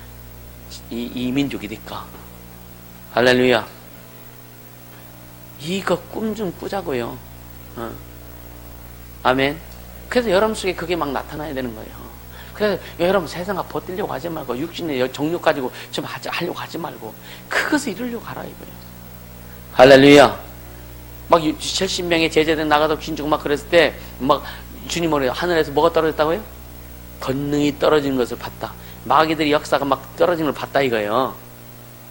이 민족이니까. 할렐루야. 이거 꿈 좀 꾸자고요. 아멘. 그래서 여러분 속에 그게 막 나타나야 되는 거예요. 그래서 여러분 세상과 버티려고 하지 말고 육신의 정욕 가지고 좀 하려고 하지 말고 그것을 이루려고 하라 이거예요. 할렐루야. 막 70명의 제자들 나가서 귀신주고 막 그랬을 때 막 주님으로 하늘에서 뭐가 떨어졌다고요? 권능이 떨어지는 것을 봤다. 마귀들이 역사가 막 떨어지는 걸 봤다 이거예요.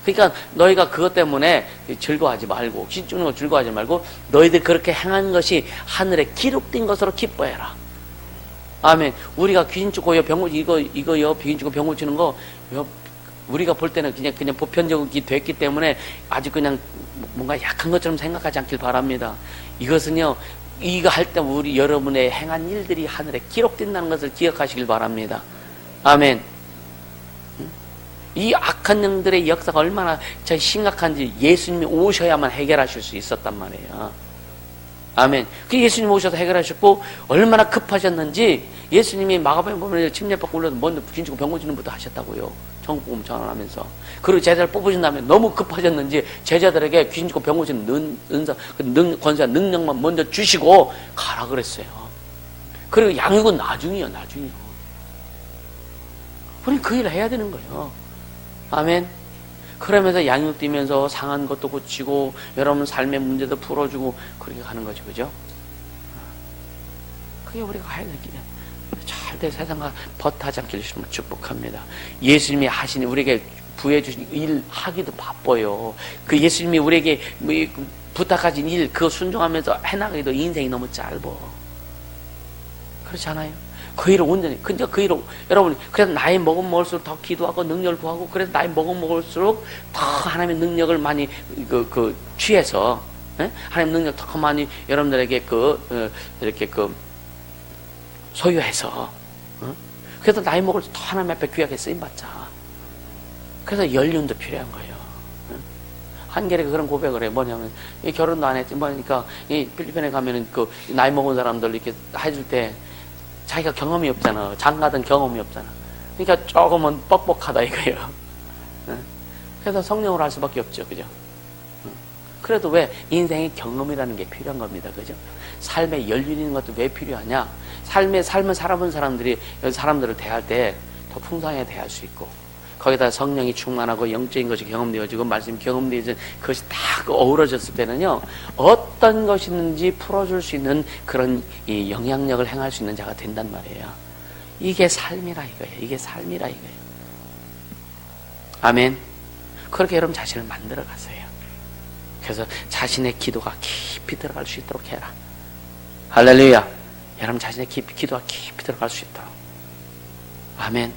그러니까 너희가 그것 때문에 즐거워하지 말고 귀신주는 거 즐거워하지 말고 너희들 그렇게 행한 것이 하늘에 기록된 것으로 기뻐해라. 아멘. 우리가 귀신 쫓고 병 이거요 귀신 쫓고 병 고치는 거 우리가 볼 때는 그냥 보편적이 됐기 때문에 아주 그냥 뭔가 약한 것처럼 생각하지 않길 바랍니다. 이것은요 이거 할 때 우리 여러분의 행한 일들이 하늘에 기록된다는 것을 기억하시길 바랍니다. 아멘. 이 악한 영들의 역사가 얼마나 심각한지 예수님이 오셔야만 해결하실 수 있었단 말이에요. 아멘. 그 예수님 오셔서 해결하셨고 얼마나 급하셨는지 예수님이 마가복음 보면 침례받고 올라서 먼저 귀신주고 병 고치는 것부터 하셨다고요. 천국복음 전환하면서. 그리고 제자를 뽑으신 다음에 너무 급하셨는지 제자들에게 귀신주고 병 고치는 은사, 권세와 능력만 먼저 주시고 가라 그랬어요. 그리고 양육은 나중이요. 우리는 그 일을 해야 되는 거예요. 아멘. 그러면서 양육 뛰면서 상한 것도 고치고 여러분 삶의 문제도 풀어주고 그렇게 가는 거죠. 그죠? 그게 우리가 해야 될 길이야. 절대 세상과 버타지 않게 해주시면 축복합니다. 예수님이 하시니 우리에게 부해 주신 일 하기도 바빠요. 그 예수님이 우리에게 부탁하신 일 그거 순종하면서 해나가기도 인생이 너무 짧아. 그렇지 않아요? 그 일을 온전히, 근데 그 일을, 여러분, 그래서 나이 먹을수록 더 기도하고 능력을 구하고, 그래서 나이 먹을수록 더 하나님의 능력을 많이, 취해서, 하나님의 능력 더 많이 여러분들에게 이렇게 소유해서, 그래서 나이 먹을수록 더 하나님 앞에 귀하게 쓰임받자. 그래서 연륜도 필요한 거예요. 한결에 그런 고백을 해. 뭐냐면, 결혼도 안 했지. 뭐니까, 이 필리핀에 가면은 나이 먹은 사람들 이렇게 해줄 때, 자기가 경험이 없잖아. 장가든 경험이 없잖아. 그러니까 조금은 뻑뻑하다 이거예요. 그래서 성령으로 할 수밖에 없죠. 그죠? 그래도 왜 인생의 경험이라는 게 필요한 겁니다. 그죠? 삶의 연륜 있는 것도 왜 필요하냐? 삶을 살아본 사람들을 대할 때 더 풍성하게 대할 수 있고 거기다 성령이 충만하고 영적인 것이 경험되어지고 말씀이 경험되어진 그것이 다 어우러졌을 때는요 어떤 것이 있는지 풀어줄 수 있는 그런 이 영향력을 행할 수 있는 자가 된단 말이에요. 이게 삶이라 이거예요. 이게 삶이라 이거예요. 아멘. 그렇게 여러분 자신을 만들어 가세요. 그래서 자신의 기도가 깊이 들어갈 수 있도록 해라. 할렐루야. 여러분 자신의 기도가 깊이 들어갈 수 있도록. 아멘.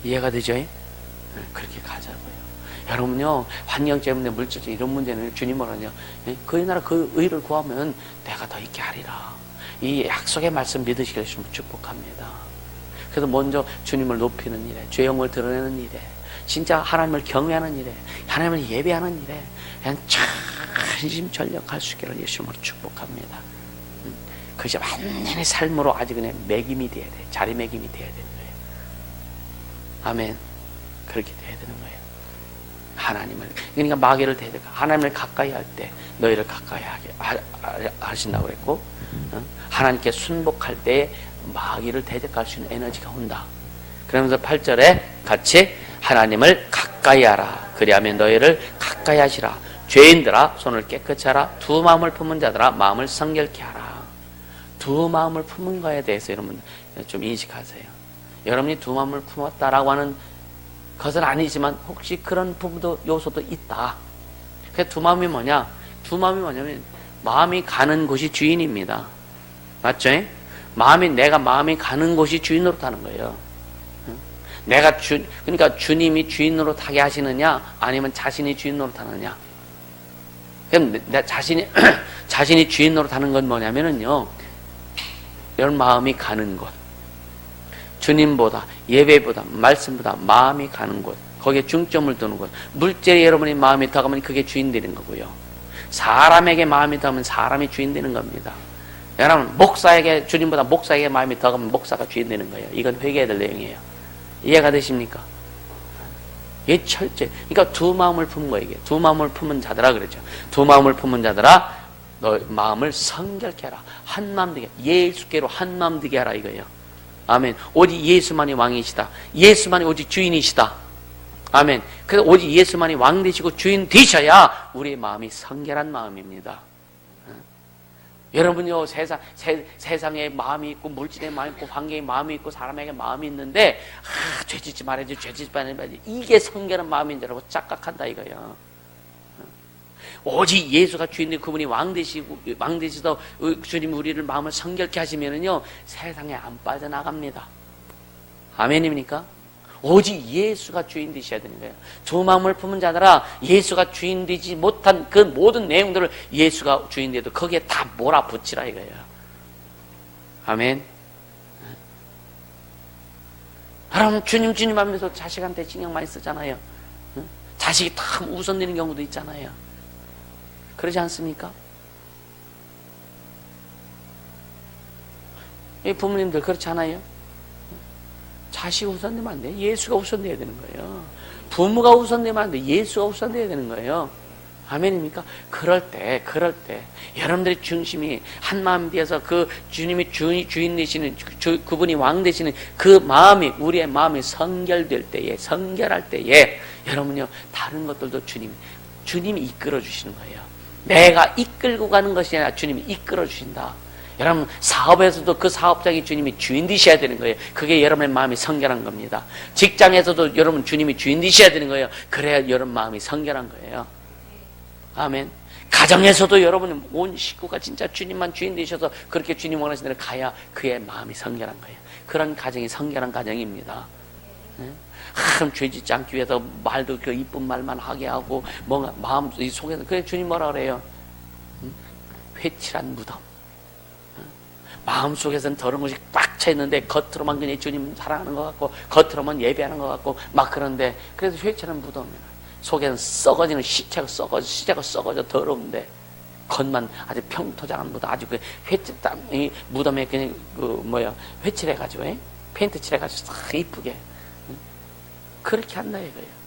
이해가 되죠? 그렇게 가자고요. 여러분요, 환경 때문에 물질적 이런 문제는 주님은 하냐, 그의 나라 그 의를 구하면 내가 더 있게 하리라. 이 약속의 말씀 믿으시길 축복합니다. 그래서 먼저 주님을 높이는 일에, 죄 영을 드러내는 일에, 진짜 하나님을 경외하는 일에, 하나님을 예배하는 일에 그냥 전심전력할 수 있기를 예수님으로 축복합니다. 그것이 완전히 삶으로 아주 그냥 매김이 돼야 돼. 자리매김이 돼야 되는 거예요. 아멘. 그렇게 돼야 되는 거예요. 하나님을, 그러니까 마귀를 대적하, 하나님을 가까이 할 때 너희를 가까이 하게 하신다고 그랬고, 하나님께 순복할 때 마귀를 대적할 수 있는 에너지가 온다. 그러면서 8절에 같이 하나님을 가까이 하라. 그리하면 너희를 가까이 하시라. 죄인들아 손을 깨끗이 하라. 두 마음을 품은 자들아 마음을 성결케 하라. 두 마음을 품은 거에 대해서 여러분 좀 인식하세요. 여러분이 두 마음을 품었다라고 하는 것은 아니지만 혹시 그런 부분도 요소도 있다. 그 두 마음이 뭐냐? 두 마음이 뭐냐면 마음이 가는 곳이 주인입니다. 맞죠? 내가 마음이 가는 곳이 주인으로 타는 거예요. 그러니까 주님이 주인으로 타게 하시느냐, 아니면 자신이 주인으로 타느냐. 그럼 내 자신이 주인으로 타는 건 뭐냐면은요, 여러분 마음이 가는 곳, 주님보다, 예배보다, 말씀보다 마음이 가는 곳, 거기에 중점을 두는 곳. 물질에 여러분의 마음이 더 가면 그게 주인 되는 거고요. 사람에게 마음이 더 가면 사람이 주인 되는 겁니다. 여러분 목사에게, 주님보다 목사에게 마음이 더 가면 목사가 주인 되는 거예요. 이건 회개해야 될 내용이에요. 이해가 되십니까? 이게 철저히, 그러니까 두 마음을 품은 거예요. 이게 두 마음을 품은 자들아 그러죠. 두 마음을 품은 자들아 너 마음을 성결케 하라. 한 마음 되게, 예수께로 한 마음 되게 하라 이거예요. 아멘. 오직 예수만이 왕이시다. 예수만이 오직 주인이시다. 아멘. 그래서 오직 예수만이 왕 되시고 주인 되셔야 우리의 마음이 성결한 마음입니다. 여러분요, 세상에 마음이 있고, 물질에 마음이 있고, 환경에 마음이 있고, 사람에게 마음이 있는데, 죄 짓지 말아야지, 죄 짓지 말아야지. 이게 성결한 마음인 줄 알고 착각한다, 이거예요. 오직 예수가 주인님, 그분이 왕 되시도 주님 우리를 마음을 성결케 하시면은요, 세상에 안 빠져나갑니다. 아멘입니까? 오직 예수가 주인 되셔야 되는 거예요. 두 마음을 품은 자들아 예수가 주인 되지 못한 그 모든 내용들을 예수가 주인 돼도 거기에 다 몰아붙이라 이거예요. 아멘. 여러분 주님 하면서 자식한테 신경 많이 쓰잖아요. 자식이 다 우선되는 경우도 있잖아요. 그러지 않습니까? 부모님들 그렇지 않아요? 자식이 우선되면 안 돼. 예수가 우선돼야 되는 거예요. 부모가 우선되면 안 돼. 예수가 우선돼야 되는 거예요. 아멘입니까? 그럴 때 여러분들의 중심이 한 마음 되어서 그 주님이 주인 되시는 그분이 왕 되시는 그 마음이, 우리의 마음이 성결될 때에, 성결할 때에 여러분요, 다른 것들도 주님이 이끌어 주시는 거예요. 내가 이끌고 가는 것이 아니라 주님이 이끌어 주신다. 여러분 사업에서도 그 사업장이 주님이 주인 되셔야 되는 거예요. 그게 여러분의 마음이 성결한 겁니다. 직장에서도 여러분 주님이 주인 되셔야 되는 거예요. 그래야 여러분 마음이 성결한 거예요. 아멘. 가정에서도 여러분의 온 식구가 진짜 주님만 주인 되셔서 그렇게 주님 원하시는 대로 가야 그의 마음이 성결한 거예요. 그런 가정이 성결한 가정입니다. 참 죄짓지 않기 위해서 말도 그 이쁜 말만 하게 하고 뭔가 마음 속에서, 그래 주님 뭐라 그래요? 회칠한 무덤. 마음속에서는 더러운 것이 꽉 차 있는데 겉으로만 그냥 주님 사랑하는 것 같고 겉으로만 예배하는 것 같고 막 그런데, 그래서 회칠한 무덤이에요. 속에는 썩어지는 시체가 썩어져 더러운데 겉만 아주 평토장한 무덤, 아주 그 이 무덤에 그냥 회칠해가지고 페인트 칠해가지고 싹 이쁘게 그렇게 한다 이거예요.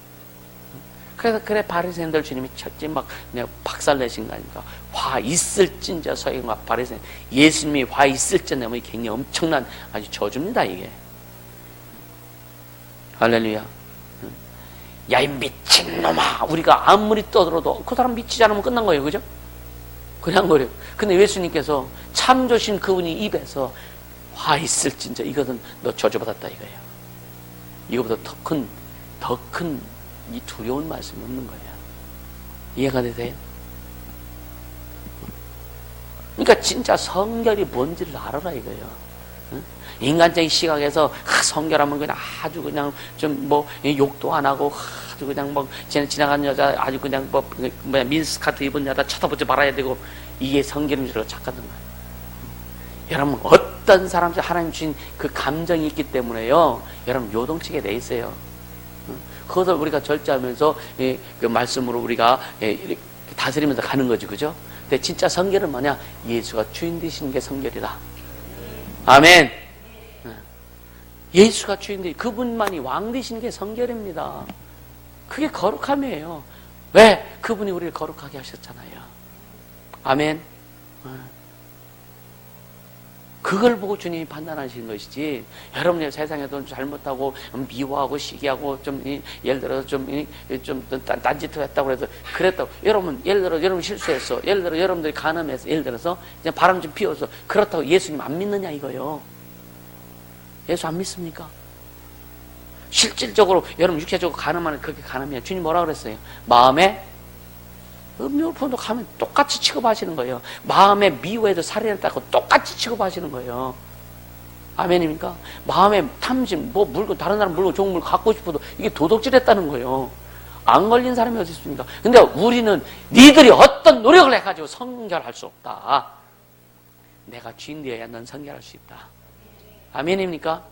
그래서 그래 바리새인들 주님이 첫째 막 내가 박살내신 거 아닙니까? 화 있을진저 서기관과 바리새인, 예수님이 화 있을진저면 굉장히 엄청난 아주 저주입니다 이게. 할렐루야. 야 이 미친놈아, 우리가 아무리 떠들어도 그 사람 미치지 않으면 끝난 거예요, 그죠? 그냥 그래요. 근데 예수님께서 참조신 그분이 입에서 화 있을진저, 이것은 너 저주받았다 이거예요. 이거보다 더 큰 이 두려운 말씀이 없는 거예요. 이해가 되세요? 그러니까 진짜 성결이 뭔지를 알아라 이거예요. 인간적인 시각에서 성결하면 그냥 아주 그냥 좀 뭐 욕도 안 하고 아주 그냥 뭐 지나간 여자 아주 그냥 뭐 민스카트 입은 여자 쳐다보지 말아야 되고, 이게 성결인 줄 착각하는 거예요. 여러분, 어떤 사람도 하나님 주신 그 감정이 있기 때문에요, 여러분 요동치게 돼 있어요. 그것을 우리가 절제하면서 그 말씀으로 우리가 다스리면서 가는 거죠, 그죠? 근데 진짜 성결은 뭐냐? 예수가 주인 되시는 게 성결이다. 아멘. 예수가 주인 되시, 그분만이 왕 되시는 게 성결입니다. 그게 거룩함이에요. 왜? 그분이 우리를 거룩하게 하셨잖아요. 아멘. 그걸 보고 주님이 판단하시는 것이지, 여러분이 세상에도 잘못하고 미워하고 시기하고 좀 예를 들어서 좀 딴짓을 했다고 해서 그랬다고, 여러분 예를 들어 여러분 실수했어, 예를 들어 여러분들이 간음해서, 예를 들어서 그냥 바람 좀 피워서, 그렇다고 예수님 안 믿느냐 이거요. 예수 안 믿습니까? 실질적으로 여러분 육체적으로 간음하는, 그렇게 간음이야. 주님 뭐라 그랬어요? 마음에 음료폰도 가면 똑같이 취급하시는 거예요. 마음에 미워해도 살인했다고 똑같이 취급하시는 거예요. 아멘입니까? 마음에 탐심, 뭐 물건, 다른 사람 물건, 좋은 물건 갖고 싶어도 이게 도둑질했다는 거예요. 안 걸린 사람이 어디 있습니까? 근데 우리는 니들이 어떤 노력을 해가지고 성결할 수 없다. 내가 주인 되어야 넌 성결할 수 있다. 아멘입니까?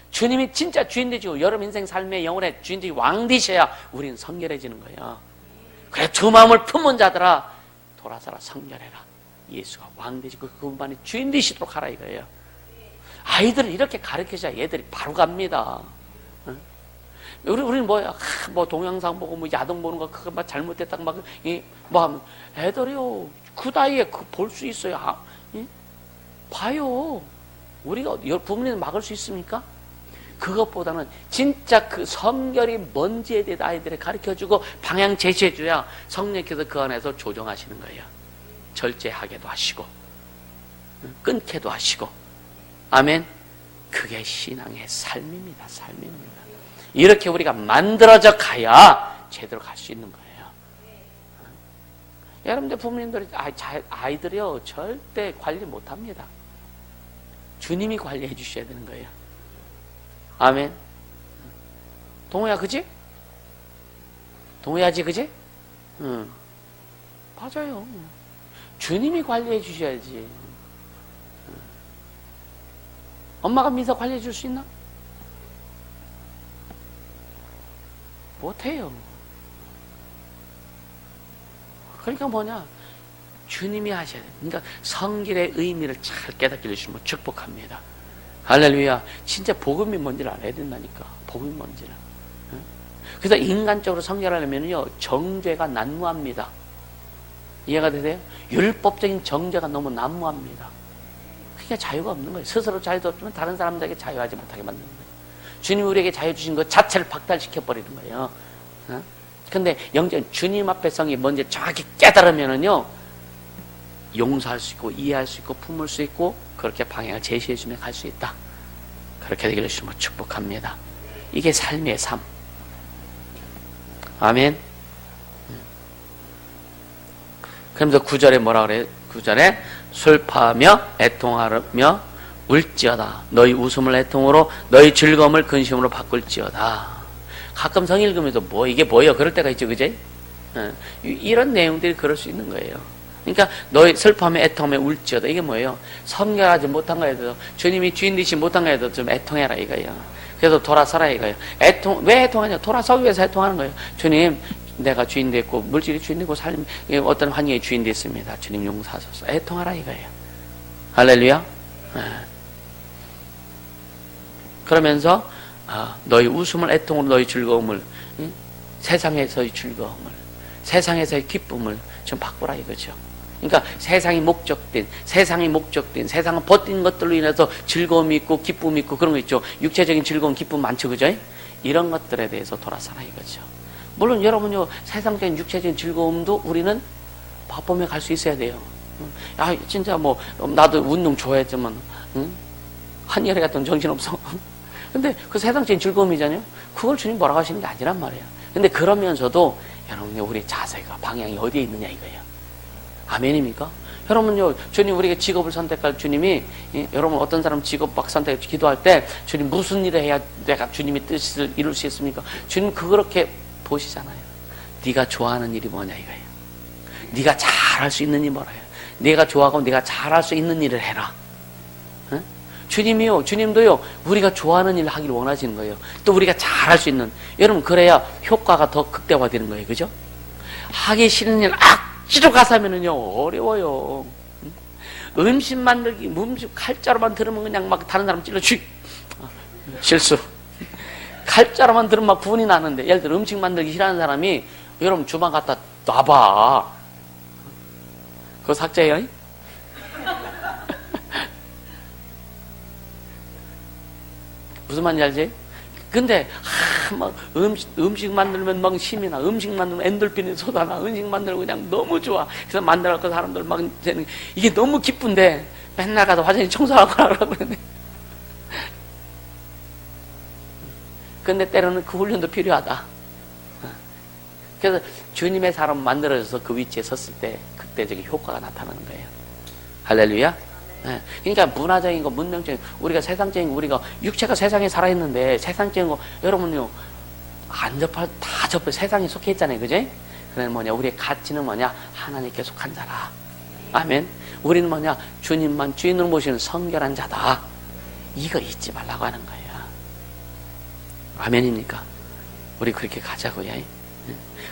주님이 진짜 주인 되시고 여러분 인생 삶의 영혼의 주인 되시고 왕 되셔야 우리는 성결해지는 거예요. 그래, 두 마음을 품은 자들아 돌아서라, 성결해라. 예수가 왕 되시고 그분만이 주인 되시도록 하라 이거예요. 아이들을 이렇게 가르쳐줘야 얘들이 바로 갑니다. 우리는 뭐야, 뭐 동영상 보고 뭐 야동 보는 거 그거 막 잘못됐다고 막 뭐 하면, 애들이요 그 나이에 볼 수 있어요. 봐요. 우리가 부모님 막을 수 있습니까? 그것보다는 진짜 그 성결이 뭔지에 대해 아이들에 가르쳐주고 방향 제시해줘야 성령께서 그 안에서 조정하시는 거예요. 절제하게도 하시고 끊게도 하시고. 아멘. 그게 신앙의 삶입니다. 삶입니다. 이렇게 우리가 만들어져 가야 제대로 갈 수 있는 거예요. 여러분들 부모님들이 아이들이요 절대 관리 못합니다. 주님이 관리해 주셔야 되는 거예요. 아멘. 동호야, 그지? 동호야지, 그지? 응. 맞아요. 주님이 관리해 주셔야지. 엄마가 민서 관리해 줄 수 있나? 못해요. 그러니까 뭐냐? 주님이 하셔야 돼요. 그러니까 성결의 의미를 잘 깨닫게 해주시면 축복합니다. 할렐루야. 진짜 복음이 뭔지를 알아야 된다니까. 복음이 뭔지를. 그래서 인간적으로 성결하려면요 정죄가 난무합니다. 이해가 되세요? 율법적인 정죄가 너무 난무합니다. 그러니까 자유가 없는 거예요. 스스로 자유도 없지만 다른 사람들에게 자유하지 못하게 만드는 거예요. 주님이 우리에게 자유 주신 것 자체를 박탈시켜버리는 거예요. 근데 영적 주님 앞에 성이 뭔지 정확히 깨달으면은요 용서할 수 있고 이해할 수 있고 품을 수 있고 그렇게 방향을 제시해주면 갈 수 있다. 그렇게 되기를 주시면 축복합니다. 이게 삶의 삶. 아멘. 그러면서 9절에 뭐라 그래요? 9절에 슬퍼하며 애통하며 울지어다. 너희 웃음을 애통으로 너희 즐거움을 근심으로 바꿀지어다. 가끔 성 읽으면서 뭐 이게 뭐예요? 그럴 때가 있죠, 그제? 이런 내용들이 그럴 수 있는 거예요. 그러니까 너희 슬퍼하며 애통하며 울지어다. 이게 뭐예요? 성결하지 못한 거에 대해서 주님이 주인 되시지 못한 거에 대해서 좀 애통해라 이거예요. 그래서 돌아서라 이거예요. 왜 애통하냐? 돌아서기 위해서 애통하는 거예요. 주님, 내가 주인 됐고 물질이 주인 되고 삶 어떤 환경의 주인 됐습니다. 주님 용서하소서. 애통하라 이거예요. 할렐루야. 그러면서 너희 웃음을 애통으로 너희 즐거움을 세상에서의 즐거움을 세상에서의 기쁨을 좀 바꾸라 이거죠. 그러니까 세상이 목적된 세상은 버틴 것들로 인해서 즐거움이 있고 기쁨이 있고 그런 거 있죠. 육체적인 즐거움 기쁨 많죠, 그죠? 이런 것들에 대해서 돌아서라 이거죠. 물론 여러분요 세상적인 육체적인 즐거움도 우리는 바쁨에 갈 수 있어야 돼요. 야 진짜 뭐 나도 운동 좋아했지만 한여름 같은 정신없어. 근데 그 세상적인 즐거움이잖아요. 그걸 주님 뭐라고 하시는 게 아니란 말이에요. 근데 그러면서도 여러분이 우리 자세가 방향이 어디에 있느냐 이거예요. 아멘입니까? 여러분요, 주님 우리가 직업을 선택할 주님이, 여러분 어떤 사람 직업 막 선택해 기도할 때 주님 무슨 일을 해야 내가 주님의 뜻을 이룰 수 있습니까? 주님 그렇게 보시잖아요. 네가 좋아하는 일이 뭐냐 이거예요. 네가 잘할 수 있는 일이 뭐라요. 네가 좋아하고 네가 잘할 수 있는 일을 해라. 응? 주님도요 우리가 좋아하는 일을 하기를 원하시는 거예요. 또 우리가 잘할 수 있는, 여러분 그래야 효과가 더 극대화되는 거예요. 그죠? 하기 싫은 일 억지로 가서 하면은요 어려워요. 음식 만들기, 음식 칼자루만 들으면 그냥 막 다른 사람 찔러 실수. 칼자루만 들으면 막 분이 나는데, 예를 들어 음식 만들기 싫어하는 사람이 여러분 주방 갖다 놔봐. 그거 삭제해요? 무슨 말인지 알지? 근데 막 음식 만들면 막 힘이 나, 음식 만들면 엔돌핀이 쏟아나, 음식 만들고 그냥 너무 좋아. 그래서 만들어갖고 사람들 막 이게 너무 기쁜데 맨날 가서 화장실 청소하고 하라고 그러네. 근데 때로는 그 훈련도 필요하다. 그래서 주님의 사람 만들어져서 그 위치에 섰을 때 그때 저기 효과가 나타나는 거예요. 할렐루야. 네. 그러니까 문화적인 거, 문명적인 거, 우리가 세상적인 거, 우리가 육체가 세상에 살아있는데 세상적인 거 여러분요 안 접할 다 접해 세상에 속해 있잖아요, 그지? 그래 뭐냐, 우리의 가치는 뭐냐, 하나님께 속한 자라. 아멘. 우리는 뭐냐, 주님만 주인으로 모시는 성결한 자다. 이거 잊지 말라고 하는 거예요. 아멘입니까? 우리 그렇게 가자고요.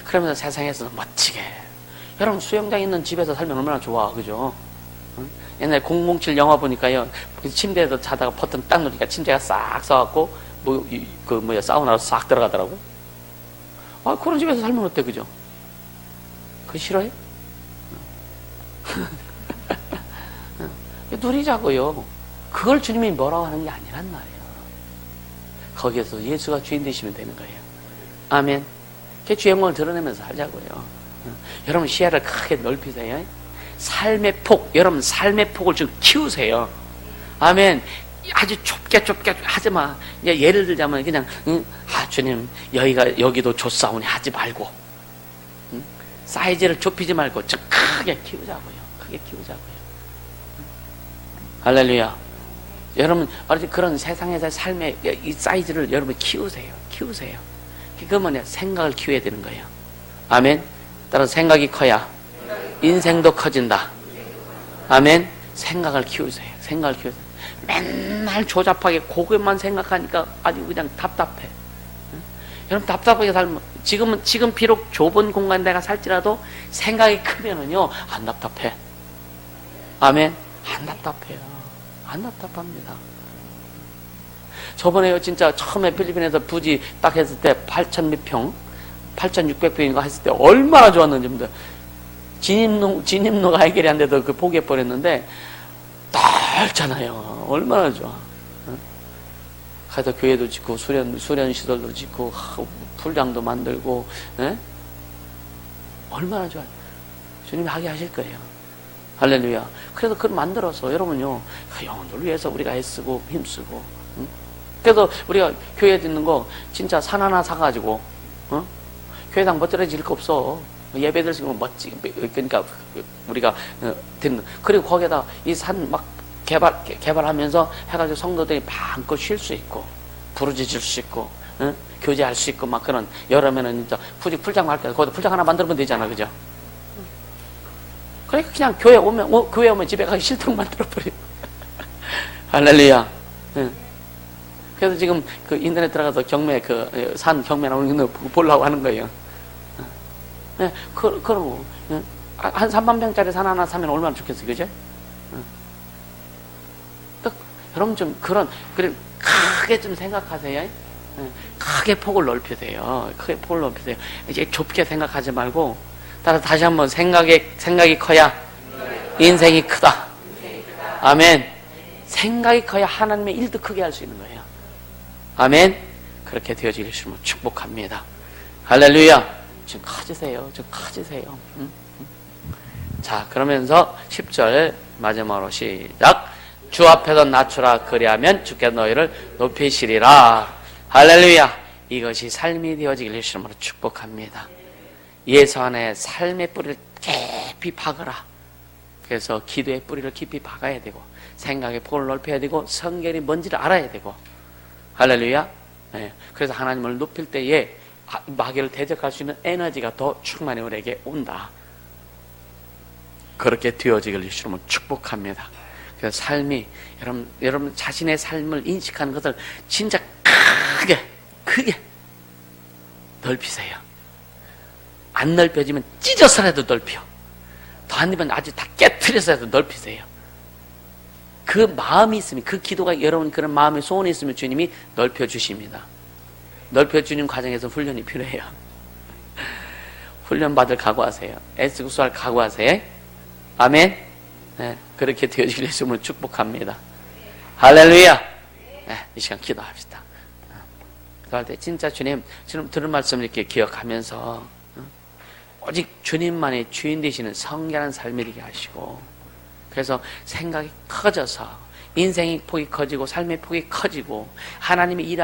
그러면서 세상에서 멋지게, 여러분 수영장 있는 집에서 살면 얼마나 좋아, 그죠? 옛날에 007 영화 보니까요, 침대에서 자다가 버튼 딱 누르니까 침대가 싹 써갖고 사우나로 싹 들어가더라고. 아, 그런 집에서 살면 어때, 그죠? 그거 싫어해? 누리자고요. 그걸 주님이 뭐라고 하는 게 아니란 말이에요. 거기에서 예수가 주인 되시면 되는 거예요. 아멘. 그 주 영광을 드러내면서 살자고요. 여러분 시야를 크게 넓히세요. 삶의 폭, 여러분 삶의 폭을 좀 키우세요. 아멘. 아주 좁게 하지 마. 이제 예를 들자면 그냥 주님 여기도 좋사오니 하지 말고, 사이즈를 좁히지 말고 좀 크게 키우자고요. 크게 키우자고요. 할렐루야. 여러분 그런 세상에서 삶의 이 사이즈를 여러분 키우세요. 그거 뭐냐, 생각을 키워야 되는 거예요. 아멘. 따라서 생각이 커야 인생도 커진다. 아멘. 생각을 키우세요. 맨날 조잡하게 그것만 생각하니까 아주 그냥 답답해. 여러분 답답하게 살면, 지금 비록 좁은 공간에 내가 살지라도 생각이 크면은요 안 답답해. 아멘. 안 답답해요. 안 답답합니다. 저번에요 진짜 처음에 필리핀에서 부지 딱 했을 때 8,000 몇 평, 8,600평인가 했을 때 얼마나 좋았는지. 진입로가 해결이 안 돼도 그 포기해버렸는데 넓잖아요. 얼마나 좋아. 가서 교회도 짓고 수련 시설도 짓고 풀장도 만들고, 얼마나 좋아요. 주님이 하게 하실 거예요. 할렐루야. 그래서 그걸 만들어서 여러분요 영혼을 위해서 우리가 애쓰고 힘쓰고, 그래서 우리가 교회 짓는 거 진짜 산 하나 사가지고 교회당 멋들어질 거 없어. 예배 드리고 멋지게, 그러니까 우리가 듣는, 그리고 거기에다 이 산 막 개발하면서 해가지고 성도들이 마음껏 쉴 수 있고 부르짖을 수 있고 교제할 수 있고 막 그런, 여름에는 진짜 풀장 갈 때 거기다 풀장 하나 만들면 되잖아, 그죠? 그러니까 그냥 교회 오면 집에 가기 싫다고 만들어버려. 할렐루야. 그래서 지금 그 인터넷 들어가서 경매, 산 경매 나오는 거 보려고 하는 거예요. 그러고, 한 3만 평짜리 산 하나 사면 얼마나 좋겠어요, 그죠? 여러분 좀 그래, 크게 좀 생각하세요. 크게 폭을 넓히세요. 이제 좁게 생각하지 말고, 따라서 다시 한번 생각이 커야 인생이 크다. 아멘. 생각이 커야 하나님의 일도 크게 할 수 있는 거예요. 아멘. 그렇게 되어지길 주시면 축복합니다. 할렐루야. 좀 커지세요. 자, 그러면서 10절 마지막으로 시작. 주 앞에서 낮추라. 그리하면 주께서 너희를 높이시리라. 할렐루야. 이것이 삶이 되어지길 주시면 축복합니다. 예수 안에 삶의 뿌리를 깊이 박으라. 그래서 기도의 뿌리를 깊이 박아야 되고 생각의 폭을 넓혀야 되고 성경이 뭔지를 알아야 되고 할렐루야. 네. 그래서 하나님을 높일 때에 마귀를 대적할 수 있는 에너지가 더 충만히 우리에게 온다. 그렇게 되어지길 주님은 축복합니다. 그래서 삶이 여러분 자신의 삶을 인식하는 것을 진짜 크게 넓히세요. 안 넓혀지면 찢어서라도 넓혀. 더 안 되면 아주 다 깨트려서라도 넓히세요. 그 마음이 있으면, 그 기도가 여러분 그런 마음의 소원이 있으면 주님이 넓혀주십니다. 넓혀주는 과정에서 훈련이 필요해요. 훈련 받을 각오하세요. 애쓰고수할 각오하세요. 아멘. 네, 그렇게 되어지길 예수님을 축복합니다. 할렐루야. 네, 이 시간 기도합시다. 그럴 때 진짜 주님 들은 말씀을 이렇게 기억하면서 오직 주님만의 주인 되시는 성결한 삶이 되게 하시고, 그래서 생각이 커져서 인생의 폭이 커지고 삶의 폭이 커지고 하나님이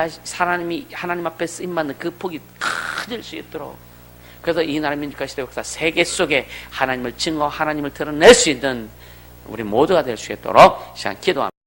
하나님 앞에 쓰임받는 그 폭이 커질 수 있도록, 그래서 이 나라 민주화 시대 역사 세계 속에 하나님을 증거, 하나님을 드러낼 수 있는 우리 모두가 될 수 있도록 시간 기도합니다.